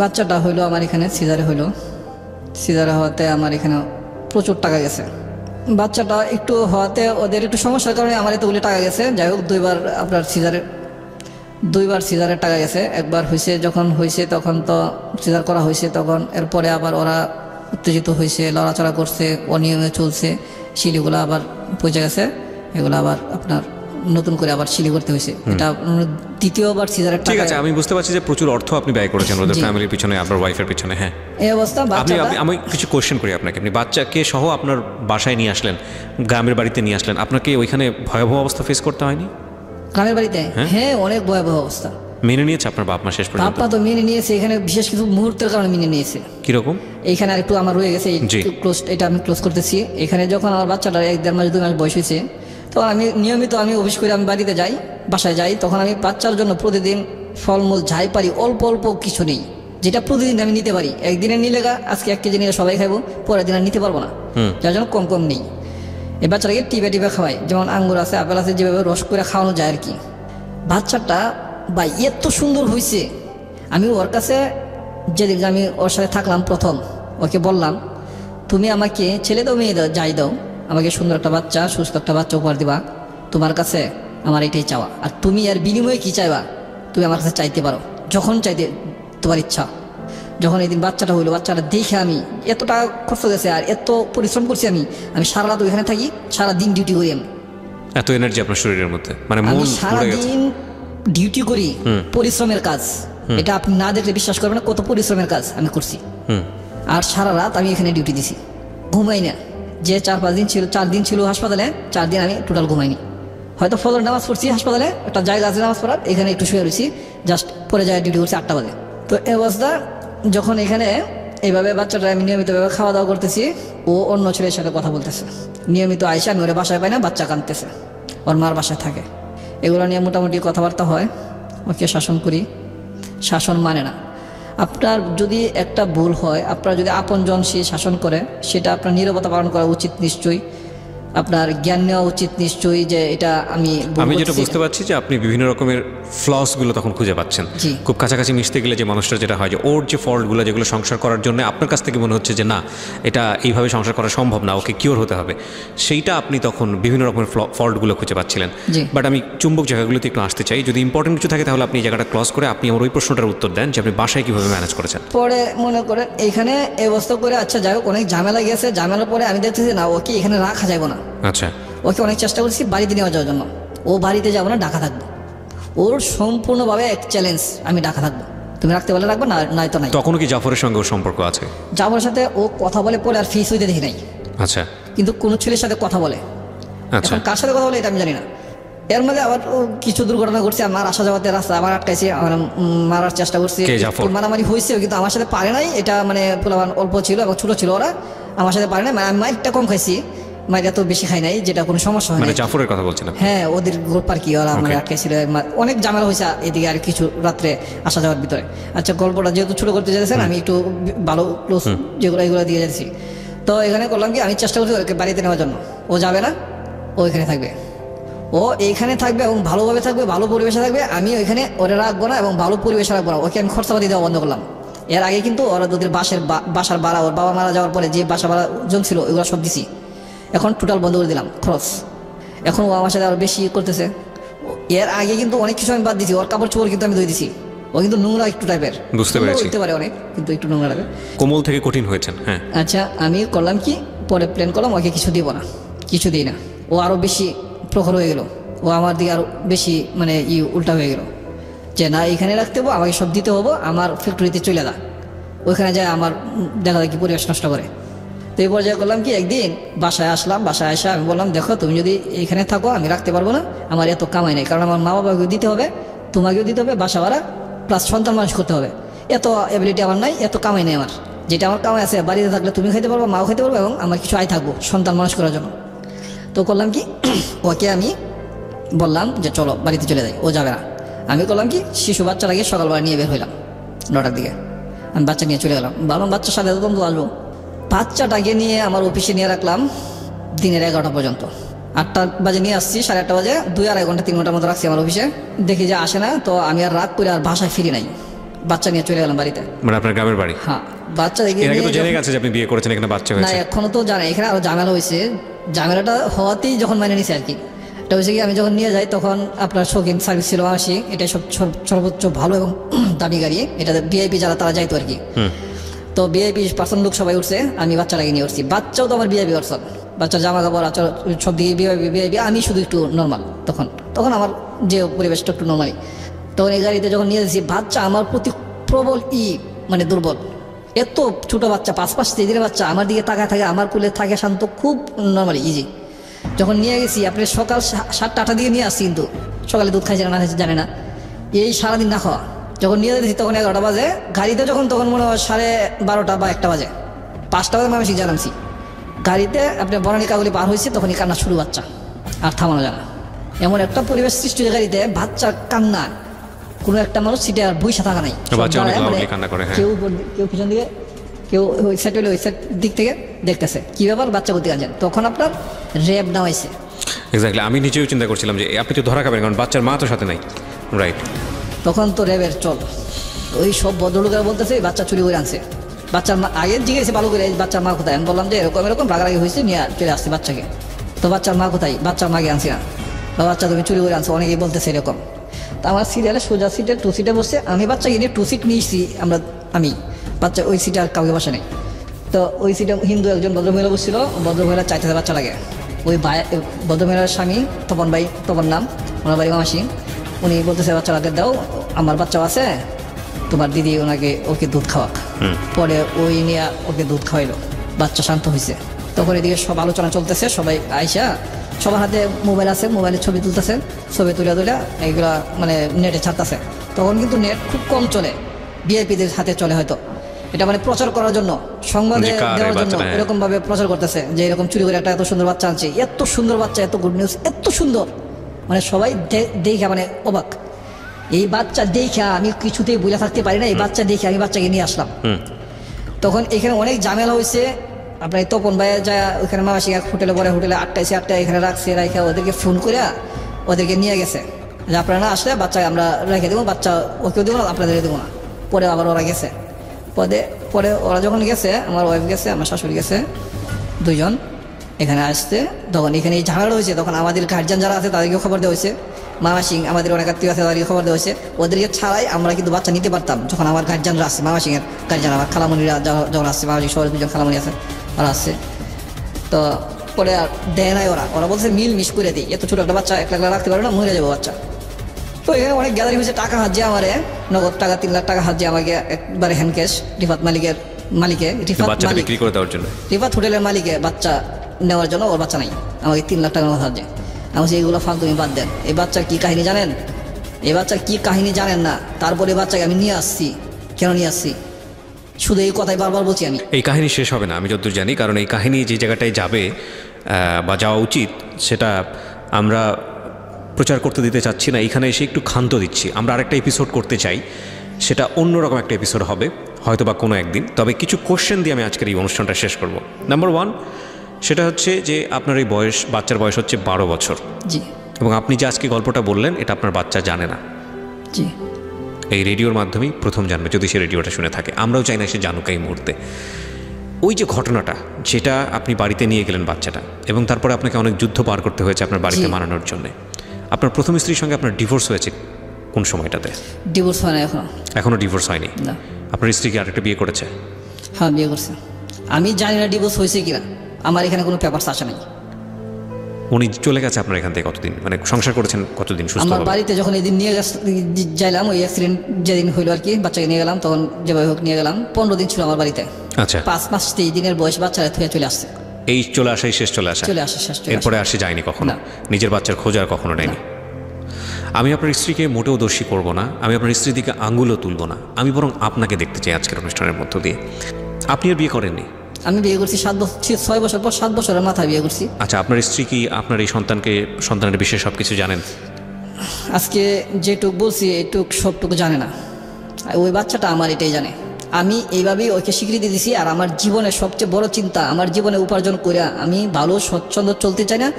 বাচ্চাটা হইলো আমার এখানে, সিজারে হইলো। সিজারে হওয়াতে আমার এখানে প্রচুর টাকা গেছে। বাচ্চাটা একটু হওয়াতে ওদের একটু সমস্যার কারণে আমার এতগুলি টাকা গেছে। যাই হোক, দুইবার সিজারের টাকা গেছে। একবার হয়েছে, যখন হয়েছে তখন তো সিজার করা হয়েছে, তখন এরপরে আবার ওরা উত্তেজিত হয়েছে, লড়াচড়া করছে, অনিয়মে চলছে, শিলিগুলো আবার পচে গেছে। এগুলো আবার আপনার নতুন করে আবার সিলি করতে হয়েছে। এটা দ্বিতীয়বার সিজারের টাকা। ঠিক আছে, আমি বুঝতে পারছি যে প্রচুর অর্থ আপনি ব্যয় করেছেন ওদের ফ্যামিলির পিছনে, আপনার ওয়াইফের পিছনে। হ্যাঁ, এই অবস্থা। আমি কিছু কোয়েশ্চেন করি আপনাকে। আপনি বাচ্চাকে সহ আপনার বাসায় নিয়ে আসলেন, গ্রামের বাড়িতে নিয়ে আসলেন, আপনাকে ওইখানে ভয়াবহ অবস্থা ফেস করতে হয়নি? গ্রামের বাড়িতে? হ্যাঁ, অনেক ভয়াবহ অবস্থা। মেনে নিয়েছে আপনার বাপ মা শেষ পর্যন্ত? বাপ মা তো মেনে নিয়েছে, এখানে বিশেষ কিছু মুহূর্তের কারণে মেনে নিয়েছে। কিরকম? এইখানে আর একটু আমার রয়ে গেছে, এটা আমি ক্লোজ করতেছি। এখানে যখন আমার বাচ্চাটা 1-1.5 মাস 2 মাস বয়স হয়েছে, তখন আমি নিয়মিত অফিস করে আমি বাড়িতে যাই, বাসায় যাই। তখন আমি বাচ্চার জন্য প্রতিদিন ফলমূল যাই পারি, অল্প অল্প কিছু নেই, যেটা প্রতিদিন আমি নিতে পারি। একদিনে নিলে আজকে 1 কেজি নিলে সবাই খাইবো, পরের দিন আর নিতে পারবো না, যার জন্য কম কম নেই। এই বাচ্চাটাকে টিপে খাওয়াই, যেমন আঙ্গুর আছে, আপেল আছে, যেভাবে রস করে খাওয়ানো যায় আর কি। বাচ্চাটা ভাই এত সুন্দর হয়েছে। আমি ওর কাছে যেদিন আমি ওর সাথে থাকলাম প্রথম, ওকে বললাম, তুমি আমাকে ছেলে দাও মেয়ে দাও যাই দাও, আমাকে সুন্দর একটা বাচ্চা, সুস্থ একটা বাচ্চা উপহার দিবা। তোমার কাছে আমার এটাই চাওয়া। আর তুমি এর বিনিময়ে কী চাইবা তুমি আমার কাছে চাইতে পারো, যখন চাইতে তোমার ইচ্ছা। যখন এই দিন বাচ্চাটা হইলো, বাচ্চাটা দেখে আমি এত টাকা খরচ গেছে আর এত পরিশ্রম করছি। আমি সারা রাত ওইখানে থাকি, সারা দিন ডিউটি করি। আমি এত এনার্জি আপনার শরীরের মধ্যে, মানে আমি সারাদিন ডিউটি করি, পরিশ্রমের কাজ। এটা আপনি না দেখলে বিশ্বাস করবেন না কত পরিশ্রমের কাজ আমি করছি। আর সারা রাত আমি এখানে ডিউটি দিছি, ঘুমাই না। যে 4-5 দিন ছিল, 4 দিন ছিল হাসপাতালে, 4 দিন আমি টোটাল ঘুমাইনি। হয়তো ফজর নামাজ পড়ছি হাসপাতালে, একটা জায়গা আছে নামাজ পড়ার, এখানে একটু শুয়ে রয়েছি, জাস্ট পরে যায় ডিউটি করছি 8টা বাজে। তো এই অবস্থা যখন এখানে এইভাবে বাচ্চাটা আমি নিয়মিতভাবে খাওয়া দাওয়া করতেছি, ও অন্য ছেলের সাথে কথা বলতেছে নিয়মিত। আইসা আমি ওরা বাসায় পাই না, বাচ্চা কাঁদতেছে, ওর মার বাসায় থাকে। এগুলো নিয়ে মোটামুটি কথাবার্তা হয়, ওকে শাসন করি, শাসন মানে না। আপনার যদি একটা ভুল হয়, আপনার যদি আপনজন সে শাসন করে, সেটা আপনার নীরবতা পালন করা উচিত নিশ্চয়ই। আপনার জ্ঞান নেওয়া উচিত নিশ্চয়ই যে এটা আমি যেটা বুঝতে পারছি যে আপনি বিভিন্ন রকমের ফ্লসগুলো তখন খুঁজে পাচ্ছেন। খুব কাছাকাছি মিশতে গেলে যে মানুষটা যেটা হয় যে ওর যে ফল্টগুলো, যেগুলো সংসার করার জন্য আপনার কাছ থেকে মনে হচ্ছে যে না, এটা এইভাবে সংসার করা সম্ভব না, ওকে কিওর হতে হবে, সেইটা আপনি তখন বিভিন্ন রকমের ফল্টগুলো খুঁজে পাচ্ছিলেন। বাট আমি চুম্বক জায়গাগুলোতে একটু আসতে চাই। যদি ইম্পর্টেন্ট কিছু থাকে তাহলে আপনি এই জায়গাটা ক্লজ করে আপনি আমার ওই প্রশ্নটার উত্তর দেন যে আপনি বাসায় কীভাবে ম্যানেজ করেছেন। পরে মনে করেন এইখানে এই অবস্থা করে, আচ্ছা যাই হোক, অনেক ঝামেলা গেছে। ঝামেলার পরে আমি দেখতেছি না, ওকে এখানে রাখা যাবে না। আচ্ছা, ওকে অনেক চেষ্টা করছি বাড়িতে নেওয়া যাওয়ার জন্য। ও বাড়িতে যাবো না, ঢাকা থাকবো। ওর সম্পূর্ণভাবে এক চ্যালেঞ্জ, আমি ঢাকা থাকবো, তুমি রাখতে বলে রাখবো, না নয়তো নাই। তখনও কি জাফরের সঙ্গে ওর সম্পর্ক আছে? জাফরের সাথে ও কথা বলে পরে আর ফিস হইতে দেখি নাই। আচ্ছা, কিন্তু কোনো ছেলের সাথে কথা বলে। আচ্ছা, কার সাথে কথা বলে এটা আমি জানি না। এর মধ্যে আবার কিছু দুর্ঘটনা ঘটছে, আমার আসা যাওয়াতে রাস্তা আবার আটকাইছে, মারার চেষ্টা করছে, মারামারি হয়েছে, কিন্তু আমার সাথে পারে নাই। এটা মানে পোলাবান অল্প ছিল এবং ছোট ছিল, ওরা আমার সাথে পারে নাই। আমি মাইরটা কম খাইছি, মাইর এত বেশি খাই নাই, যেটা কোনো সমস্যা হয় না। জাফরের কথা বলছিলাম। হ্যাঁ, ওদের গ্রুপ আর কি, ওরা আমার আটকাইছিল, অনেক ঝামেলা হয়েছে এদিকে আর কিছু রাত্রে আসা যাওয়ার ভিতরে। আচ্ছা, গল্পটা যেহেতু ছোট করতে চাইছেন, আমি একটু ভালো ক্লোজ যেগুলো এগুলো দিয়ে যাচ্ছি। তো এখানে করলাম কি আমি চেষ্টা করছি ওকে বাড়িতে নেওয়ার জন্য, ও যাবে না, ও এখানে থাকবে, ও এইখানে থাকবে এবং ভালোভাবে থাকবে, ভালো পরিবেশে থাকবে, আমি ওইখানে ওরে রাখবো না এবং ভালো পরিবেশে রাখবো না, ওকে আমি খরচাপাতি দেওয়া বন্ধ করলাম। এর আগে কিন্তু ওরা ওদের বাসার ভাড়া, ওর বাবা মারা যাওয়ার পরে যে বাসা ভাড়া জমছিল ওগুলো সব দিছি, এখন টোটাল বন্ধ করে দিলাম খরচ। এখন ও আমার সাথে আরও বেশি করতেছে। এর আগে কিন্তু অনেক কিছু আমি বাদ দিছি, ওর কাপড় চোপড় কিন্তু আমি ধুয়ে দিছি, ও কিন্তু নোংরা একটু টাইপের, বুঝতে পেরেছি। হতে পারে অনেক, কিন্তু একটু নোংরা টাইপের। কোমল থেকে কঠিন হয়েছেন, হ্যাঁ। আচ্ছা আমি করলাম কি, পরে প্ল্যান করলাম ওকে কিছু দিব না, কিছু দিই না, ও আরও বেশি প্রখর হয়ে গেল, ও আমার দিকে আরও বেশি মানে উল্টা হয়ে গেল যে না এখানে রাখতে হবো, আমাকে সব দিতে হবো, আমার ফ্যাক্টরিতে চলে যা, ওইখানে যায় আমার দেখা যায় কি পরিবেশ নষ্ট করে। তো এই পর্যায়ে করলাম কি, একদিন বাসায় আসলাম, বাসায় আসা আমি বললাম দেখো তুমি যদি এখানে থাকো আমি রাখতে পারবো না, আমার এত কামাই নেই, কারণ আমার মা বাবাকেও দিতে হবে, তোমাকেও দিতে হবে বাসা ভাড়া, প্লাস সন্তান মানুষ করতে হবে, এত অ্যাবিলিটি আমার নাই, এত কামাই নেই আমার, যেটা আমার কামাই আছে বাড়িতে থাকলে তুমি খাইতে পারবো, মাও খাইতে পারবো, এবং আমার কিছু আয় থাকবো সন্তান মানুষ করার জন্য। তো করলাম কি ওকে আমি বললাম যে চলো বাড়িতে চলে যাই, ও যাবে না। আমি করলাম কি শিশু বাচ্চাটাকে সকালবেলা নিয়ে বের হইলাম 9টার দিকে, আমি বাচ্চা নিয়ে চলে গেলাম, ভাবলাম বাচ্চার সাথে তখন তো আসবো, বাচ্চাটাকে নিয়ে আমার অফিসে নিয়ে রাখলাম দিনের 11টা পর্যন্ত, 8টা বাজে নিয়ে আসছি, 8:30 বাজে 2-2.5 ঘন্টা 3 ঘন্টার মতো রাখছি আমার অফিসে, দেখি যে আসে না, তো আমি আর রাগ করে আর বাসায় ফিরি নাই, বাচ্চা নিয়ে চলে গেলাম বাড়িতে। মানে আপনার গ্রামের বাড়ি? হ্যাঁ, বাচ্চা দেখি এর আগে তো জেনে গেছে যে আপনি বিয়ে করেছেন, এখানে বাচ্চা না হয়েছে? এখনো তো জানে, এখানে আরো ঝামেলা হয়েছে, ঝামেলাটা হওয়াতেই যখন মানে নিছে আর কি, এটা হয়েছে কি আমি যখন নিয়ে যাই তখন আপনার শৌখিন সার্ভিস ছিল আসি, এটা সর্বোচ্চ ভালো এবং দামি গাড়ি, এটা ভিআইপি যারা তারা যাইতো আর কি। তো ভিআইপি পার্সন লোক সবাই উঠছে, আমি বাচ্চাটাকে নিয়ে উঠছি, বাচ্চাও তো আমার ভিআইপি পার্সন, বাচ্চার জামা কাপড় আচার সব দিকে ভিআইপি, আমি শুধু একটু নর্মাল, তখন আমার যে পরিবেশটা একটু নর্মালি, তখন এই গাড়িতে যখন নিয়ে যাচ্ছি বাচ্চা আমার প্রতি প্রবল মানে দুর্বল, এত ছোটো বাচ্চা 5-5 দিনের বাচ্চা আমার দিকে তাকায় থাকে, আমার কুলে থাকে শান্ত, খুব নর্মালি ইজি। যখন নিয়ে গেছি আপনি সকাল 7টা-8টার দিকে নিয়ে আসছি, কিন্তু সকালে দুধ খাইছে না খাইছে জানে না, এই সারাদিন না খাওয়া, যখন নিয়ে যেতেছি তখন 11টা বাজে, গাড়িতে যখন তখন মনে হয় 12:30 বা 1টা বাজে, 5টা বাজে আমি জানামছি গাড়িতে আপনি বনানী কাগলি পার হয়েছে, তখনই কান্না শুরু বাচ্চা, আর থামানো যায় না, এমন একটা পরিবেশ সৃষ্টি হয়ে গাড়িতে, বাচ্চার কান্না, কোনো একটা মানুষ সিটে আর বইসা থাকা নাই, কেউ পিছন দিকে, কেউ ওই সাইড হলে ওই সাইড দিক থেকে দেখতেছে কি ব্যাপার বাচ্চা কোথায় আছেন, তখন আপনার র্যাব নামাইছে। এক্স্যাক্টলি, আমি নিজেও চিন্তা করছিলাম যে আপনি তো ধরা খাবেন, কারণ বাচ্চার মা তো সাথে নাই, রাইট? তখন তো র্যাবের চল, ওই সব ভদ্রলোকেরা বলতেছে বাচ্চা চুরি করে আনছে, বাচ্চার মা আগে জিজ্ঞেসে ভালো করে বাচ্চার মা কোথায়, আমি বললাম যে এরকম রাগারাগি হয়েছে, নিয়ে চলে আসছে বাচ্চাকে, তো বাচ্চার মা কোথায়, বাচ্চার মাকে আনছি না, বা বাচ্চা তুমি চুরি করে আনছো, অনেকেই বলতেছে এরকম। তো আমার সিরিয়ালে সোজা সিটে 2 সিটে বসছে, আমি বাচ্চাকে নিয়ে 2 সিট নিয়েছি, আমি বাচ্চা ওই সিটে আর কাউকে বসে নেই। তো ওই সিটে হিন্দু একজন ভদ্রমহিলা বসছিল, ভদ্রমহিলা চাইতেছে বাচ্চা লাগে, ওই ভদ্রমহিলার স্বামী তপন নাম, ওনার বাড়ি মাসি, উনি বলতেছে বাচ্চা লাগে দাও, আমার বাচ্চাও আছে, তোমার দিদি ওকে দুধ খাওয়াক। পরে ওই নিয়ে ওকে দুধ খাওয়াইলো, বাচ্চা শান্ত হয়েছে। তখন এদিকে সব আলোচনা চলতেছে, সবাই আইসা সবার হাতে মোবাইল আছে, মোবাইলে ছবি তুলতেছে, ছবি তুলে এইগুলা মানে নেটে ছাড়তেছে। তখন কিন্তু নেট খুব কম চলে, ভিআইপিদের হাতে চলে হয়তো, এটা মানে প্রচার করার জন্য, সংবাদে দেওয়ার জন্য এরকম ভাবে প্রচার করতেছে যে এরকম চুরি করে একটা এত সুন্দর বাচ্চা আনছে, এত সুন্দর বাচ্চা, এত গুড নিউজ, এত সুন্দর, মানে সবাই দেখা মানে অবাক। এই বাচ্চা দেখা আমি কিছুতেই বুঝে থাকতে পারি না, এই বাচ্চা দেখে আমি বাচ্চাকে নিয়ে আসলাম। তখন এখানে অনেক ঝামেলা হয়েছে, আপনার তপন ভাইয়া যা ওইখানে মাসি হোটেলে পরে, হোটেলে 8টায় এখানে রাখছে, রাখা ওদেরকে ফোন করে ওদেরকে নিয়ে গেছে যে আপনারা না আসলে বাচ্চা আমরা রেখে দেবো, বাচ্চা ওকেও দেবো না, আপনাদেরকে দেবো না। পরে আবার ওরা গেছে, পরে ওরা যখন গেছে, আমার ওয়াইফ গেছে, আমার শাশুড়ি গেছে, 2 জন এখানে আসতে, তখন এখানে এই ঝামেলা হয়েছে। তখন আমাদের গার্জিয়ান যারা আছে তাদেরকে খবর দেওয়া হয়েছে, মামা সিং আমাদের অনেক আত্মীয় আছে তাদেরকে খবর দেওয়া হয়েছে, ওদেরকে ছাড়াই আমরা কিন্তু বাচ্চা নিতে পারতাম। যখন আমার গার্জিয়ানরা আসছে, মামা সিংয়ের গার্জিয়ান, আমার খালামণিরা যখন আসছে, মামা সিং সবার 2 জন খালামণি আছে, ওরা আসছে। তো পরে আর দেয় নাই, ওরা বলছে মিশ করে দিই, এত ছোটো একটা বাচ্চা একলা রাখতে পারবে না, মরে যাবো বাচ্চা। তো এখানে অনেক গ্যাদারিং হয়েছে, টাকা হাত দিয়ে আমারে নগদ টাকা 3 লাখ টাকা হাত দিয়ে আমাকে একবারে হ্যান্ড ক্যাশ রিফাত হোটেলের মালিকে বাচ্চা নেওয়ার জন্য, ওর বাচ্চা নাই, আমাকে 3 লাখ টাকা হাত দিয়ে। আমি বলছি এইগুলো ফাল তুমি বাদ দেন, এই বাচ্চার কী কাহিনী জানেন, এই বাচ্চার কী কাহিনী জানেন না। তারপরে বাচ্চাকে আমি নিয়ে আসছি, কেন নিয়ে আসছি শুধু এই কথাই বারবার বলছি আমি। এই কাহিনী শেষ হবে না আমি যতদূর জানি, কারণ এই কাহিনী যে জায়গাটায় যাবে বা যাওয়া উচিত সেটা আমরা প্রচার করতে দিতে চাচ্ছি না, এখানে এসে একটু ক্ষান্ত দিচ্ছি। আমরা আরেকটা এপিসোড করতে চাই, সেটা অন্যরকম একটা এপিসোড হবে, হয়তো বা কোনো একদিন। তবে কিছু কোশ্চেন দিয়ে আমি আজকের এই অনুষ্ঠানটা শেষ করব। নাম্বার 1, সেটা হচ্ছে যে আপনার এই বাচ্চার বয়স হচ্ছে 12 বছর, জি এবং আপনি যে আজকে গল্পটা বললেন এটা আপনার বাচ্চা জানে না। জি এই রেডিওর মাধ্যমেই প্রথম জানবে, যদি সে রেডিওটা শুনে থাকে। আমরাও চাই না সে জানুক এই মুহূর্তে। ওই যে ঘটনাটা, যেটা আপনি বাড়িতে নিয়ে গেলেন বাচ্চাটা, এবং তারপরে আপনাকে অনেক যুদ্ধ পার করতে হয়েছে আপনার বাড়িতে জি। মানানোর জন্য। আপনার প্রথম স্ত্রীর সঙ্গে আপনার ডিভোর্স হয়েছে কোন সময়টাতে? ডিভোর্স হয় না এখনো। এখনও ডিভোর্স হয়নি? না। আপনার স্ত্রী কি আরেকটা বিয়ে করেছে? হ্যাঁ, বিয়ে করছে। আমি জানি না ডিভোর্স হয়েছে কিনা, আমার এখানে কোনো পেপারস আসে নাই। উনি চলে গেছে আপনার এখান থেকে কতদিন, মানে সংসার করেছেন কতদিন সুস্থ? আমার বাড়িতে যখন এদিন নিয়ে যাইলাম, ওই অ্যাক্সিডেন্ট যেদিন হইলো আর কি, বাচ্চাকে নিয়ে গেলাম, তখন যেভাবে হোক নিয়ে গেলাম। 15 দিন ছিল আমার বাড়িতে। আচ্ছা, 5 মাস 23 দিনের বয়স বাচ্চারা থুয়ে চলে আসছে। এই চলে আসাই শেষ চলে আসা? চলে আসে, শেষ চলে আসে। এরপরে আসে যায়নি কখনো? না। নিজের বাচ্চার খোঁজ আর কখনো নেয়নি? আমি আপনার স্ত্রীকে মোটেও দোষী করব না, আমি আপনার স্ত্রীর দিকে আঙুলও তুলব না, আমি বরং আপনাকে দেখতে চাই আজকের অনুষ্ঠানের মধ্য দিয়ে। আপনি আর বিয়ে করেননি? আমি বিয়ে করছি 6 বছর পর, 7 বছরের মাথায় বিয়ে করছি। আচ্ছা, আপনার স্ত্রী কি আপনার এই সন্তানের বিষয়ে সব কিছু জানেন? আজকে যেটুক বলছি এটুক সবটুকু জানে না। ওই বাচ্চাটা আমার এটাই জানে। আমি এইভাবেই ওকে স্বীকৃতি দিছি। আর আমার জীবনের সবচেয়ে বড় চিন্তা, আমার জীবনে উপার্জন করে আমি ভালো স্বচ্ছন্দ চলতে চাই না,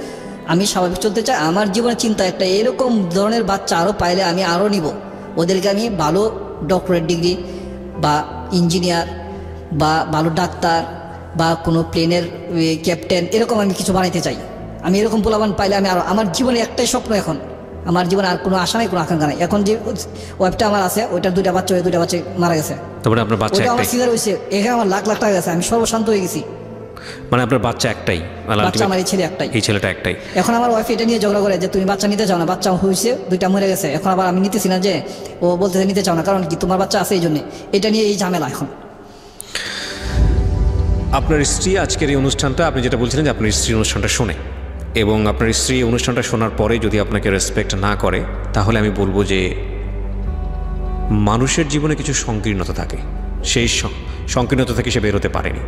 আমি স্বাভাবিক চলতে চাই। আমার জীবনের চিন্তা একটা, এরকম ধরনের বাচ্চা আরও পাইলে আমি আরও নিব। ওদেরকে আমি ভালো ডক্টরেট ডিগ্রি বা ইঞ্জিনিয়ার বা ভালো ডাক্তার বা কোনো প্লেনের ক্যাপ্টেন, এরকম আমি কিছু বানাইতে চাই। আমি এরকম পোলাবান পাইলে আমি আরও, আমার জীবনে একটাই স্বপ্ন এখন, আমার জীবনে আর কোনো আশা নাই, কোনো আকাঙ্ক্ষা নাই। এখন যে ওয়াইফটা আমার আছে, ওইটার 2টা বাচ্চা, ওই 2টা বাচ্চা মারা গেছে। তারপরে আপনার বাচ্চা ওইটা আমার একটাই? সিজার হয়েছে, এখানে আমার লাখ লাখ টাকা গেছে, আমি সর্বশান্ত হয়ে গেছি। মানে আপনার বাচ্চা একটাই? বাচ্চা আমার এই ছেলে একটাই। এই ছেলেটা একটাই? এখন আমার ওয়াইফ এটা নিয়ে ঝগড়া করে যে তুমি বাচ্চা নিতে চাও না, বাচ্চা হয়েছে, 2টা মরে গেছে, এখন আবার আমি নিতেছি না, যে ও বলতেছে নিতে চাও না, কারণ কি তোমার বাচ্চা আছে এই জন্যে। এটা নিয়ে এই ঝামেলা এখন। আপনার স্ত্রী আজকের এই অনুষ্ঠানটা, আপনি যেটা বলছিলেন যে আপনার স্ত্রী অনুষ্ঠানটা শোনে, এবং আপনার স্ত্রী অনুষ্ঠানটা শোনার পরে যদি আপনাকে রেসপেক্ট না করে, তাহলে আমি বলবো যে মানুষের জীবনে কিছু সংকীর্ণতা থাকে, সেই সংকীর্ণতা থেকে সে বেরোতে পারেনি।